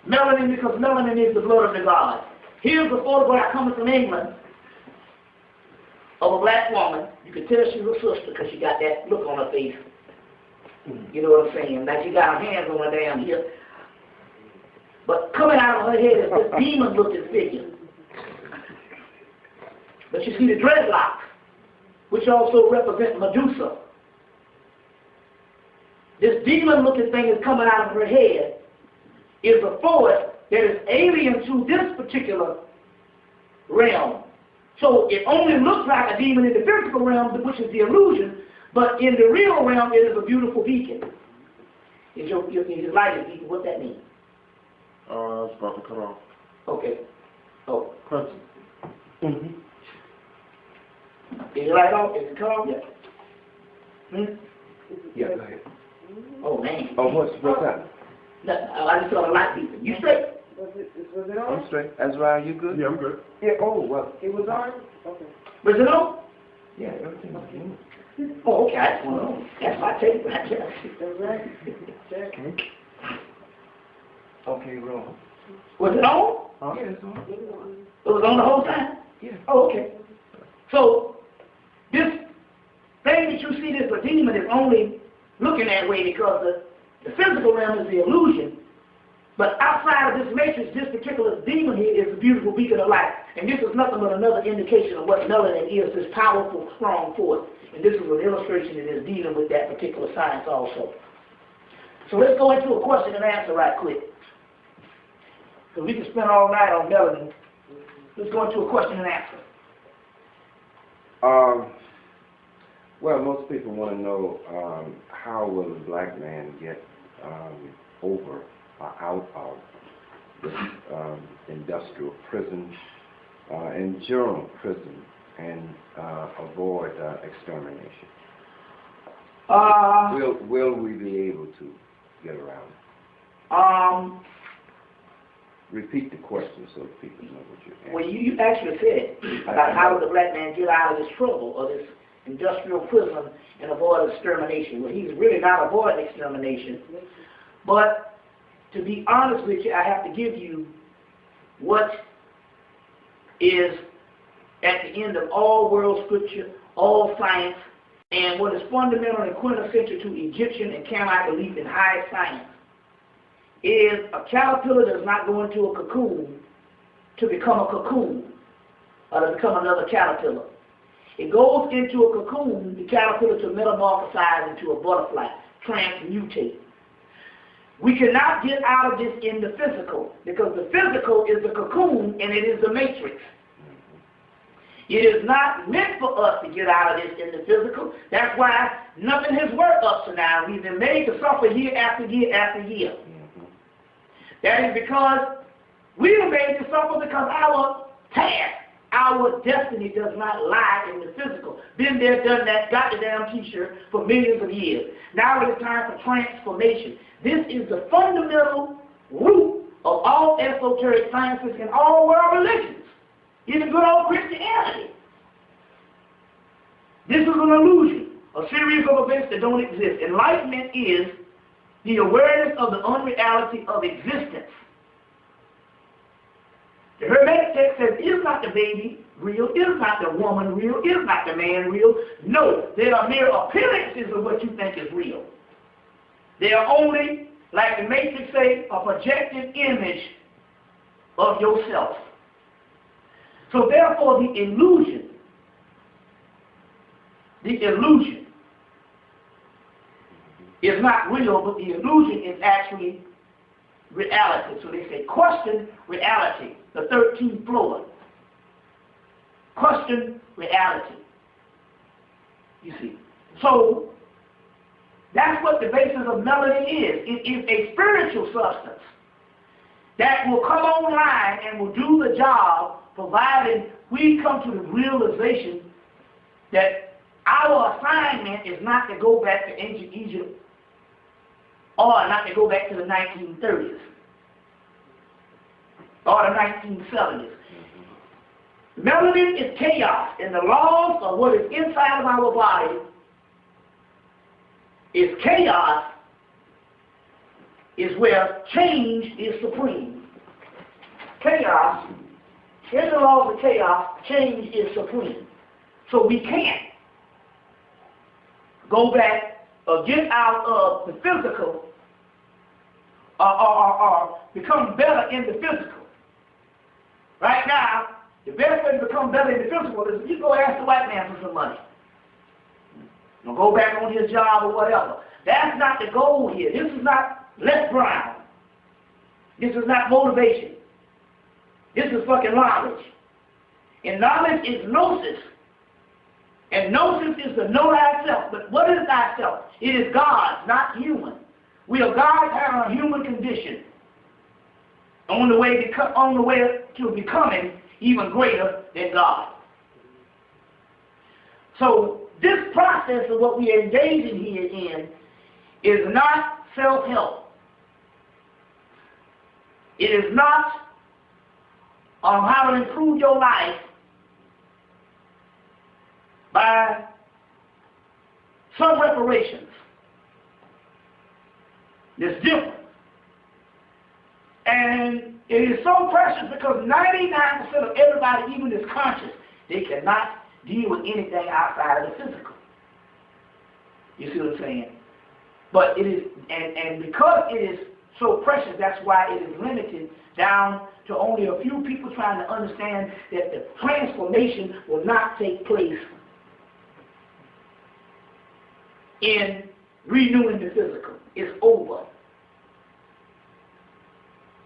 melanin, because melanin is the blood of the God. Here's a photograph coming from England of a black woman. You can tell she's a sister because she got that look on her face. You know what I'm saying? Like she got her hands on her damn hip. But coming out of her head is this demon-looking figure. But you see the dreadlocks, which also represent Medusa. This demon-looking thing is coming out of her head is a force that is alien to this particular realm. So it only looks like a demon in the physical realm, which is the illusion, but in the real realm, it is a beautiful beacon. Is your light a beacon? What's that mean? It's about to cut off. Okay. Oh. Cut. Mm-hmm. Is your light off? Is it cut off yet? Hmm? Yeah, go ahead. Oh, man. Oh, what's that? Nothing. I just saw the light beacon. You straight? Was it on? I'm straight. Ezra, you good? Yeah, I'm good. Yeah, oh, well. It was on? Okay. Was it on? Yeah, everything's good. Oh, okay. I just want to know. That's my tape right there. That's right. Check. Okay, roll. Was it on? Huh? Yeah, it's on. It was on the whole time? Yeah. Oh, okay. So, this thing that you see, this demon, is only looking that way because the physical realm is the illusion. But outside of this matrix, this particular demon here is a beautiful beacon of light. And this is nothing but another indication of what melanin is, this powerful, strong force. And this is an illustration that is dealing with that particular science also. So let's go into a question and answer right quick. Because we can spend all night on melanin. Let's go into a question and answer. Well, most people want to know how will a black man get over or out of this industrial prison and general prison and avoid extermination. Will we be able to get around it? Repeat the question so that people know what you're asking. Well, you actually said about how will the black man get out of this trouble or this industrial prison and avoid extermination. Well, he's really not avoiding extermination, But to be honest with you, I have to give you what is at the end of all world scripture, all science, and what is fundamental and quintessential to Egyptian and Canaanite belief in high science is a caterpillar does not go into a cocoon to become a cocoon or to become another caterpillar. It goes into a cocoon, the caterpillar, to metamorphosize into a butterfly, transmutate. We cannot get out of this in the physical, because the physical is the cocoon and it is the matrix. It is not meant for us to get out of this in the physical. That's why nothing has worked up to now. We've been made to suffer year after year after year. That is because we were made to suffer because our task, our destiny does not lie in the physical. Been there, done that, got the damn t-shirt for millions of years. Now it is time for transformation. This is the fundamental root of all esoteric sciences and all world religions, even good old Christianity. This is an illusion, a series of events that don't exist. Enlightenment is the awareness of the unreality of existence. The Hermetic text says, is not the baby real? Is not the woman real? Is not the man real? No, they are mere appearances of what you think is real. They are only, like the Matrix say, a projected image of yourself. So therefore the illusion is not real, but the illusion is actually reality. So they say, question reality, the 13th floor. Question reality. You see. So that's what the basis of melanin is. It is a spiritual substance that will come online and will do the job, providing we come to the realization that our assignment is not to go back to ancient Egypt or not to go back to the 1930s or the 1970s. Melanin is chaos, and the laws of what is inside of our body is chaos, is where change is supreme. Chaos, in the laws of chaos, change is supreme. So we can't go back or get out of the physical or become better in the physical. Right now, the best way to become better in the physical is you go ask the white man for some money. Or go back on his job or whatever. That's not the goal here. This is not Les Brown. This is not motivation. This is fucking knowledge. And knowledge is gnosis. And gnosis is to know thyself. But what is thyself? It is God, not human. We are gods having a human condition on the way to becoming even greater than God. So this process of what we are engaging here in is not self-help. It is not how to improve your life by some reparations. It's different. And it is so precious because 99% of everybody, even is conscious, they cannot deal with anything outside of the physical. You see what I'm saying? But it is, and because it is so precious, that's why it is limited down to only a few people trying to understand that the transformation will not take place in renewing the physical. It's over.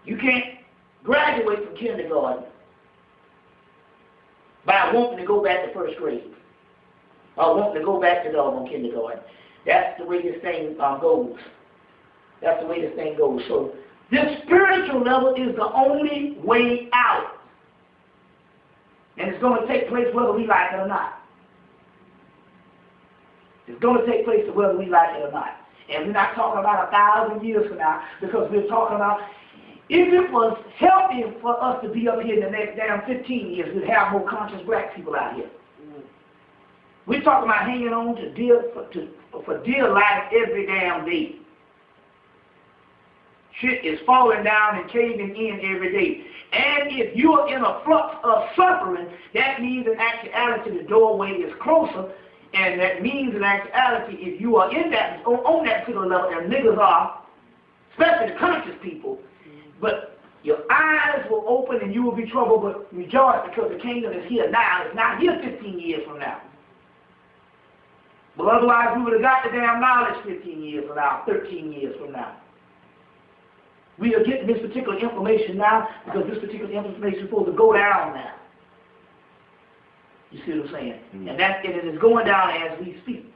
You can't graduate from kindergarten by wanting to go back to first grade or wanting to go back to doggone kindergarten. That's the way this thing goes. That's the way this thing goes. So this spiritual level is the only way out. And it's going to take place whether we like it or not. It's going to take place whether we like it or not. And we're not talking about 1,000 years from now, because we're talking about if it was healthy for us to be up here in the next damn 15 years, we'd have more conscious black people out here. We're talking about hanging on to for dear life every damn day. Shit is falling down and caving in every day. And if you're in a flux of suffering, that means in actuality the doorway is closer. And that means in actuality, if you are in that, on that particular level, and niggas are, especially the conscious people, but your eyes will open and you will be troubled, but rejoice because the kingdom is here now. It's not here 15 years from now. But otherwise, we would have got the damn knowledge 15 years from now, 13 years from now. We are getting this particular information now because this particular information is supposed to go down now. You see what I'm saying? Mm-hmm. And it is going down as we speak.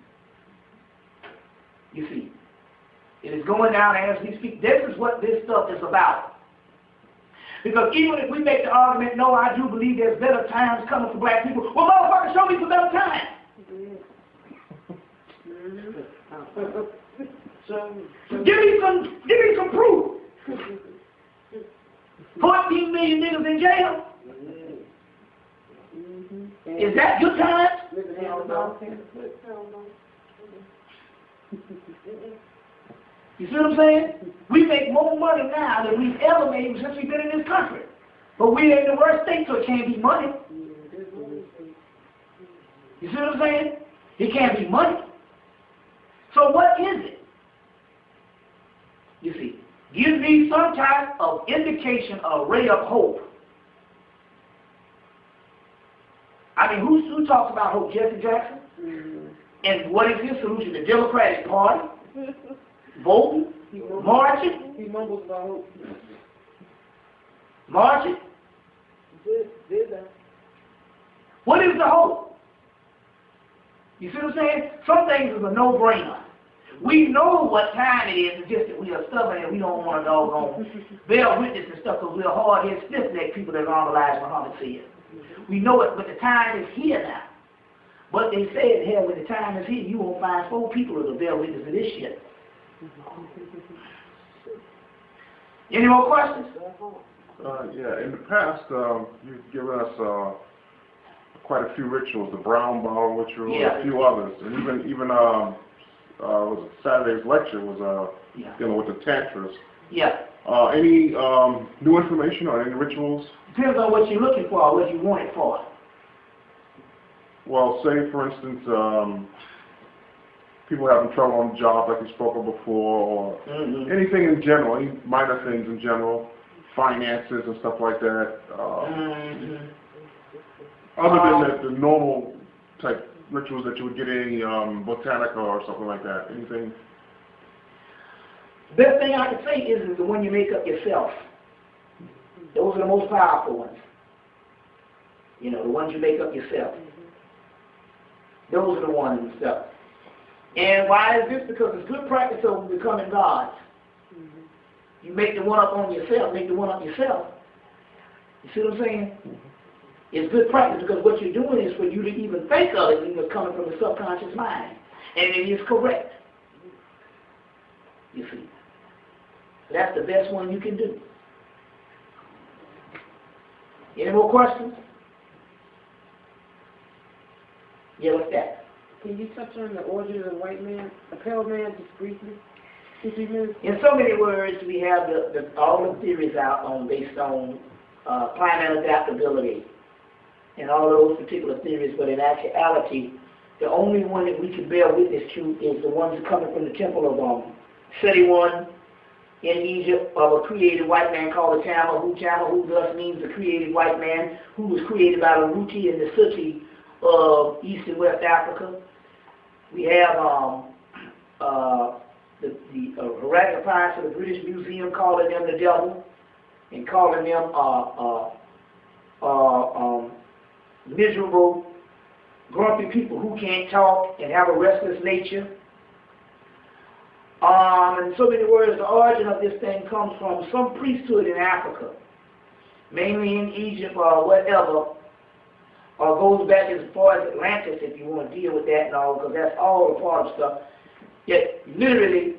You see. It is going down as we speak. This is what this stuff is about. Because even if we make the argument, no, I do believe there's better times coming for black people. Well, motherfucker, show me some better times. Give me some proof. 14 million niggas in jail. Is that good times? You see what I'm saying? We make more money now than we've ever made since we've been in this country. But we're in the worst state, so it can't be money. You see what I'm saying? It can't be money. So what is it? You see, give me some type of indication, a ray of hope. I mean, who talks about hope? Jesse Jackson? Mm-hmm. And what is his solution? The Democratic Party? Voting? Marching? He mumbles about hope. Marching? What is the hope? You see what I'm saying? Some things is a no-brainer. We know what time it is, it's just that we are stubborn and we don't want to doggone bear witness and stuff because we're hard-headed, stiff-necked people that normalize Muhammad said. We know it, but the time is here now. But they said, hell, when the time is here, you won't find 4 people that'll bear witness to this shit. Any more questions? Yeah, in the past, you've given us quite a few rituals, the brown bottle ritual, yeah, a few others, and even was Saturday's lecture was dealing with the tantras. Yeah. Any new information on any rituals? Depends on what you're looking for or what you want it for. Well, say for instance, people having trouble on the job like you spoke of before, or anything in general, any minor things in general, finances and stuff like that. Other than the normal type rituals that you would get in any botanica or something like that. Anything? The best thing I can say is the one you make up yourself. Those are the most powerful ones. You know, the ones you make up yourself. Those are the ones and stuff. And why is this? Because it's good practice of becoming gods. You make the one up on yourself, make the one up yourself. You see what I'm saying? It's good practice because what you're doing is for you to even think of it, it's coming from the subconscious mind. And it is correct. You see. That's the best one you can do. Any more questions? Yeah, what's that? Can you touch on the origin of the white man, the pale man, just briefly? In so many words, we have all the theories out based on climate adaptability and all those particular theories, but in actuality, the only one that we can bear witness to is the ones coming from the temple of Seti I in Egypt, of a created white man called the Tamahu. Tamahu thus means the created white man, who was created by the Ruti and the Suti of East and West Africa. We have the Heraclitus of the British Museum calling them the devil and calling them miserable, grumpy people who can't talk and have a restless nature. In so many words, the origin of this thing comes from some priesthood in Africa, mainly in Egypt or whatever, or goes back as far as Atlantis if you want to deal with that and all, because that's all a part of stuff. Yet literally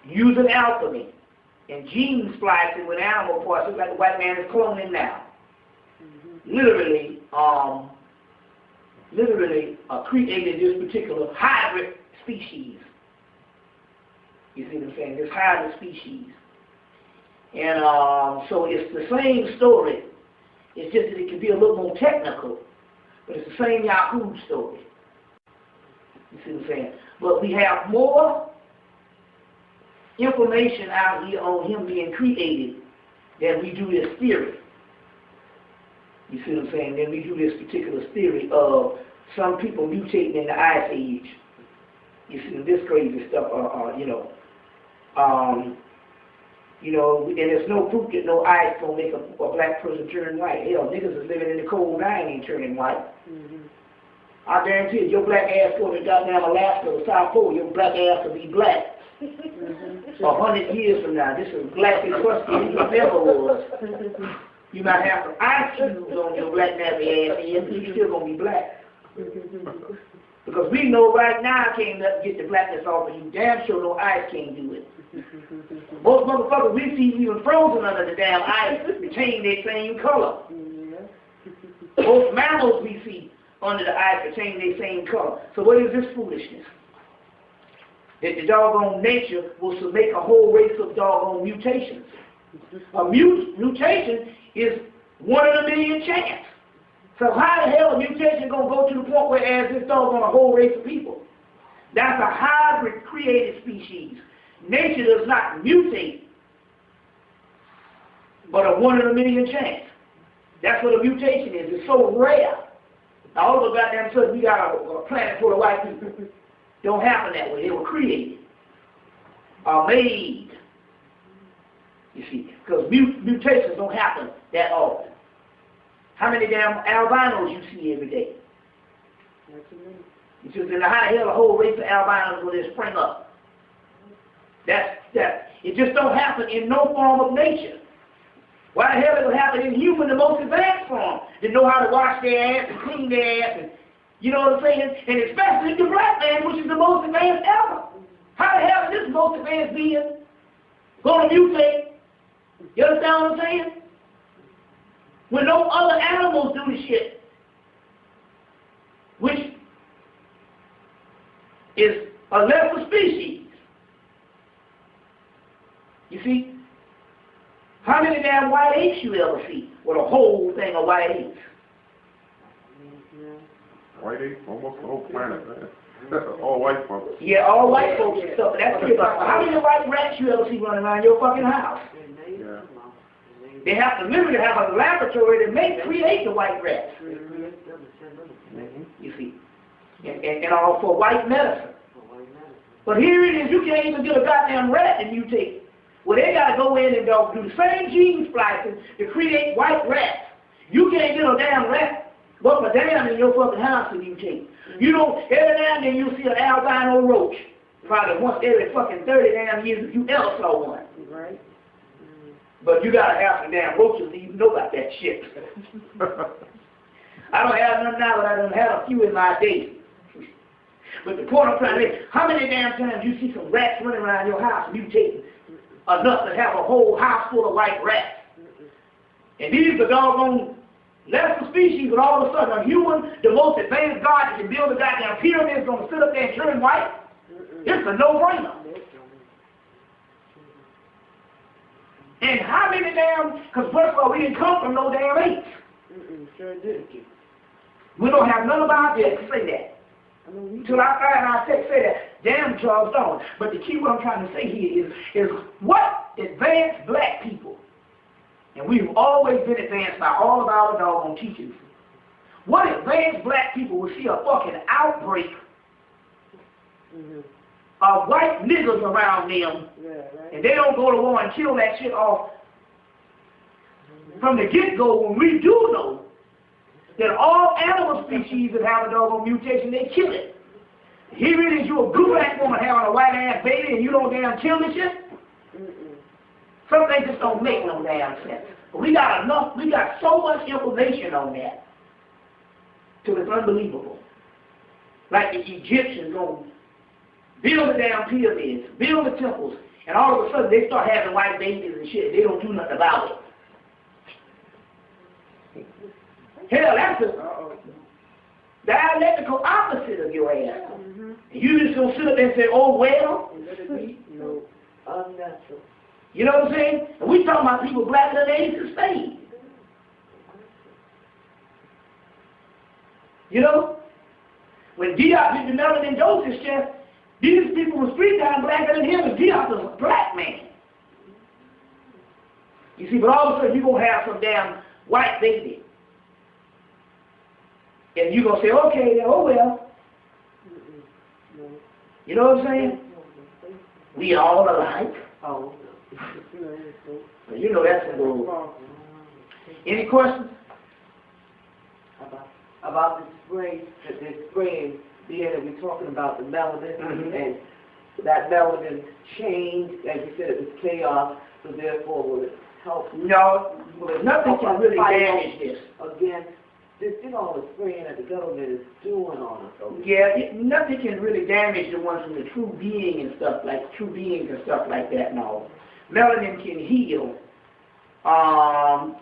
using alchemy and gene splicing with animal parts, just like the white man is cloning now. Literally created this particular hybrid species. You see what I'm saying? This hybrid species. And so it's the same story. It's just that it can be a little more technical. But it's the same Yahoo story. You see what I'm saying? But we have more information out here on him being created than we do this theory. You see what I'm saying? Then we do this particular theory of some people mutating in the Ice Age. You see this crazy stuff, and there's no proof that no ice gonna make a black person turn white. Hell, niggas is living in the cold now and ain't turning white. I guarantee you, your black ass go to goddamn Alaska or South Pole, your black ass will be black. 100 years from now, this is black and crusty as you ever was. You might have some ice cubes on your black nappy ass end, but you still gonna be black. Because we know right now I can't get the blackness off of you. Damn sure no ice can't do it. Most motherfuckers we see even frozen under the damn ice retain their same color. Most mammals we see under the ice retain their same color. So what is this foolishness? That the doggone nature will make a whole race of doggone mutations. A mutation is 1 in a million chance. So how the hell a mutation gonna go to the point where as this doggone a whole race of people? That's a hybrid created species. Nature does not mutate, but a 1 in a million chance. That's what a mutation is. It's so rare. Now all of a goddamn sudden we got a planet full of white people. Don't happen that way. They were created, made. You see, because mutations don't happen that often. How many damn albinos you see every day? You see, how the hell a whole race of albinos will they spring up? It just don't happen in no form of nature. Why the hell it will happen in human, the most advanced form? They know how to wash their ass and clean their ass, and you know what I'm saying? And especially the black man, which is the most advanced ever. How the hell is this most advanced being going to mutate? You understand what I'm saying? When no other animals do the shit, which is a lesser species. You see? How many damn white apes you ever see with a whole thing of white apes? White apes, almost the whole planet, man. All white folks. Yeah, all white folks and stuff. That's it. How many white rats you ever see running around your fucking house? Yeah. They have to literally have a laboratory to create the white rats. You see. And all for white medicine. But here it is, you can't even get a goddamn rat to mutate. Well, they got to go in and do the same gene splicing to create white rats. You can't get a damn rat, but a damn in your fucking house to mutate. You don't, every now and then you'll see an albino roach. Probably once every fucking 30 damn years if you ever saw one. Right. But you got to have some damn roaches to even know about that shit. I don't have none now, but I done had a few in my day. But the point I'm trying to make, how many damn times you see some rats running around your house mutating enough to have a whole house full of white rats? And these are doggone lesser species, but all of a sudden a human, the most advanced God that can build a goddamn pyramid is going to sit up there and turn white? It's a no-brainer. And how many damn, because first of all, we didn't come from no damn apes. Sure did. We don't have none of our text to say that. Until I find our text say that. Damn Charles Darwin. But the key what I'm trying to say here is what advanced black people, and we've always been advanced by all of our doggone teachers, what advanced black people will see a fucking outbreak of white niggas around them, and they don't go to war and kill that shit off from the get-go when we do know that all animal species that have a doggone mutation, they kill it. Here it is, you a good black woman having a white ass baby and you don't damn kill this shit? Some things just don't make no damn sense. But we got so much information on that till it's unbelievable. Like the Egyptians gonna build the damn pyramids, build the temples, and all of a sudden they start having white babies and shit. They don't do nothing about it. Hell, that's a dialectical opposite of your ass. And you just gonna sit up there and say, oh well? Unnatural. You know what I'm saying? And we talking about people blacker than they can stay. You know? When Diop did the melanin dosage test, these people were 3 times blacker than him, and Diop was a black man. You see, but all of a sudden you're going to have some damn white baby. And you're going to say, okay, then, oh well. You know what I'm saying? We all alike. Oh. You know that's going to go. Any questions? About the spray, the spraying, that we're talking about the melanin, and that melanin changed, as you said, it was chaos, so therefore will it help? No, nothing can really damage this. Against this, all the spraying that the government is doing on us. Yeah, nothing can really damage the ones from the true being and stuff like that. No, melanin can heal.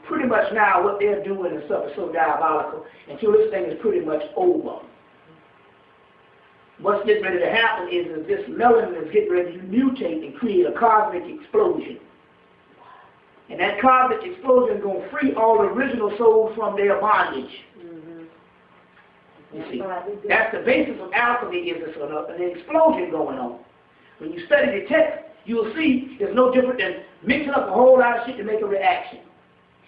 Pretty much now what they're doing and stuff is so diabolical until this thing is pretty much over. What's getting ready to happen is that this melanin is getting ready to mutate and create a cosmic explosion. And that cosmic explosion is going to free all the original souls from their bondage. You see, that's the basis of alchemy, is an explosion going on. When you study the text, you'll see it's no different than mixing up a whole lot of shit to make a reaction.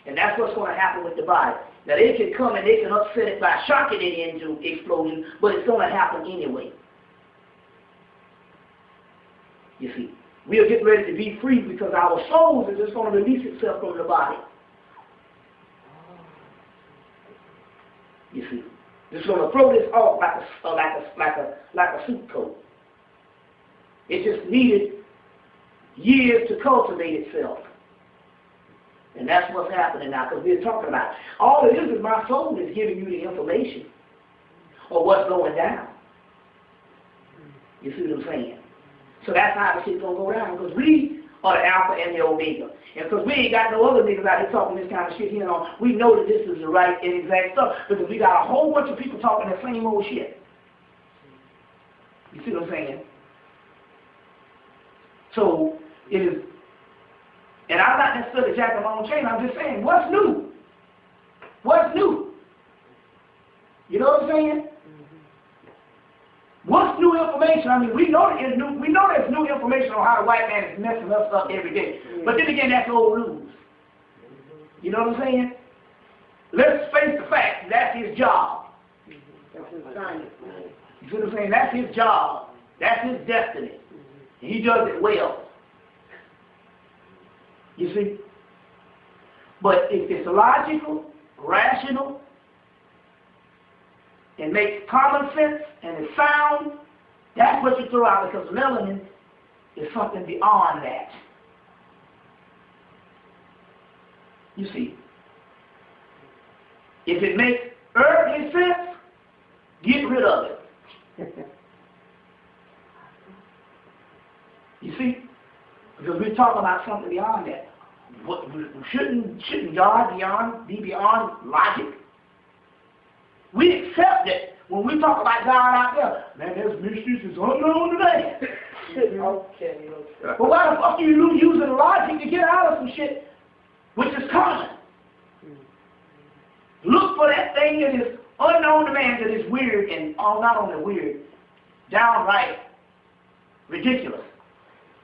And that's what's going to happen with the body. Now, they can come and they can upset it by shocking it into explosion, but it's going to happen anyway. You see, we are getting ready to be free because our souls are just going to release itself from the body. You see, just going to throw this off like a soup coat. It just needed years to cultivate itself. And that's what's happening now, because we're talking about it. All it is my soul is giving you the information of what's going down. You see what I'm saying? So that's how the shit's going to go down, because we are the Alpha and the Omega. And because we ain't got no other niggas out here talking this kind of shit here on, we know that this is the right and exact stuff, because we got a whole bunch of people talking the same old shit. You see what I'm saying? So, it is, and I'm not necessarily jacking my own chain, I'm just saying, what's new? What's new? You know what I'm saying? What's new information? I mean, we know there's new information on how the white man is messing us up every day. But then again, that's old news. You know what I'm saying? Let's face the fact, that's his job. That's his assignment. You see what I'm saying? That's his job. That's his destiny. And he does it well. You see? But if it's logical, rational, and makes common sense, and is sound, that's what you throw out, because melanin is something beyond that. You see? If it makes earthly sense, get rid of it. You see? Because we're talking about something beyond that. Shouldn't God be beyond logic? We accept it when we talk about God out there. Man, there's mysteries that's unknown today. Okay. But why the fuck are you using logic to get out of some shit which is common? Look for that thing that is unknown to man, that is weird, and not only weird, downright ridiculous.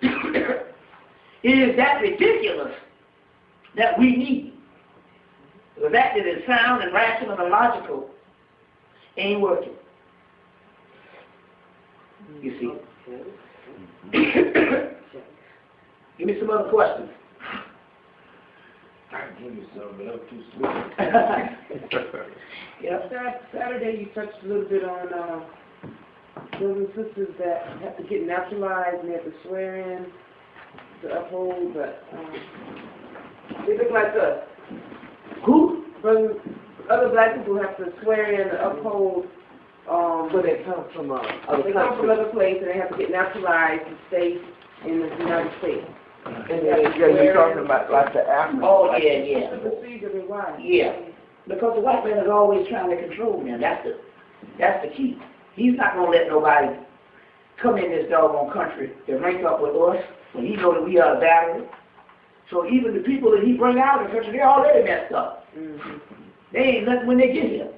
It is that ridiculous that we need. So that is sound and rational and logical ain't working. You see? Give me some other questions. I can give you some, but I'm too sleepy. Yep. Saturday you touched a little bit on brothers and sisters that have to get naturalized and they have to swear in to uphold, but they look like us. Who? Brothers, other black people have to swear in to uphold. But they come from They come from another place and they have to get naturalized to stay in the United States. And you're talking about like the African. Oh, yeah. What's the procedure and why? Yeah. Because the white man is always trying to control them. That's the key. He's not going to let nobody come in this doggone country and rank up with us When he know that we are battling. So even the people that he bring out of the country, they're already messed up. They ain't nothing when they get here.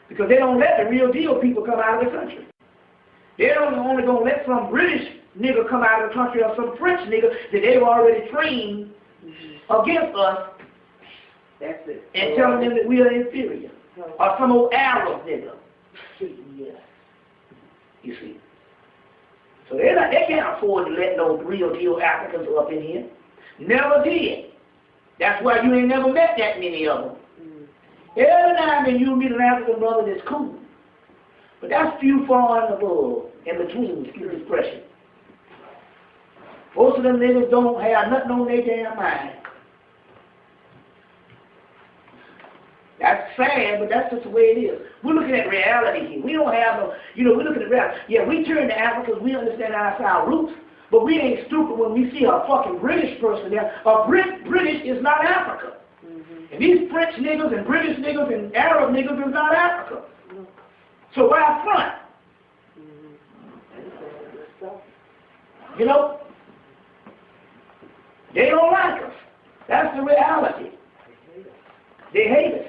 Because they don't let the real deal people come out of the country. They're only going to let some British nigga come out of the country or some French nigga that they've already trained against us. That's it. And telling them that we are inferior. Or some old Arab nigga. Yeah. You see. So they can't afford to let no real deal Africans up in here. Never did. That's why you ain't never met that many of them. Every now and then you meet an African brother that's cool. But that's few far and above, in between, excuse the expression. Most of them niggas don't have nothing on their damn mind. That's sad, but that's just the way it is. We're looking at reality here. We don't have no, we're looking at reality. Yeah, we turn to Africa, we understand our roots, but we ain't stupid when we see a fucking British person there. British is not Africa. And these French niggas and British niggas and Arab niggas is not Africa. So why front? They don't like us. That's the reality. They hate us.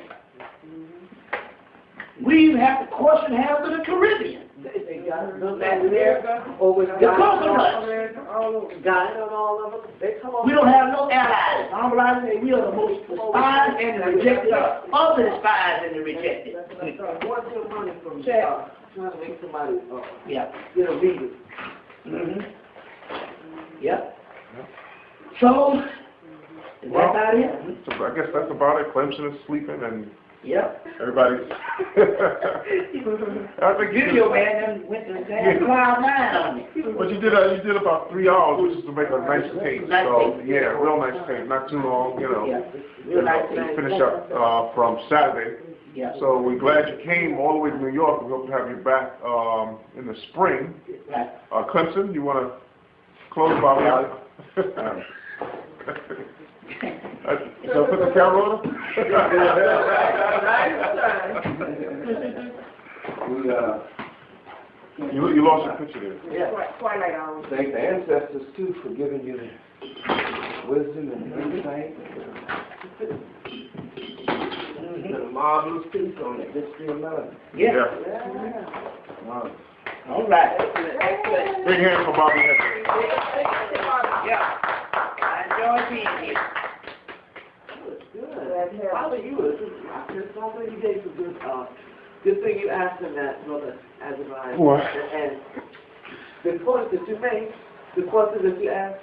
We even have to question half of the Caribbean. They got Latin America, over The coconuts. Ghana and all of them. They come over. We don't have no allies. I'm glad to say we are the most despised and the rejected of the despised and the rejected. What's your money from trying to make somebody get a visa? Yep. So, is that about it? So I guess that's about it. Clemson is sleeping and everybody's. I think Video man then went to cloud nine on me. But you did about 3 hours, which is to make a nice tape. So yeah, real nice tape, not too long, Real nice tape. Finish up from Saturday. So we're glad you came all the way to New York. We hope to have you back in the spring. Clemson, you want to close by out? So put the camera on. You lost your picture there. Yeah. Twilight hours. Thank the ancestors too for giving you the wisdom and insight. Did a marvelous piece on the history of Melanin. Marvelous. All right. Excellent. Big hand for Bobby Hemmitt. I enjoy being here. Good. How are you? There's so many days of good thing you asked him that, Brother Azariah. What? And the point that you made, the question that you asked,